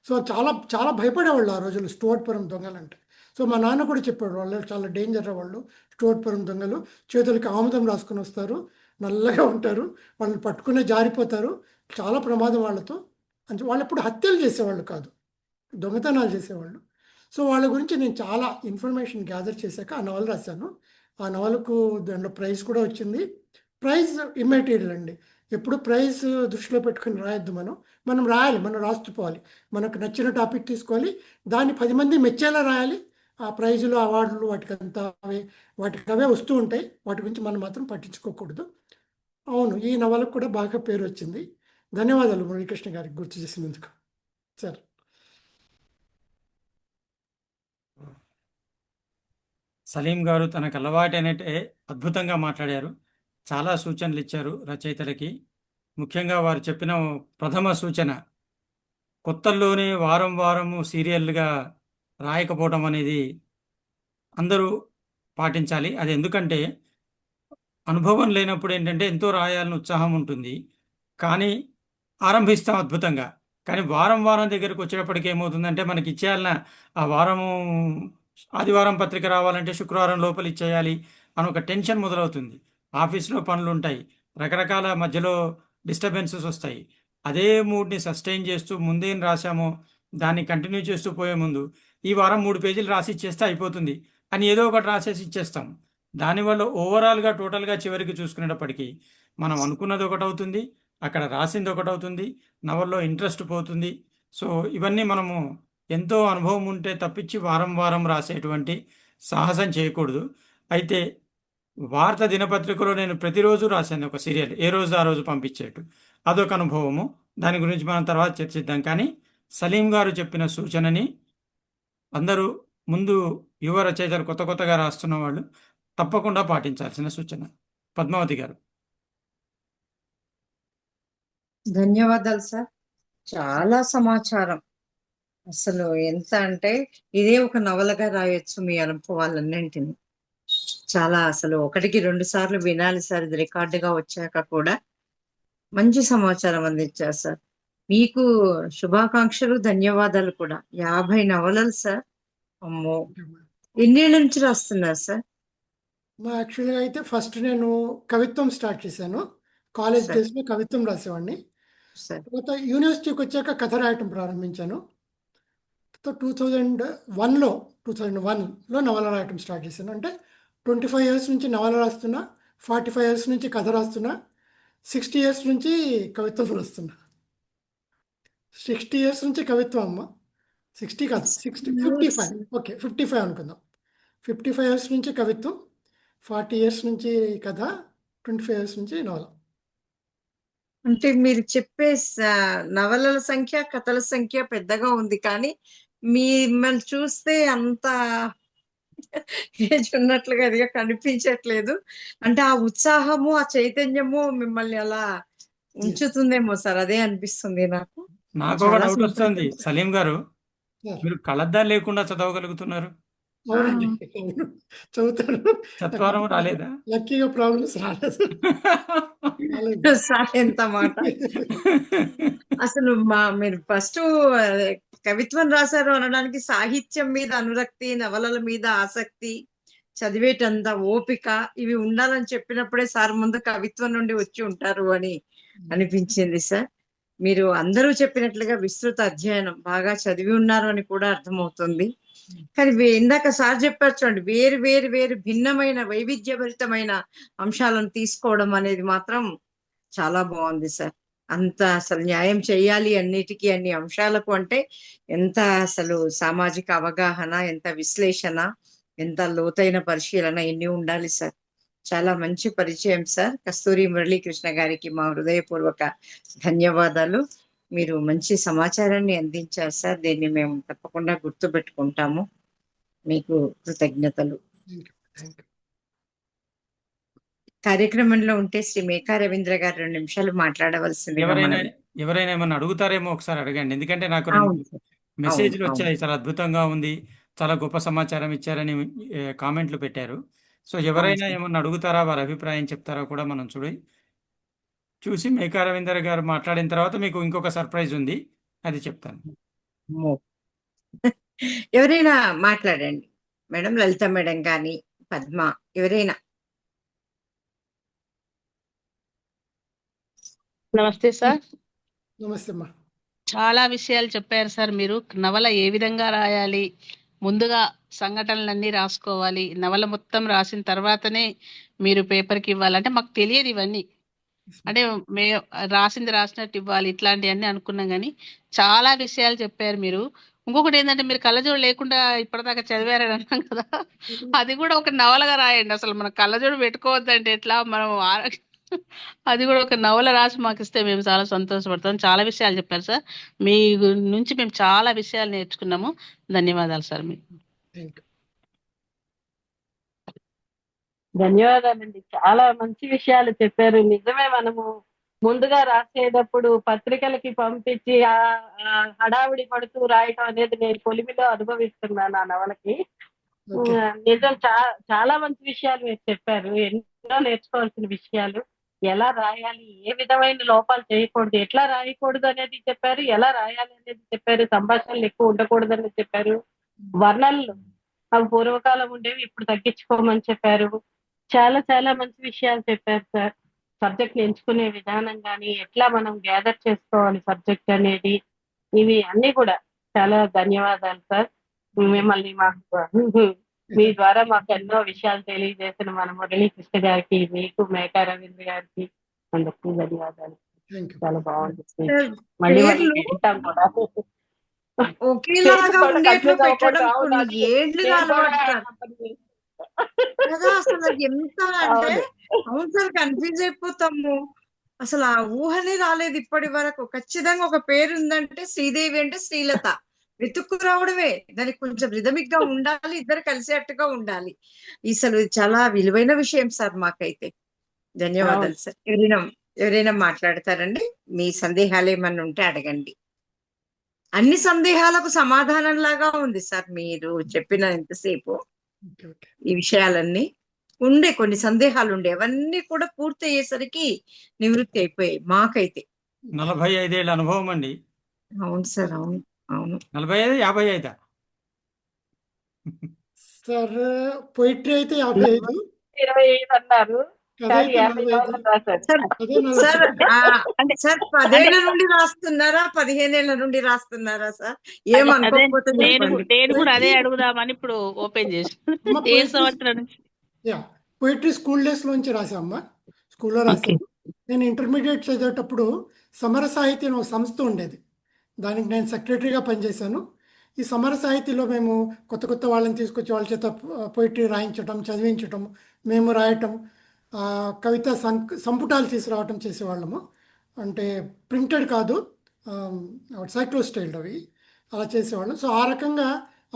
S5: సో చాలా చాలా భయపడేవాళ్ళు ఆ రోజులు స్టూవర్ట్పురం దొంగలంటే. సో మా నాన్న కూడా చెప్పాడు, వాళ్ళు చాలా డేంజర్ వాళ్ళు, స్టూవర్ట్పురం దొంగలు, చేతులకి ఆముదం రాసుకొని వస్తారు, నల్లగా ఉంటారు, వాళ్ళని పట్టుకునే జారిపోతారు, చాలా ప్రమాదం వాళ్ళతో. అంటే వాళ్ళు ఎప్పుడు హత్యలు చేసేవాళ్ళు కాదు, దొంగతనాలు చేసేవాళ్ళు. సో వాళ్ళ గురించి నేను చాలా ఇన్ఫర్మేషన్ గ్యాదర్ చేశాక ఆ నవల రాశాను. ఆ నవలకు దాంట్లో ప్రైజ్ కూడా వచ్చింది. ప్రైజ్ ఇమ్మెటీరియల్ అండి, ఎప్పుడు ప్రైజ్ దృష్టిలో పెట్టుకుని రాయొద్దు. మనం రాయాలి, మనం రాస్తూ పోవాలి. మనకు నచ్చిన టాపిక్ తీసుకోవాలి, దాన్ని 10 మంది మెచ్చేలా రాయాలి. ఆ ప్రైజులు అవార్డులు వాటికవే వస్తూ ఉంటాయి, వాటి గురించి మనం మాత్రం పట్టించుకోకూడదు. అవును, ఈ నవలకు కూడా బాగా పేరు వచ్చింది. ధన్యవాదాలు మురళీకృష్ణ గారికి గుర్తు చేసినందుకు సార్.
S3: సలీం గారు తనకు అలవాటైనట్టే అద్భుతంగా మాట్లాడారు. చాలా సూచనలు ఇచ్చారు రచయితలకి. ముఖ్యంగా వారు చెప్పిన ప్రథమ సూచన, కొత్తల్లోనే వారం వారము సీరియల్గా రాయకపోవడం అనేది అందరూ పాటించాలి. అది ఎందుకంటే అనుభవం లేనప్పుడు ఏంటంటే ఎంతో రాయాలని ఉత్సాహం ఉంటుంది, కానీ ఆరంభిస్తాం అద్భుతంగా. కానీ వారం వారం దగ్గరకు వచ్చేటప్పటికి ఏమవుతుందంటే మనకి ఇచ్చేయాలన్న ఆ వారము ఆదివారం పత్రిక రావాలంటే శుక్రవారం లోపల ఇచ్చేయాలి అని ఒక టెన్షన్ మొదలవుతుంది. ఆఫీస్లో పనులు ఉంటాయి, రకరకాల మధ్యలో డిస్టర్బెన్సెస్ వస్తాయి. అదే మూడ్ని సస్టైన్ చేస్తూ ముందేం రాశామో దాన్ని కంటిన్యూ చేస్తూ పోయే ముందు ఈ వారం 3 పేజీలు రాసి ఇచ్చేస్తే అయిపోతుంది అని ఏదో ఒకటి రాసేసి ఇచ్చేస్తాం. దానివల్ల ఓవరాల్గా టోటల్గా చివరికి చూసుకునేటప్పటికీ మనం అనుకున్నది ఒకటి అవుతుంది, అక్కడ రాసింది ఒకటి అవుతుంది, నవల్లో ఇంట్రెస్ట్ పోతుంది. సో ఇవన్నీ మనము ఎంతో అనుభవం ఉంటే తప్పించి వారం వారం రాసేటువంటి సాహసం చేయకూడదు. అయితే వార్త దినపత్రికలో నేను ప్రతిరోజు రాశాను ఒక సీరియల్, ఏ రోజు ఆ రోజు పంపించేట్టు. అదొక అనుభవము, దాని గురించి మనం తర్వాత చర్చిద్దాం. కానీ సలీం గారు చెప్పిన సూచనని అందరూ ముందు యువ రచయితలు కొత్తగా రాస్తున్న వాళ్ళు తప్పకుండా పాటించాల్సిన సూచన. పద్మావతి గారు.
S1: ధన్యవాదాలు సార్. చాలా సమాచారం. అసలు ఎంత అంటే ఇదే ఒక నవలగా రాయొచ్చు మీ అనుభవాలన్నింటినీ. చాలా అసలు 1కి 2 సార్లు వినాలి సార్, ఇది రికార్డుగా వచ్చాక కూడా. మంచి సమాచారం అందించారు సార్. మీకు శుభాకాంక్షలు, ధన్యవాదాలు కూడా. 50 నవలలు సార్, అమ్మో! ఎన్నేళ్ళ నుంచి రాస్తున్నారు సార్?
S5: యాక్చువల్గా అయితే ఫస్ట్ నేను కవిత్వం స్టార్ట్ చేశాను. కాలేజ్
S1: సరే.
S5: డేస్లో కవిత్వం రాసేవాడిని.
S1: సార్
S5: తర్వాత యూనివర్సిటీకి వచ్చాక కథ రాయటం ప్రారంభించాను. 2001లో నవల రాయటం స్టార్ట్ చేశాను. అంటే 25 ఇయర్స్ నుంచి నవల రాస్తున్నా, 45 ఇయర్స్ నుంచి కథ రాస్తున్నా, 60 ఇయర్స్ నుంచి కవిత్వం రాస్తున్నా. 60 ఇయర్స్ నుంచి కవిత్వం అమ్మ, 60 కాదు, 55, ఓకే 55 అనుకుందాం. 55 ఇయర్స్ నుంచి కవిత్వం, 40 ఇయర్స్ నుంచి కథ, 25 ఇయర్స్ నుంచి నవల.
S1: అంటే మీరు చెప్పే నవలల సంఖ్య, కథల సంఖ్య పెద్దగా ఉంది, కానీ మిమ్మల్ని చూస్తే అంత ఏజ్ ఉన్నట్లుగా అదిగా కనిపించట్లేదు. అంటే ఆ ఉత్సాహము, ఆ చైతన్యము మిమ్మల్ని అలా ఉంచుతుందేమో సార్, అదే అనిపిస్తుంది నాకు.
S3: నాకు ఒక
S1: చాలా
S3: డౌట్ వస్తుంది
S1: సంతోషం సార్.
S3: సలీం గారు,
S5: Yeah.
S3: మీరు కళ్ళద్దాలు లేకుండా చదవగలుగుతున్నారు,
S5: అవునండి, అవును, చదువుతాను.
S3: చత్వారం రాలేదా?
S5: లక్కీగా ప్రాబ్లమ్స్ రాలేదు. రాలేదు.
S1: సార్ ఎంత మాట! అసలు మీరు ఫస్ట్ కవిత్వం రాశారు అనడానికి సాహిత్యం మీద అనురక్తి, నవలల మీద ఆసక్తి, చదివేటంత ఓపిక ఇవి ఉండాలని చెప్పినప్పుడే సార్ ముందు కవిత్వం నుండి వచ్చి ఉంటారు అని అనిపించింది సార్. మీరు అందరూ చెప్పినట్లుగా విస్తృత అధ్యయనం, బాగా చదివి ఉన్నారు అని కూడా అర్థమవుతుంది. కానీ ఇందాక సార్ చెప్పారు చూడండి, వేరు వేరు వేరు భిన్నమైన వైవిధ్యభరితమైన అంశాలను తీసుకోవడం అనేది మాత్రం చాలా బాగుంది సార్. అంత అసలు న్యాయం చేయాలి అన్నిటికీ, అన్ని అంశాలకు అంటే ఎంత అసలు సామాజిక అవగాహన, ఎంత విశ్లేషణ, ఎంత లోతైన పరిశీలన, ఎన్ని ఉండాలి సార్. చాలా మంచి పరిచయం సార్. కస్తూరి మురళీకృష్ణ గారికి మా హృదయపూర్వక ధన్యవాదాలు. మీరు మంచి సమాచారాన్ని అందించారు సార్, దీన్ని మేము తప్పకుండా గుర్తుపెట్టుకుంటాము. మీకు కృతజ్ఞతలు.
S5: Thank you.
S1: కార్యక్రమంలో ఉంటే శ్రీ మేకా రవీంద్ర గారు 2 నిమిషాలు మాట్లాడవలసిందిగా
S3: ఎవరైనా
S1: మనం.
S3: ఎవరైనా ఏమన్నా అడుగుతారేమో ఒకసారి అడగండి, ఎందుకంటే నాకు 2
S1: అవును సార్.
S3: మెసేజ్లు
S1: అవును.
S3: వచ్చాయి, చాలా అద్భుతంగా ఉంది, చాలా గొప్ప సమాచారం ఇచ్చారని కామెంట్లు పెట్టారు. సో ఎవరైనా
S1: సార్.
S3: ఏమన్నా అడుగుతారా, వారి అభిప్రాయం చెప్తారా కూడా మనం చూసి మేకా రవీందర్ గారు మాట్లాడిన తర్వాత మీకు ఇంకొక సర్ప్రైజ్ ఉంది, అది చెప్తాను.
S1: అమ్మో! ఎవరైనా మాట్లాడండి మేడం, లలిత మేడం కానీ, పద్మ, ఎవరైనా.
S6: నమస్తే సార్.
S5: నమస్తే అమ్మా.
S6: చాలా విషయాలు చెప్పారు సార్ మీరు. నవల ఏ విధంగా రాయాలి, ముందుగా సంఘటనలన్నీ రాసుకోవాలి, నవల మొత్తం రాసిన తర్వాతనే మీరు పేపర్కి ఇవ్వాలంటే మాకు తెలియదు ఇవన్నీ. అంటే మే రాసింది రాసినట్టు ఇవ్వాలి ఇట్లాంటివన్నీ అనుకున్నాం, కానీ చాలా విషయాలు చెప్పారు మీరు. ఇంకొకటి ఏంటంటే మీరు కళ్ళజోడు లేకుండా ఇప్పటిదాకా చదివారని అన్నాం కదా, అది కూడా ఒక నవలగా రాయండి. అసలు మన కళ్ళజోడు పెట్టుకోవద్దంటే ఎట్లా, మనం అది కూడా ఒక నవల రాసి మాకు ఇస్తే మేము చాలా సంతోషపడతాం. చాలా విషయాలు చెప్పారు సార్. మీ నుంచి మేము చాలా విషయాలు నేర్చుకున్నాము. ధన్యవాదాలు సార్ మీకు.
S5: Thank you.
S7: ధన్యవాదాలండి. చాలా మంచి విషయాలు చెప్పారు. నిజమే, మనము ముందుగా రాసేటప్పుడు పత్రికలకి పంపించి ఆ హడావిడి పడుతూ రాయటం అనేది నేను కొలిమిలో అనుభవిస్తున్నాను ఆ నవలకి.
S5: ఓకే.
S7: నిజం, చాలా మంచి విషయాలు మీరు చెప్పారు. ఎన్నో నేర్చుకోవాల్సిన విషయాలు. ఎలా రాయాలి, ఏ విధమైన లోపాలు చేయకూడదు, ఎట్లా రాయకూడదు అనేది చెప్పారు, ఎలా రాయాలి అనేది చెప్పారు, సంభాషణలు ఎక్కువ ఉండకూడదు అనేది చెప్పారు, వర్ణనలు అవి పూర్వకాలం ఉండేవి ఇప్పుడు తగ్గించుకోమని చెప్పారు. చాలా చాలా మంచి విషయాలు చెప్పారు సార్. సబ్జెక్ట్ ఎంచుకునే విధానం కానీ, ఎట్లా మనం గ్యాదర్ చేసుకోవాలి సబ్జెక్ట్ అనేది, ఇవి అన్ని కూడా చాలా ధన్యవాదాలు సార్. మిమ్మల్ని మీ ద్వారా మాకు ఎన్నో విషయాలు తెలియజేసిన మన మురళీకృష్ణ గారికి, మీకు, మేకా రవీంద్ర గారికి అందరికీ ధన్యవాదాలు.
S5: Thank you.
S7: చాలా బాగుంది.
S1: సార్,
S7: మళ్ళీ
S1: పేర్లు
S7: వింటాం కూడా.
S1: ఒకేలాగా
S7: కూడా
S1: ఉండేట్లు
S7: confuse అవ్వకూడదు.
S1: పెట్టడం
S7: అవును,
S1: కొన్ని
S7: అది
S1: ఏళ్లుగా
S7: నేను కూడా
S1: అలవాటు సార్ కదా. అసలు ఎంత అంటే
S7: అవును.
S1: అవును సార్, కన్ఫ్యూజ్ అయిపోతాము. అసలు ఆ ఊహనే రాలేదు ఇప్పటి వరకు. ఖచ్చితంగా ఒక పేరు ఉందంటే శ్రీదేవి అంటే శ్రీలత, వెతుక్కు రావడమే. దానికి కొంచెం రిథమిక్ గా ఉండాలి, ఇద్దరు కలిసేట్టుగా ఉండాలి. అసలు ఇది చాలా విలువైన విషయం సార్ మాకైతే. ధన్యవాదాలు సార్. ఎవరైనా మాట్లాడతారండి? మీ సందేహాలు ఏమన్నా ఉంటే అడగండి. అన్ని సందేహాలకు సమాధానం లాగా ఉంది సార్ మీరు చెప్పిన ఎంతసేపు.
S5: ఓకే. ఓకే.
S1: ఈ విషయాలన్నీ కొన్ని సందేహాలు ఉండే, అవన్నీ కూడా పూర్తి అయ్యేసరికి నివృత్తి అయిపోయాయి మాకైతే.
S3: 45 ఏళ్ళ అనుభవం అండి.
S1: అవును సార్, అవును అవును.
S3: 45, 55
S5: సార్, పోయిటరీ అయితే 55,
S7: 25 అన్నారు,
S5: కథ
S7: కానీ
S5: అయితే
S7: 50
S5: 45.
S7: నవలలు రాశారు.
S1: సార్
S5: అదే
S1: సార్,
S5: 40.
S1: సార్ 10 ఏళ్ల నుండి రాస్తున్నారా, 15 ఏళ్ల నుండి రాస్తున్నారా సార్? ఏమనుకోకపోతే చెప్పండి.
S6: నేను కూడా అదే అడుగుదామని ఇప్పుడు ఓపెన్ చేసి
S5: అమ్మ,
S6: ఏ
S5: పోయిటరీ
S6: సంవత్సరం నుంచి?
S5: పోయిటరీ స్కూల్ డేస్ లోంచి రాసామ్మా. స్కూల్లో రాశాను. నేను ఇంటర్మీడియట్ చదివేటప్పుడు సమర సాహితీ అనే ఒక సంస్థ ఉండేది. దానికి నేను సెక్రటరీగా పనిచేశాను. ఈ సమర సాహితీలో మేము కొత్త కొత్త వాళ్ళని తీసుకొచ్చి వాళ్ళ చేత పోయిటరీ రాయించటం, చదివించటం, మేము రాయటం, కవిత సంపుటాలు తీసుకురావటం చేసేవాళ్ళము. అంటే ప్రింటెడ్ కాదు, సైక్లో స్టైల్డ్ అవి, అలా చేసేవాళ్ళం. సో ఆ రకంగా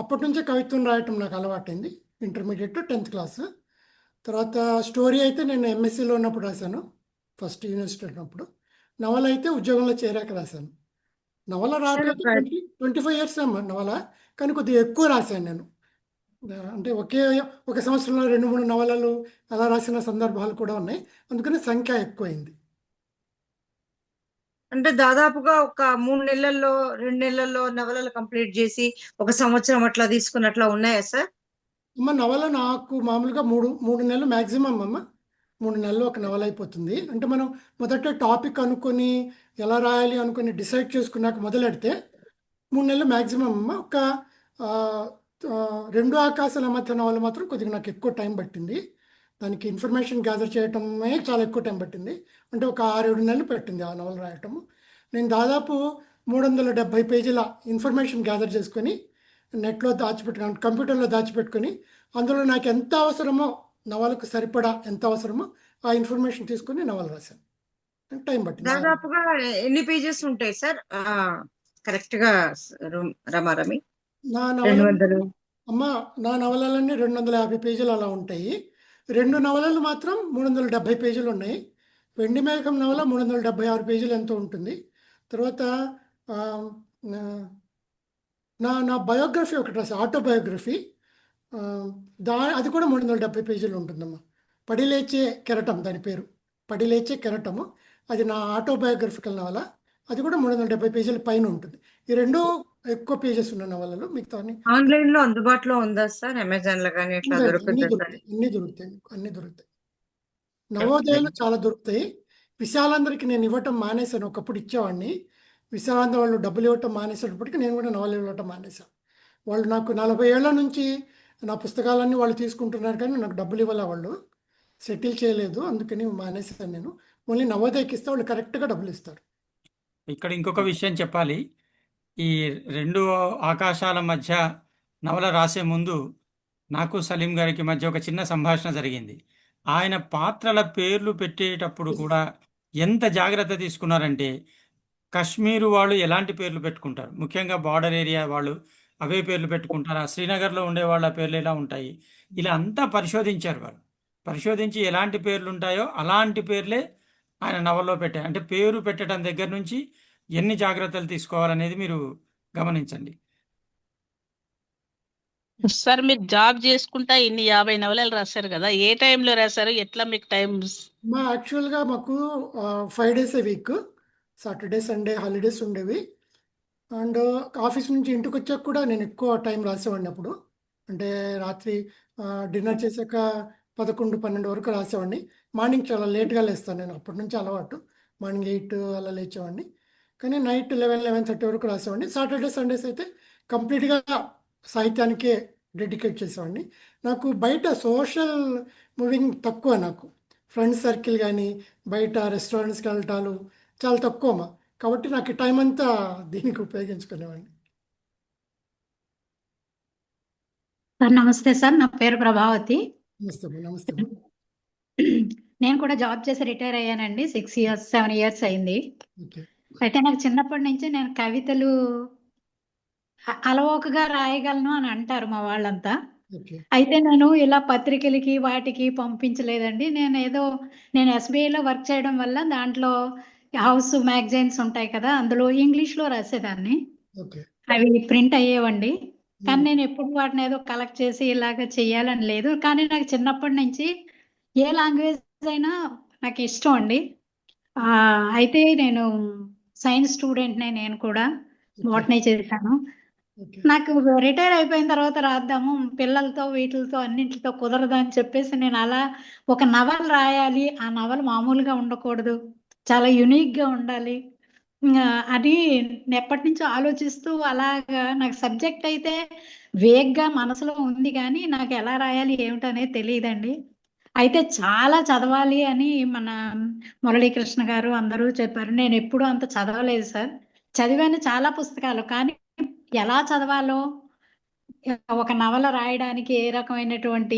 S5: అప్పటి నుంచే కవిత్వం రాయటం నాకు అలవాటైంది. ఇంటర్మీడియట్ 10th క్లాస్ తర్వాత స్టోరీ అయితే నేను ఎంఎస్సీలో ఉన్నప్పుడు రాశాను, ఫస్ట్ యూనివర్సిటీ ఉన్నప్పుడు. నవల అయితే ఉద్యోగంలో చేరాక రాశాను. నవల రావడానికి 25 ఇయర్స్ అమ్మా నవల, కానీ కొద్దిగా ఎక్కువ రాశాను నేను. అంటే ఒక సంవత్సరంలో 2-3 నవలలు అలా రాసిన సందర్భాలు కూడా ఉన్నాయి. అందుకని సంఖ్య ఎక్కువైంది.
S1: అంటే దాదాపుగా ఒక 3 నెలల్లో 2 నెలల్లో నవలలు కంప్లీట్ చేసి 1 సంవత్సరం అట్లా తీసుకున్నట్లా ఉన్నాయా సార్?
S5: అమ్మ, నవల నాకు మామూలుగా 3 నెలలు మ్యాక్సిమం అమ్మ. 3 నెలల్లో ఒక నవల అయిపోతుంది. అంటే మనం మొదట టాపిక్ అనుకొని ఎలా రాయాలి అనుకొని డిసైడ్ చేసుకున్నాక మొదలెడితే 3 నెలలు మ్యాక్సిమం అమ్మ. ఒక 2 ఆకాశాల మధ్య నవల మాత్రం కొద్దిగా నాకు ఎక్కువ టైం పట్టింది. దానికి ఇన్ఫర్మేషన్ గ్యాదర్ చేయటమే చాలా ఎక్కువ టైం పట్టింది. అంటే ఒక 6-7 నెలలు పెట్టింది ఆ నవల రాయటము. నేను దాదాపు 370 పేజీల ఇన్ఫర్మేషన్ గ్యాదర్ చేసుకొని నెట్లో దాచిపెట్టుకుని, కంప్యూటర్లో దాచిపెట్టుకొని, అందులో నాకు ఎంత అవసరమో, నవలకు సరిపడా ఎంత అవసరమో ఆ ఇన్ఫర్మేషన్ తీసుకొని నవల రాశాను. టైం పట్టింది.
S1: దాదాపుగా ఎన్ని పేజెస్ ఉంటాయి సార్ కరెక్ట్ గా రమారమి?
S5: నా
S1: 200
S5: అమ్మ, నా నవలలన్నీ 250 పేజీలు అలా ఉంటాయి. 2 నవలలు మాత్రం 370 పేజీలు ఉన్నాయి. వెండి మేఘం నవల 376 పేజీలు ఎంతో ఉంటుంది. తర్వాత నా బయోగ్రఫీ ఒకటి రాసి, ఆటోబయోగ్రఫీ, అది కూడా 370 పేజీలు ఉంటుందమ్మా. పడిలేచే కెరటం దాని పేరు, పడిలేచే కెరటము. అది నా ఆటోబయోగ్రఫికల్ నవల. అది కూడా 370 పేజీల పైన ఉంటుంది. ఈ 2 ఎక్కువ పేజెస్ ఉన్న నవలలు. మిగతా
S1: ఆన్లైన్ లో అందుబాటులో ఉందా సార్? అమెజాన్ లో కానీ ఎట్లా దొరుకుతుందా సార్?
S5: అన్ని దొరుకుతాయి. నవోదయాలు చాలా దొరుకుతాయి. విశాలందరికీ నేను ఇవ్వటం మానేశాను. ఒకప్పుడు ఇచ్చేవాడిని. విశాలాంధ్ర వాళ్ళు డబ్బులు ఇవ్వటం మానేసేటప్పటికి నేను కూడా నవలు ఇవ్వటం మానేశాను. వాళ్ళు నాకు 40 ఏళ్ల నుంచి నా పుస్తకాలన్నీ వాళ్ళు తీసుకుంటున్నారు, కానీ నాకు డబ్బులు ఇవ్వాల, వాళ్ళు సెటిల్ చేయలేదు, అందుకని మానేశాను నేను. ఓన్లీ నవోదయకి ఇస్తే వాళ్ళు కరెక్ట్గా డబ్బులు ఇస్తారు.
S3: ఇక్కడ ఇంకొక విషయం చెప్పాలి. ఈ రెండు ఆకాశాల మధ్య నవల రాసే ముందు నాకు సలీం గారికి మధ్య ఒక చిన్న సంభాషణ జరిగింది. ఆయన పాత్రల పేర్లు పెట్టేటప్పుడు కూడా ఎంత జాగ్రత్త తీసుకున్నారంటే, కశ్మీరు వాళ్ళు ఎలాంటి పేర్లు పెట్టుకుంటారు, ముఖ్యంగా బార్డర్ ఏరియా వాళ్ళు అవే పేర్లు పెట్టుకుంటారు, శ్రీనగర్లో ఉండే వాళ్ళ పేర్లు ఎలా ఉంటాయి, ఇలా అంతా పరిశోధించారు. వాళ్ళు పరిశోధించి ఎలాంటి పేర్లు ఉంటాయో అలాంటి పేర్లే ఆయన నవల్లో పెట్టారు. అంటే పేరు పెట్టడం దగ్గర నుంచి ఎన్ని జాగ్రత్తలు తీసుకోవాలనేది మీరు గమనించండి.
S6: సార్ మీరు జాబ్ చేసుకుంటా ఇన్ని 50 నవలలు రాశారు కదా, ఏ టైంలో రాశారు, ఎట్లా మీకు టైం?
S5: యాక్చువల్గా మాకు 5 డేస్ ఏ వీక్, సాటర్డే సండే హాలిడేస్ ఉండేవి. అండ్ ఆఫీస్ నుంచి ఇంటికి వచ్చాక కూడా నేను ఎక్కువ టైం రాసేవాడిని అప్పుడు. అంటే రాత్రి డిన్నర్ చేశాక 11-12 వరకు రాసేవాడిని. మార్నింగ్ చాలా లేట్గా లేస్తాను నేను, అప్పటి నుంచి అలవాటు. మార్నింగ్ 8 అలా లేచేవాడిని, కానీ నైట్ 11-11:30 వరకు రాసేవాడిని. సాటర్డే సండేస్ అయితే కంప్లీట్గా సాహిత్యానికే డెడికేట్ చేసేవాడిని. నాకు బయట సోషల్ మూవింగ్ తక్కువ, నాకు ఫ్రెండ్స్ సర్కిల్ కానీ బయట రెస్టారెంట్స్కి వెళ్ళటాలు చాలా తక్కువ కాబట్టి నాకు ఈ టైం అంతా దీనికి ఉపయోగించుకునేవాడిని.
S4: సార్ నమస్తే సార్, నా పేరు ప్రభావతి.
S5: నమస్తే నమస్తే.
S4: నేను కూడా జాబ్ చేసి రిటైర్ అయ్యానండి. 6 ఇయర్స్ 7 ఇయర్స్ అయింది.
S5: ఓకే
S4: అయితే నాకు చిన్నప్పటి నుంచి నేను కవితలు అలవోకగా రాయగలను అని అంటారు మా వాళ్ళంతా.
S5: ఓకే
S4: అయితే నేను ఇలా పత్రికలకి వాటికి పంపించలేదండి. నేను ఎస్బీఐలో వర్క్ చేయడం వల్ల దాంట్లో హౌస్ మ్యాగజైన్స్ ఉంటాయి కదా, అందులో ఇంగ్లీష్లో రాసేదాన్ని.
S5: ఓకే
S4: అవి ప్రింట్ అయ్యేవండి. కానీ నేను ఎప్పుడు వాటిని ఏదో కలెక్ట్ చేసి ఇలాగ చెయ్యాలని లేదు. కానీ నాకు చిన్నప్పటి నుంచి ఏ లాంగ్వేజ్ అయినా నాకు ఇష్టం అండి. అయితే నేను సైన్స్ స్టూడెంట్నే, నేను కూడా బోటనీ చేశాను.
S5: ఓకే
S4: నాకు రిటైర్ అయిపోయిన తర్వాత రాద్దాము, పిల్లలతో వీటితో అన్నింటితో కుదరదు అని చెప్పేసి నేను అలా ఒక నవల రాయాలి, ఆ నవల మామూలుగా ఉండకూడదు, చాలా యునిక్గా ఉండాలి అని ఎప్పటి నుంచో ఆలోచిస్తూ అలాగా. నాకు సబ్జెక్ట్ అయితే వేగ్గా మనసులో ఉంది, కానీ నాకు ఎలా రాయాలి ఏమిటనేది తెలియదండి. అయితే చాలా చదవాలి అని మన మురళీకృష్ణ గారు అందరూ చెప్పారు. నేను ఎప్పుడూ అంత చదవలేదు సార్. చదివాను చాలా పుస్తకాలు, కానీ ఎలా చదవాలో, ఒక నవల రాయడానికి ఏ రకమైనటువంటి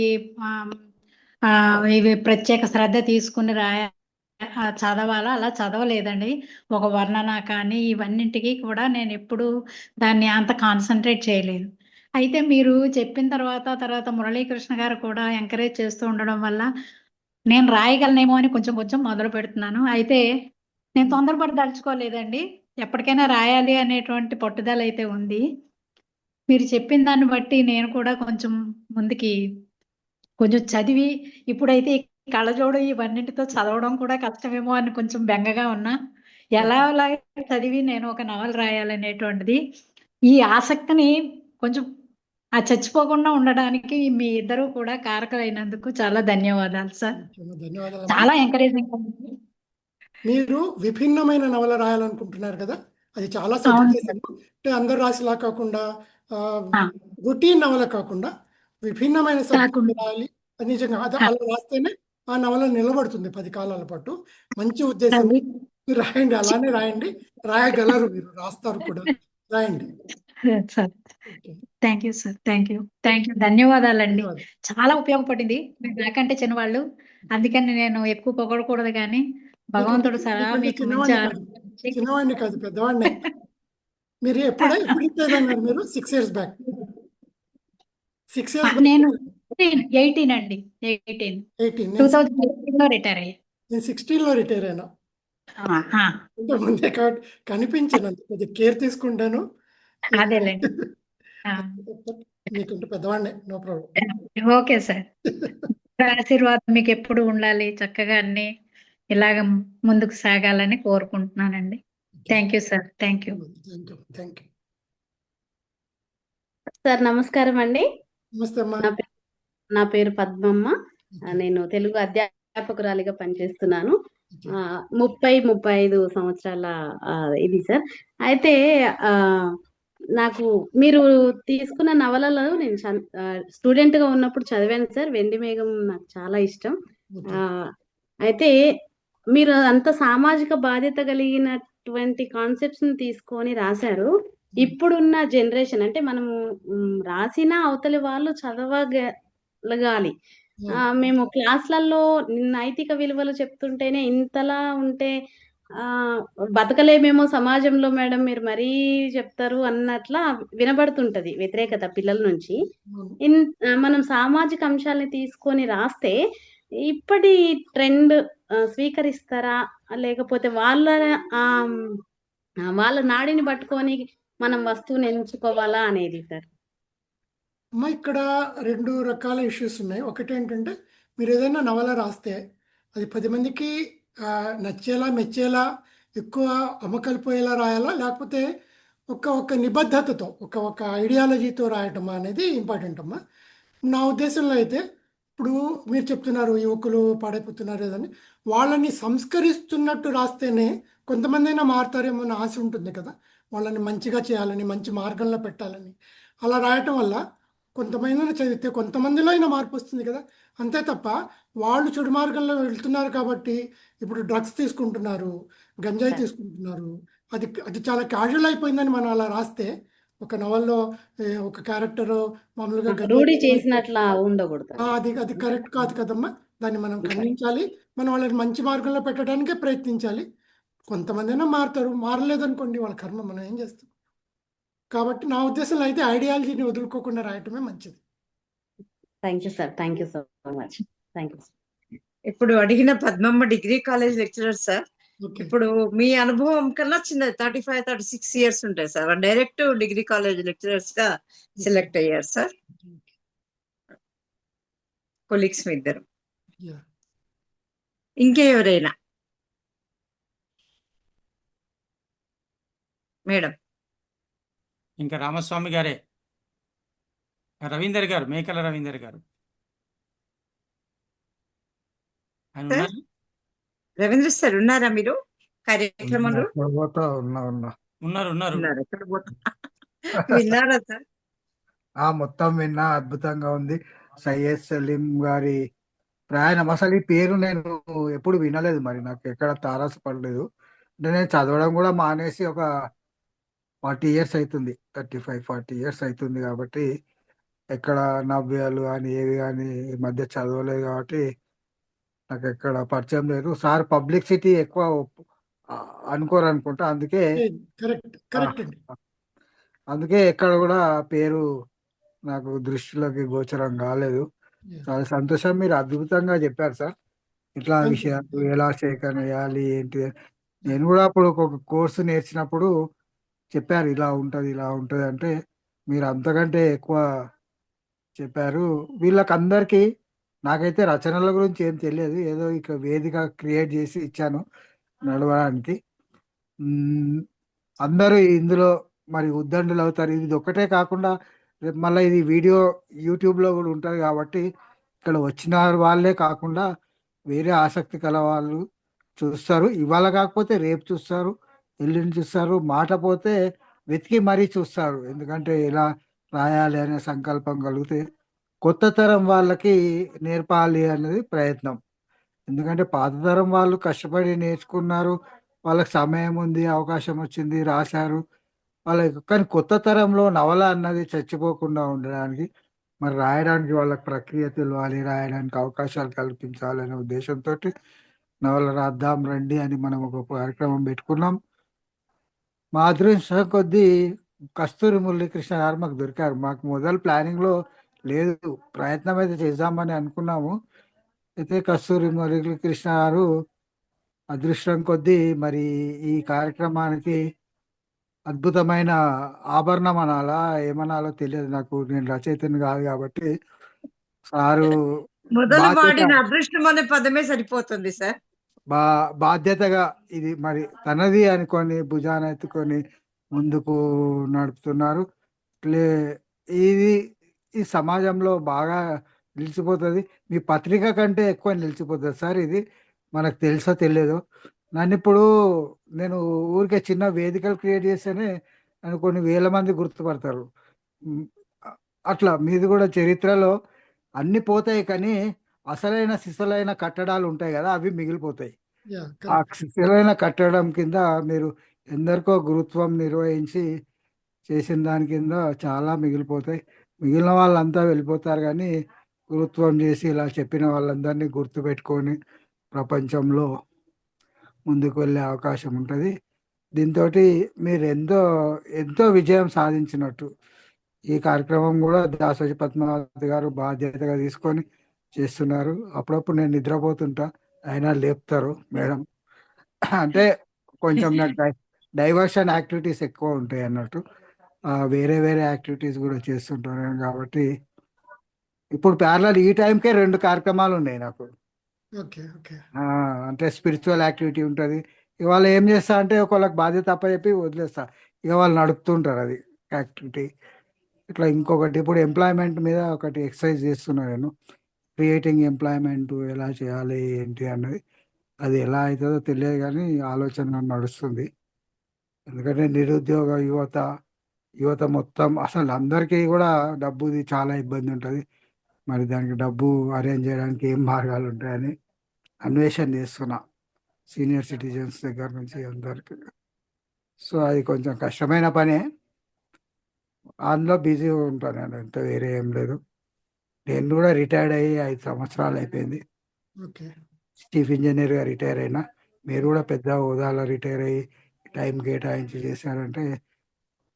S4: ఇవి ప్రత్యేక శ్రద్ధ తీసుకుని చదవాలో అలా చదవలేదండి. ఒక వర్ణన కానీ ఇవన్నింటికి కూడా నేను ఎప్పుడు దాన్ని అంత కాన్సన్ట్రేట్ చేయలేదు. అయితే మీరు చెప్పిన తర్వాత మురళీకృష్ణ గారు కూడా ఎంకరేజ్ చేస్తూ ఉండడం వల్ల నేను రాయగలనేమో అని కొంచెం కొంచెం మొదలు పెడుతున్నాను. అయితే నేను తొందరపడదలుచుకోలేదండి, ఎప్పటికైనా రాయాలి అనేటువంటి పట్టుదల అయితే ఉంది. మీరు చెప్పిన దాన్ని బట్టి నేను కూడా కొంచెం ముందుకి కొంచెం చదివి, ఇప్పుడైతే ఈ కళ్ళజోడు ఇవన్నింటితో చదవడం కూడా కష్టమేమో అని కొంచెం బెంగగా ఉన్నా, ఎలా చదివి నేను ఒక నవల రాయాలనేటువంటిది, ఈ ఆసక్తిని కొంచెం చచ్చిపోకుండా ఉండడానికి మీ ఇద్దరు కూడా కారకులైనందుకు చాలా ధన్యవాదాలు సార్.
S5: ధన్యవాదాలు.
S4: చాలా ఎంకరేజింగ్.
S5: మీరు విభిన్నమైన నవల రాయాలనుకుంటున్నారు కదా, అది చాలా సబ్జెక్ట్. అంటే అందరు రాసిలా కాకుండా, రొటీన్ నవల కాకుండా విభిన్నమైన సబ్జెక్ట్ రాయాలి. అది నిజంగా అలా రాస్తేనే ఆ నవల నిలబడుతుంది 10 కాలాల పాటు. మంచి ఉద్దేశం. మీరు రాయండి, అలానే రాయండి, రాయగలరు, మీరు రాస్తారు కూడా, రాయండి.
S4: Sir thank you sir, thank you ధన్యవాదాలండి. చాలా ఉపయోగపడింది. మీరు నాకంటే చిన్నవాళ్ళు, అందుకని నేను ఎక్కువ పొగడకూడదు, కానీ భగవంతుడు సదా మీకు
S5: చిన్నవాడిని కాదు, పెద్దవాడిని. మీరు ఎప్పుడు ఇచ్చేదన్నారు మీరు? 6 years బ్యాక్? 6 years
S4: నేను 18 అండి, 18 2018లో రిటైర్ అయ్యా.
S5: నేను 16లో రిటైర్ అయినా. ముందే కాబట్టి కనిపించాను, కొద్దిగా కేర్ తీసుకుంటాను.
S4: అదేలేండి.
S5: మీకంటే పెద్దవాడిని, నో ప్రాబ్లం.
S4: ఓకే సార్, ఆశీర్వాదం మీకు ఎప్పుడు ఉండాలి, చక్కగా అన్ని ఇలాగ ముందుకు సాగాలని కోరుకుంటున్నానండి. Thank you sir, thank you.
S8: Sir నమస్కారం అండి.
S5: నమస్తే అమ్మా.
S8: నా పేరు పద్మమ్మ. నేను తెలుగు అధ్యాపకురాలిగా పనిచేస్తున్నాను.
S5: ఓకే.
S8: 30-35 సంవత్సరాల ఇది సార్. అయితే నాకు మీరు తీసుకున్న నవలలో నేను స్టూడెంట్‌గా ఉన్నప్పుడు చదివాను సార్. 'వెండి మేఘం' నాకు చాలా ఇష్టం.
S5: ఓకే.
S8: అయితే మీరు అంత సామాజిక బాధ్యత కలిగినటువంటి కాన్సెప్ట్స్‌ని తీసుకొని రాశారు. ఇప్పుడున్న జనరేషన్ అంటే మనము రాసినా అవతలి వాళ్ళు చదవగలగాలి. మేము క్లాస్‌లలో నైతిక విలువలు చెప్తుంటేనే ఇంతలా ఉంటే ఆహ్, బతకలేమేమో సమాజంలో మేడం మీరు మరీ చెప్తారు అన్నట్లా వినబడుతుంటది వ్యతిరేకత పిల్లల నుంచి.
S5: అవును.
S8: మనం సామాజిక అంశాల్ని తీసుకొని రాస్తే ఇప్పటి ట్రెండ్ స్వీకరిస్తారా? లేకపోతే ఆహ్, వాళ్ళ నాడిని పట్టుకొని మనం వస్తువుని ఎంచుకోవాలా అనేది సార్.
S5: అమ్మ ఇక్కడ 2 రకాల ఇష్యూస్ ఉన్నాయి. ఒకటేంటంటే మీరేదైనా నవల రాస్తే అది 10 మందికి నచ్చేలా, మెచ్చేలా, ఎక్కువ అమ్మకాలు పోయేలా రాయాలా? లేకపోతే ఒక నిబద్ధతతో, ఒక ఐడియాలజీతో రాయటమా అనేది ఇంపార్టెంట్ అమ్మా. నా ఉద్దేశంలో అయితే ఇప్పుడు మీరు చెప్తున్నారు యువకులు పాడైపోతున్నారు ఏదని. వాళ్ళని సంస్కరిస్తున్నట్టు రాస్తేనే కొంతమందైనా మారుతారేమో అన్న ఆశ ఉంటుంది కదా! వాళ్ళని మంచిగా చేయాలని, మంచి మార్గంలో పెట్టాలని. అలా రాయటం వల్ల కొంతమందిని చదివితే కొంతమందిలో అయినా మార్పొస్తుంది కదా! అంతే తప్ప వాళ్ళు చెడు మార్గంలో వెళ్తున్నారు కాబట్టి ఇప్పుడు డ్రగ్స్ తీసుకుంటున్నారు, గంజాయి
S8: సార్.
S5: తీసుకుంటున్నారు. అది చాలా క్యాజువల్ అయిపోయిందని మనం అలా రాస్తే ఒక నవల్లో ఒక క్యారెక్టరు మామూలుగా గంజాయి
S8: రూఢి
S5: తీసుకొని
S8: చేసినట్లా ఉండకూడదు.
S5: అది కరెక్ట్ కాదు కదమ్మా! దాన్ని మనం
S8: సార్.
S5: ఖండించాలి. మనం వాళ్ళని మంచి మార్గంలో పెట్టడానికే ప్రయత్నించాలి. కొంతమందైనా మారుతారు. మారలేదనుకోండి వాళ్ళ కర్మ మనం ఏం చేస్తాం? కాబట్టి నా ఉద్దేశంలో అయితే ఐడియాలజీని వదులుకోకుండా రాయటమే మంచిది.
S8: Thank you sir. Thank you so much. Thank you.
S1: ఇప్పుడు అడిగిన Padmamma degree college lecturer sir.
S5: Okay.
S1: ఇప్పుడు మీ అనుభవం కన్నా చిన్నది 35-36 ఇయర్స్ ఉంటాయి sir. Direct degree college lecturers గా సెలెక్ట్ అయ్యారు సార్. కొలీగ్స్ మీ ఇద్దరు.
S5: యాహ్!
S1: ఇంకెవరైనా మేడం?
S3: ఇంకా రామస్వామి గారే, రవీందర్ గారు, మేకల రవీందర్ గారు ఆయన
S1: సార్?
S3: ఉన్నారు?
S1: రవీంద్ర సార్ ఉన్నారా మీరు కార్యక్రమంలో?
S2: ఉన్నా ఉన్నా
S3: ఉన్నారు ఉన్నారు.
S1: ఉన్నారు. ఎక్కడ పోతా విన్నారా సార్?
S2: మొత్తం విన్నా, అద్భుతంగా ఉంది. సయ్యద్ సలీం గారి ప్రయాణం, అసలు ఈ పేరు నేను ఎప్పుడు వినలేదు, మరి నాకు ఎక్కడ తారసపడలేదు. అంటే నేను చదవడం కూడా మానేసి ఒక 40 ఇయర్స్ అవుతుంది, 35-40 ఇయర్స్ అవుతుంది. కాబట్టి ఎక్కడ నవ్యాలు కానీ ఏవి కానీ ఈ మధ్య చదవలేదు కాబట్టి నాకు ఎక్కడ పరిచయం లేదు. సార్ పబ్లిసిటీ ఎక్కువ ఆ, అనుకోరు అనుకుంటా, అందుకే
S5: కరెక్ట్ అండి.
S2: అందుకే ఎక్కడ కూడా పేరు నాకు దృష్టిలోకి గోచరం కాలేదు.
S5: యాహ్!
S2: చాలా సంతోషం, మీరు అద్భుతంగా చెప్పారు సార్. ఇట్లా
S5: థ్యాంక్ యూ.
S2: విషయాలు ఎలా సేకరణ చేయాలి ఏంటి. నేను కూడా అప్పుడు ఒక కోర్సు నేర్చినప్పుడు చెప్పారు, ఇలా ఉంటది ఇలా ఉంటది అంటే మీరు అంతకంటే ఎక్కువ చెప్పారు. వీళ్ళకందరికీ నాకైతే రచనల గురించి ఏం తెలియదు, ఏదో ఇక వేదిక క్రియేట్ చేసి ఇచ్చాను నడవడానికి. మ్మ్. అందరూ ఇందులో మరి ఉద్దండులు అవుతారు. ఇది ఒక్కటే కాకుండా రేపు మళ్ళీ ఇది వీడియో యూట్యూబ్లో కూడా ఉంటుంది కాబట్టి ఇక్కడ వచ్చిన వాళ్ళే కాకుండా వేరే ఆసక్తి కల వాళ్ళు చూస్తారు. ఇవాళ కాకపోతే రేపు చూస్తారు, ఎల్లుండి చూస్తారు, మాట పోతే వెతికి మరీ చూస్తారు. ఎందుకంటే ఇలా రాయాలి అనే సంకల్పం కలిగితే కొత్త తరం వాళ్ళకి నేర్పాలి అనేది ప్రయత్నం. ఎందుకంటే పాత తరం వాళ్ళు కష్టపడి నేర్చుకున్నారు, వాళ్ళకి సమయం ఉంది, అవకాశం వచ్చింది, రాశారు వాళ్ళకి. కానీ కొత్త తరంలో నవల అన్నది చచ్చిపోకుండా ఉండడానికి మరి రాయడానికి వాళ్ళకి ప్రక్రియ తెలియాలి, రాయడానికి అవకాశాలు కల్పించాలి అనే ఉద్దేశంతో నవల రాద్దాం రండి అని మనం ఒక కార్యక్రమం పెట్టుకున్నాం. మా అదృష్టం కొద్దీ కస్తూరి మురళీకృష్ణ గారు మాకు దొరికారు. మాకు మొదలు ప్లానింగ్లో లేదు, ప్రయత్నం అయితే చేద్దామని అనుకున్నాము. అయితే కస్తూరి మురళీకృష్ణ గారు అదృష్టం కొద్దీ మరి ఈ కార్యక్రమానికి అద్భుతమైన ఆభరణం అనాలా ఏమనాలో తెలియదు నాకు, నేను రచయితని కాదు కాబట్టి. సారు
S1: మొదలు
S2: బాధ్యత
S1: వాడిన అదృష్టం అనే పదమే సరిపోతుంది సార్.
S2: బా బాధ్యతగా ఇది మరి తనది అనుకొని భుజాన ఎత్తుకొని ముందుకు నడుపుతున్నారు. ప్లే ఇది ఈ సమాజంలో బాగా నిలిచిపోతుంది. మీ పత్రిక కంటే ఎక్కువ నిలిచిపోతుంది సార్ ఇది. మనకు తెలుసో తెలియదో. నన్ను ఇప్పుడు నేను ఊరికే చిన్న వేదికలు క్రియేట్ చేస్తేనే నన్ను కొన్ని వేల మంది గుర్తుపడతారు. ఉమ్, అ- అట్లా మీది కూడా చరిత్రలో అన్ని పోతాయి, కానీ అసలైన సిసలైన కట్టడాలు ఉంటాయి కదా, అవి మిగిలిపోతాయి.
S5: యా
S2: ఆ
S5: కరెక్ట్.
S2: సిసలైన కట్టడం కింద మీరు ఎందరికో గురుత్వం నిర్వహించి చేసిన దాని కింద చాలా మిగిలిపోతాయి. మిగిలిన వాళ్ళంతా వెళ్ళిపోతారు, కానీ గురుత్వం చేసి ఇలా చెప్పిన వాళ్ళందరినీ గుర్తుపెట్టుకొని ప్రపంచంలో ముందుకు వెళ్ళే అవకాశం ఉంటుంది. దీంతో మీరు ఎంతో ఎంతో విజయం సాధించినట్టు. ఈ కార్యక్రమం కూడా దాసోజి పద్మావతి గారు బాధ్యతగా తీసుకొని చేస్తున్నారు. అప్పుడప్పుడు నేను నిద్రపోతుంటా, అయినా లేపుతారు మేడం. అంటే కొంచెం నాకు డైవర్షన్ యాక్టివిటీస్ ఎక్కువ ఉంటాయి అన్నట్టు. వేరే వేరే యాక్టివిటీస్ కూడా చేస్తుంటాను కాబట్టి ఇప్పుడు ప్యారలల్ ఈ టైంకే 2 కార్యక్రమాలు ఉన్నాయి నాకు.
S5: ఓకే. ఓకే.
S2: ఆ, అంటే స్పిరిచువల్ యాక్టివిటీ ఉంటుంది. ఇవాళ ఏం చేస్తా అంటే ఒకళ్ళకి బాధ్యత అప్పచెప్పి వదిలేస్తా, ఇక వాళ్ళు నడుపుతుంటారు అది యాక్టివిటీ. ఇట్లా ఇంకొకటి ఇప్పుడు ఎంప్లాయ్మెంట్ మీద ఒకటి ఎక్సర్సైజ్ చేస్తున్నాను నేను. క్రియేటింగ్ ఎంప్లాయ్మెంట్ ఎలా చేయాలి ఏంటి అన్నది, అది ఎలా అవుతుందో తెలియదు, కానీ ఆలోచన నడుస్తుంది. ఎందుకంటే నిరుద్యోగ యువత యువత మొత్తం అసలు అందరికీ కూడా డబ్బుది చాలా ఇబ్బంది ఉంటుంది. మరి దానికి డబ్బు అరేంజ్ చేయడానికి ఏం మార్గాలు ఉంటాయని అన్వేషణ చేస్తున్నా, సీనియర్ సిటిజన్స్ దగ్గర నుంచి అందరికి. సో అది కొంచెం కష్టమైన పనే, అందులో బిజీ ఉంటాను నేను, అంత వేరే ఏం లేదు. నేను కూడా రిటైర్డ్ అయ్యి 5 సంవత్సరాలు అయిపోయింది.
S5: ఓకే.
S2: చీఫ్ ఇంజనీర్గా రిటైర్ అయినా. మీరు కూడా పెద్ద హోదాలో రిటైర్ అయ్యి టైం కేటాయించి చేశారంటే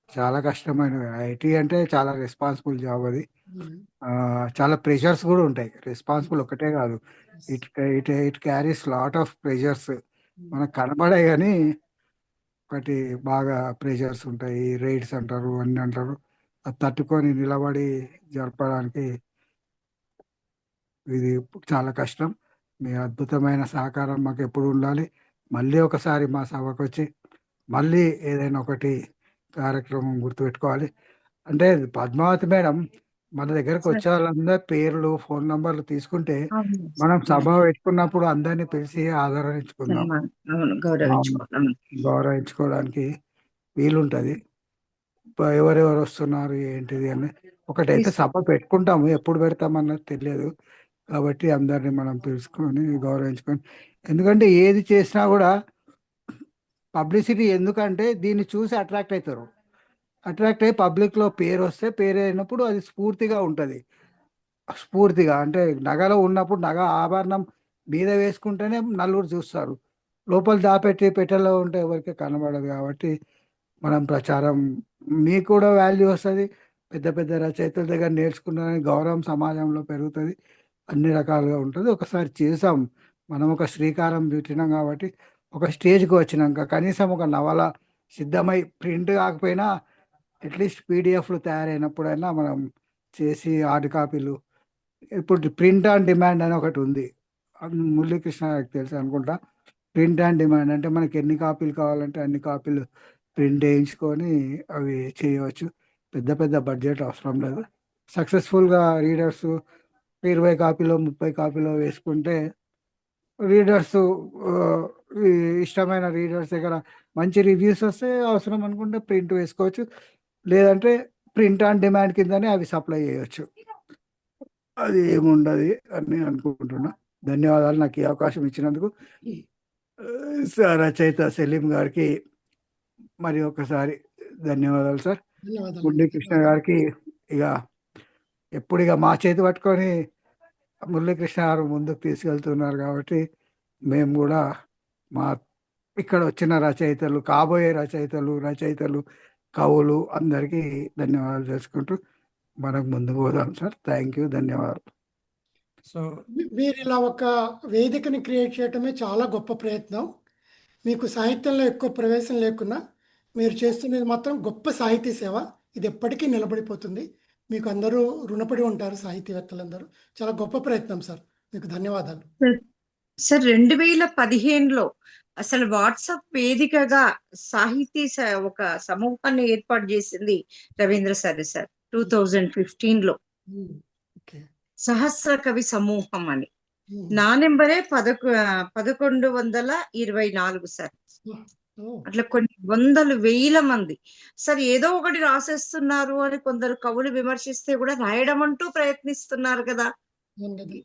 S2: చాలా కష్టమైన. ఐటీ అంటే చాలా రెస్పాన్సిబుల్ జాబ్ అది.
S5: హ్మ్.
S2: చాలా ప్రెషర్స్ కూడా ఉంటాయి, రెస్పాన్సిబుల్ ఒకటే కాదు. It it it carries lot of pressures. మనకు కనబడే కానీ ఒకటి బాగా ప్రెషర్స్ ఉంటాయి, రైడ్స్ అంటారు, అన్నీ అంటారు. అది తట్టుకొని నిలబడి జరపడానికి ఇది చాలా కష్టం. మీ అద్భుతమైన సహకారం మాకు ఎప్పుడు ఉండాలి. మళ్ళీ ఒకసారి మా సభకు వచ్చి మళ్ళీ ఏదైనా ఒకటి కార్యక్రమం గుర్తుపెట్టుకోవాలి. అంటే పద్మావతి మేడం మన దగ్గరకు
S1: సార్
S2: వచ్చే వాళ్ళందరి పేర్లు, ఫోన్ నంబర్లు తీసుకుంటే
S1: అవును
S2: మనం
S1: సార్.
S2: సభ పెట్టుకున్నప్పుడు అందరినీ పిలిచి ఆదరించుకుందాం,
S1: సన్మానం. అవును,
S2: ఆ,
S1: గౌరవించుకున్నాం.
S2: గౌరవించుకోవడానికి వీలుంటుంది. ఎవరెవరు వస్తున్నారు ఏంటిది అని ఒకటైతే సభ పెట్టుకుంటాము, ఎప్పుడు పెడతామన్నది తెలియదు. కాబట్టి అందరినీ మనం పిలుచుకొని గౌరవించుకొని, ఎందుకంటే ఏది చేసినా కూడా పబ్లిసిటీ, ఎందుకంటే దీన్ని చూసి అట్రాక్ట్ అవుతారు. అట్రాక్ట్ అయ్యి పబ్లిక్లో పేరు వస్తే, పేరు అయినప్పుడు అది స్ఫూర్తిగా ఉంటుంది. స్ఫూర్తిగా అంటే నగలో ఉన్నప్పుడు నగ ఆభరణం మీద వేసుకుంటేనే నలుగురు చూస్తారు, లోపల దాపెట్టి పెట్టెలో ఉంటే ఎవరికి కనబడదు. కాబట్టి మనం ప్రచారం, మీకు కూడా వాల్యూ వస్తుంది, పెద్ద పెద్ద రచయితల దగ్గర నేర్చుకున్నారని గౌరవం సమాజంలో పెరుగుతుంది, అన్ని రకాలుగా ఉంటుంది. ఒకసారి చేసాం, మనం ఒక శ్రీకారం చుట్టినాం కాబట్టి ఒక స్టేజ్కి వచ్చినాక కనీసం ఒక నవల సిద్ధమై ప్రింట్ కాకపోయినా అట్లీస్ట్ పీడిఎఫ్లు తయారైనప్పుడైనా మనం చేసి హార్డ్ కాపీలు. ఇప్పుడు ప్రింట్ ఆన్ డిమాండ్ అని ఒకటి ఉంది, అది మురళీకృష్ణ గారికి తెలుసు అనుకుంటా. ప్రింట్ ఆన్ డిమాండ్ అంటే మనకి ఎన్ని కాపీలు కావాలంటే అన్ని కాపీలు ప్రింట్ వేయించుకొని అవి చేయవచ్చు. పెద్ద పెద్ద బడ్జెట్ అవసరం లేదు. సక్సెస్ఫుల్గా రీడర్స్ 20 కాపీలో 30 కాపీలో వేసుకుంటే రీడర్స్, ఇష్టమైన రీడర్స్ దగ్గర మంచి రివ్యూస్ వస్తే అవసరం అనుకుంటే ప్రింట్ వేసుకోవచ్చు, లేదంటే ప్రింట్ ఆన్ డిమాండ్ కిందనే అవి సప్లై చేయొచ్చు. అది ఏముండదు అని నేను అనుకుంటున్నా. ధన్యవాదాలు నాకు ఈ అవకాశం ఇచ్చినందుకు. రచయిత సలీం గారికి మరి ఒకసారి ధన్యవాదాలు సార్.
S5: ధన్యవాదాలు.
S2: మురళీకృష్ణ గారికి ఇక ఎప్పుడు ఇక మా చేతి పట్టుకొని మురళీకృష్ణ గారు ముందుకు తీసుకెళ్తున్నారు కాబట్టి మేము కూడా మా ఇక్కడ వచ్చిన రచయితలు, కాబోయే రచయితలు, కవులు అందరికీ ధన్యవాదాలు చేసుకుంటూ మనకు ముందుకు పోదాం సార్. థ్యాంక్ యూ, ధన్యవాదాలు.
S3: సో
S5: మీరు ఇలా ఒక వేదికని క్రియేట్ చేయటమే చాలా గొప్ప ప్రయత్నం. మీకు సాహిత్యంలో ఎక్కువ ప్రవేశం లేకున్నా మీరు చేస్తున్నది మాత్రం గొప్ప సాహితీ సేవ. ఇది ఎప్పటికీ నిలబడిపోతుంది. మీకు అందరూ రుణపడి ఉంటారు, సాహితీవేత్తలందరూ. చాలా గొప్ప ప్రయత్నం సార్. మీకు ధన్యవాదాలు.
S1: సార్ 2015లో అసలు వాట్సాప్ వేదికగా ఒక సమూహాన్ని ఏర్పాటు చేసింది రవీంద్ర సార్. 2015లో
S5: ఓకే.
S1: సహస్ర కవి సమూహం అని. నా నెంబరే 1124 సార్. అట్లా కొన్ని వందలు వేల మంది సార్ ఏదో ఒకటి రాసేస్తున్నారు అని కొందరు కవులు విమర్శిస్తే కూడా రాయడం అంటూ ప్రయత్నిస్తున్నారు కదా,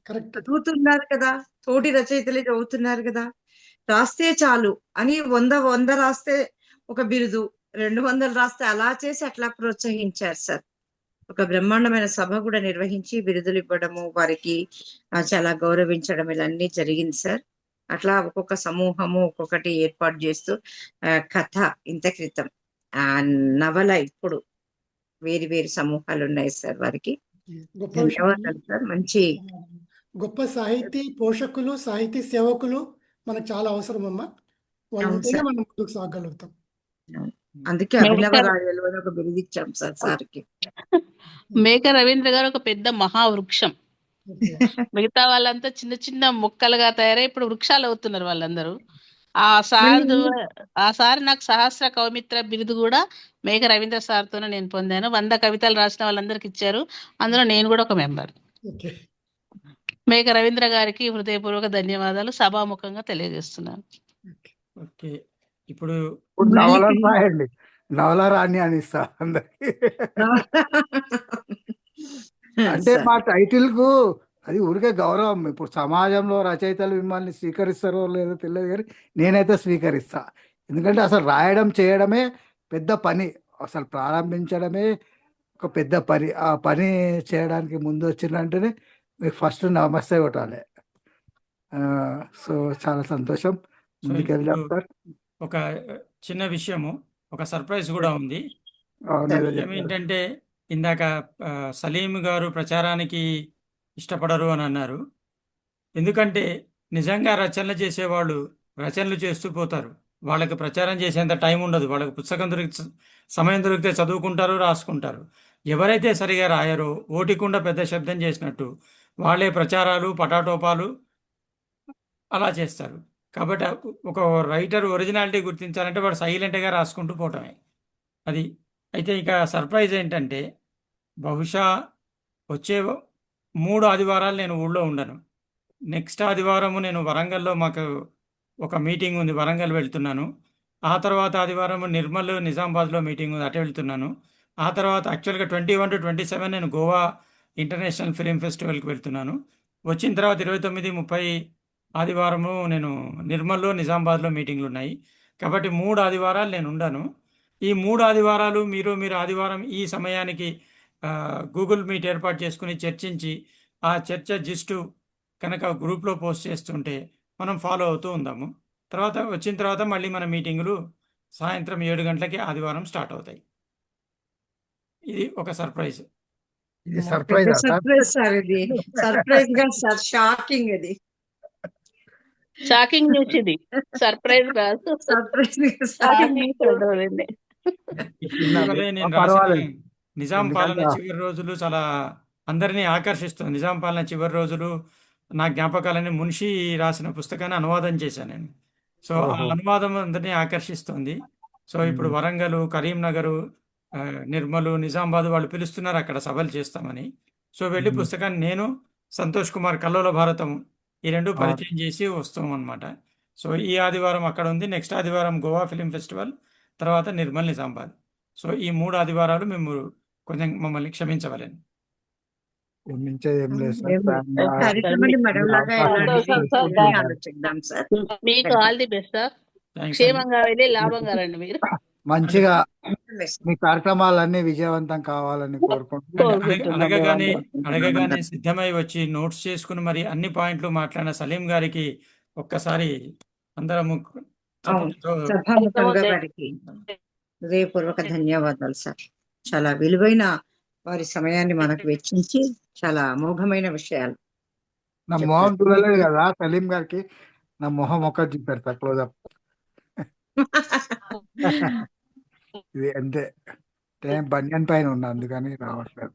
S5: కరెక్ట్.
S1: చదువుతున్నారు కదా, తోటి రచయితలే చదువుతున్నారు కదా. రాస్తే చాలు అని 100 రాస్తే ఒక బిరుదు, 200 రాస్తే అలా చేసి అట్లా ప్రోత్సహించారు సార్. ఒక బ్రహ్మాండమైన సభ కూడా నిర్వహించి బిరుదులు ఇవ్వడము, వారికి చాలా గౌరవించడం ఇవన్నీ జరిగింది సార్. అట్లా ఒక్కొక్క సమూహము ఒక్కొక్కటి ఏర్పాటు చేస్తూ కథ ఇంత క్రితం, నవల ఇప్పుడు వేరు వేరు సమూహాలు ఉన్నాయి సార్. వారికి
S5: గొప్ప
S1: ధన్యవాదాలు సార్. మంచి
S5: గొప్ప సాహితీ పోషకులు, సాహితీ సేవకులు మనకు చాలా అవసరం అమ్మా. వాళ్ళు
S1: అవును
S5: ఉంటేనే
S1: సార్.
S5: మనం ముందుకు సాగలుగుతాం.
S1: అందుకే అభినవ రాయలు అని ఒక బిరుదు ఇచ్చాం సార్ సార్కి.
S6: మేక రవీంద్ర గారు ఒక పెద్ద మహావృక్షం. మిగతా వాళ్ళంతా చిన్న చిన్న మొక్కలుగా తయారై ఇప్పుడు వృక్షాలు అవుతున్నారు వాళ్ళందరూ. ఆ సార్ నాకు సహస్ర కౌమిత్ర బిరుదు కూడా మేక రవీంద్ర సార్తోనే నేను పొందాను. 100 కవితలు రాసిన వాళ్ళందరికి ఇచ్చారు, అందులో నేను కూడా ఒక మెంబర్. మేక రవీంద్ర గారికి హృదయపూర్వక ధన్యవాదాలు సభాముఖంగా తెలియజేస్తున్నాను.
S3: ఓకే, ఇప్పుడు
S2: నవలను రాయండి, నవల రాణి అని ఇస్తా అందరికి. అంటే మా టైటిల్ కు అది ఊరికే గౌరవం. ఇప్పుడు సమాజంలో రచయితలు మిమ్మల్ని స్వీకరిస్తారో లేదో తెలియదు, కానీ నేనైతే స్వీకరిస్తా. ఎందుకంటే అసలు రాయడం చేయడమే పెద్ద పని, అసలు ప్రారంభించడమే ఒక పెద్ద పని. ఆ పని చేయడానికి ముందు వచ్చిందంటేనే మీకు ఫస్ట్ నమస్తే కొట్టాలి. సో చాలా సంతోషం.
S3: సో
S2: ముందుకెళ్దాం
S3: ఇప్పుడు
S2: సార్.
S3: ఒక చిన్న విషయము, ఒక సర్ప్రైజ్ కూడా ఉంది.
S2: అవును, ఏదో చెప్పారు.
S3: ఏమిటంటే ఇందాక సలీం గారు ప్రచారానికి ఇష్టపడరు అని అన్నారు. ఎందుకంటే నిజంగా రచనలు చేసేవాళ్ళు రచనలు చేస్తూ పోతారు, వాళ్ళకి ప్రచారం చేసేంత టైం ఉండదు. వాళ్ళకి పుస్తకం సమయం దొరికితే చదువుకుంటారు, రాసుకుంటారు. ఎవరైతే సరిగా రాయరో ఓటికుండా పెద్ద శబ్దం చేసినట్టు వాళ్ళే ప్రచారాలు పటాటోపాలు అలా చేస్తారు. కాబట్టి ఒక రైటర్ ఒరిజినాలిటీ గుర్తించాలంటే వాడు సైలెంట్గా రాసుకుంటూ పోవటమే అది. అయితే ఇక సర్ప్రైజ్ ఏంటంటే బహుశా వచ్చే 3 ఆదివారాలు నేను ఊళ్ళో ఉండను. నెక్స్ట్ ఆదివారము నేను వరంగల్లో, మాకు ఒక మీటింగ్ ఉంది, వరంగల్ వెళ్తున్నాను. ఆ తర్వాత ఆదివారం నిర్మల్ నిజామాబాద్లో మీటింగ్ ఉంది, అటే వెళ్తున్నాను. ఆ తర్వాత యాక్చువల్గా 21 to 27 నేను గోవా ఇంటర్నేషనల్ ఫిలిం ఫెస్టివల్కి వెళ్తున్నాను. వచ్చిన తర్వాత 29, 30 ఆదివారము నేను నిర్మల్లో నిజామాబాద్లో మీటింగ్లు ఉన్నాయి. కాబట్టి 3 ఆదివారాలు నేను ఉండను. ఈ 3 ఆదివారాలు మీరు ఆదివారం ఈ సమయానికి గూగుల్ మీట్ ఏర్పాటు చేసుకుని చర్చించి ఆ చర్చ జిస్టు కనుక గ్రూప్లో పోస్ట్ చేస్తుంటే మనం ఫాలో అవుతూ ఉందాము. తర్వాత వచ్చిన తర్వాత మళ్ళీ మన మీటింగులు సాయంత్రం 7 గంటలకి ఆదివారం స్టార్ట్ అవుతాయి. ఇది ఒక సర్ప్రైజ్.
S2: ఇది సర్ప్రైజ్
S1: సర్ప్రైజ్ సార్. ఇది సర్ప్రైజ్ గా సార్, షాకింగ్. ఇది
S6: షాకింగ్ న్యూస్, ఇది సర్ప్రైజ్ కాదు,
S1: సర్ప్రైజ్
S6: షాకింగ్ న్యూస్ అంటారండి.
S3: ఇటీవలే నేను రాసిన
S2: పర్వాలేదు.
S3: నిజాం పాలన
S2: ఎందుకంటే
S3: చివరి రోజులు చాలా అందరినీ ఆకర్షిస్తుంది. నిజాం పాలన చివరి రోజులు నా జ్ఞాపకాలని మున్షి రాసిన పుస్తకాన్ని అనువాదం చేశాను నేను. సో ఆ
S2: ఓహో.
S3: అనువాదం అందరినీ ఆకర్షిస్తుంది. సో ఇప్పుడు వరంగల్, కరీంనగర్, నిర్మల్, నిజామాబాద్ వాళ్ళు పిలుస్తున్నారు అక్కడ సభలు చేస్తామని. సో వెళ్ళి పుస్తకాన్ని నేను, సంతోష్ కుమార్ కల్లోల భారతం ఈ 2 పరిచయం చేసి వస్తాం అనమాట. సో ఈ ఆదివారం అక్కడ ఉంది, నెక్స్ట్ ఆదివారం గోవా ఫిలిం ఫెస్టివల్, తర్వాత నిర్మల్, నిజామాబాద్. సో ఈ 3 ఆదివారాలు మేము కొంచెం మమ్మల్ని క్షమించవాలని.
S2: మించేది ఏం లేదు సార్.
S1: కార్యక్రమాన్ని మరోలాగా
S6: సంతోషం సార్.
S1: ఆలోచిద్దాం సార్.
S6: మీకు all the best sir.
S3: Thanks అండి.
S6: క్షేమంగా వెళ్ళి లాభంగా రండి మీరు.
S2: మంచిగా మీ కార్యక్రమాలన్నీ విజయవంతం కావాలని
S3: అడగగానే సిద్ధమై వచ్చి నోట్స్ చేసుకుని మరి అన్ని పాయింట్లు మాట్లాడిన సలీం గారికి ఒక్కసారి అందరము
S1: సభాముఖంగా వారికి హృదయపూర్వక ధన్యవాదాలు సార్. చాలా విలువైన వారి సమయాన్ని మనకు వెచ్చించి చాలా అమోఘమైన విషయాలు.
S2: నా మొహం చూడలేదు కదా సలీం గారికి, నా మొహం ఒక్క చూపెడతా క్లోజప్. ఇది అంతే, బన్యన్ పైన ఉన్నా అందుకని రావట్లేదు.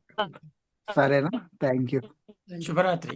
S2: సరేనా? Thank you.
S3: శుభరాత్రి.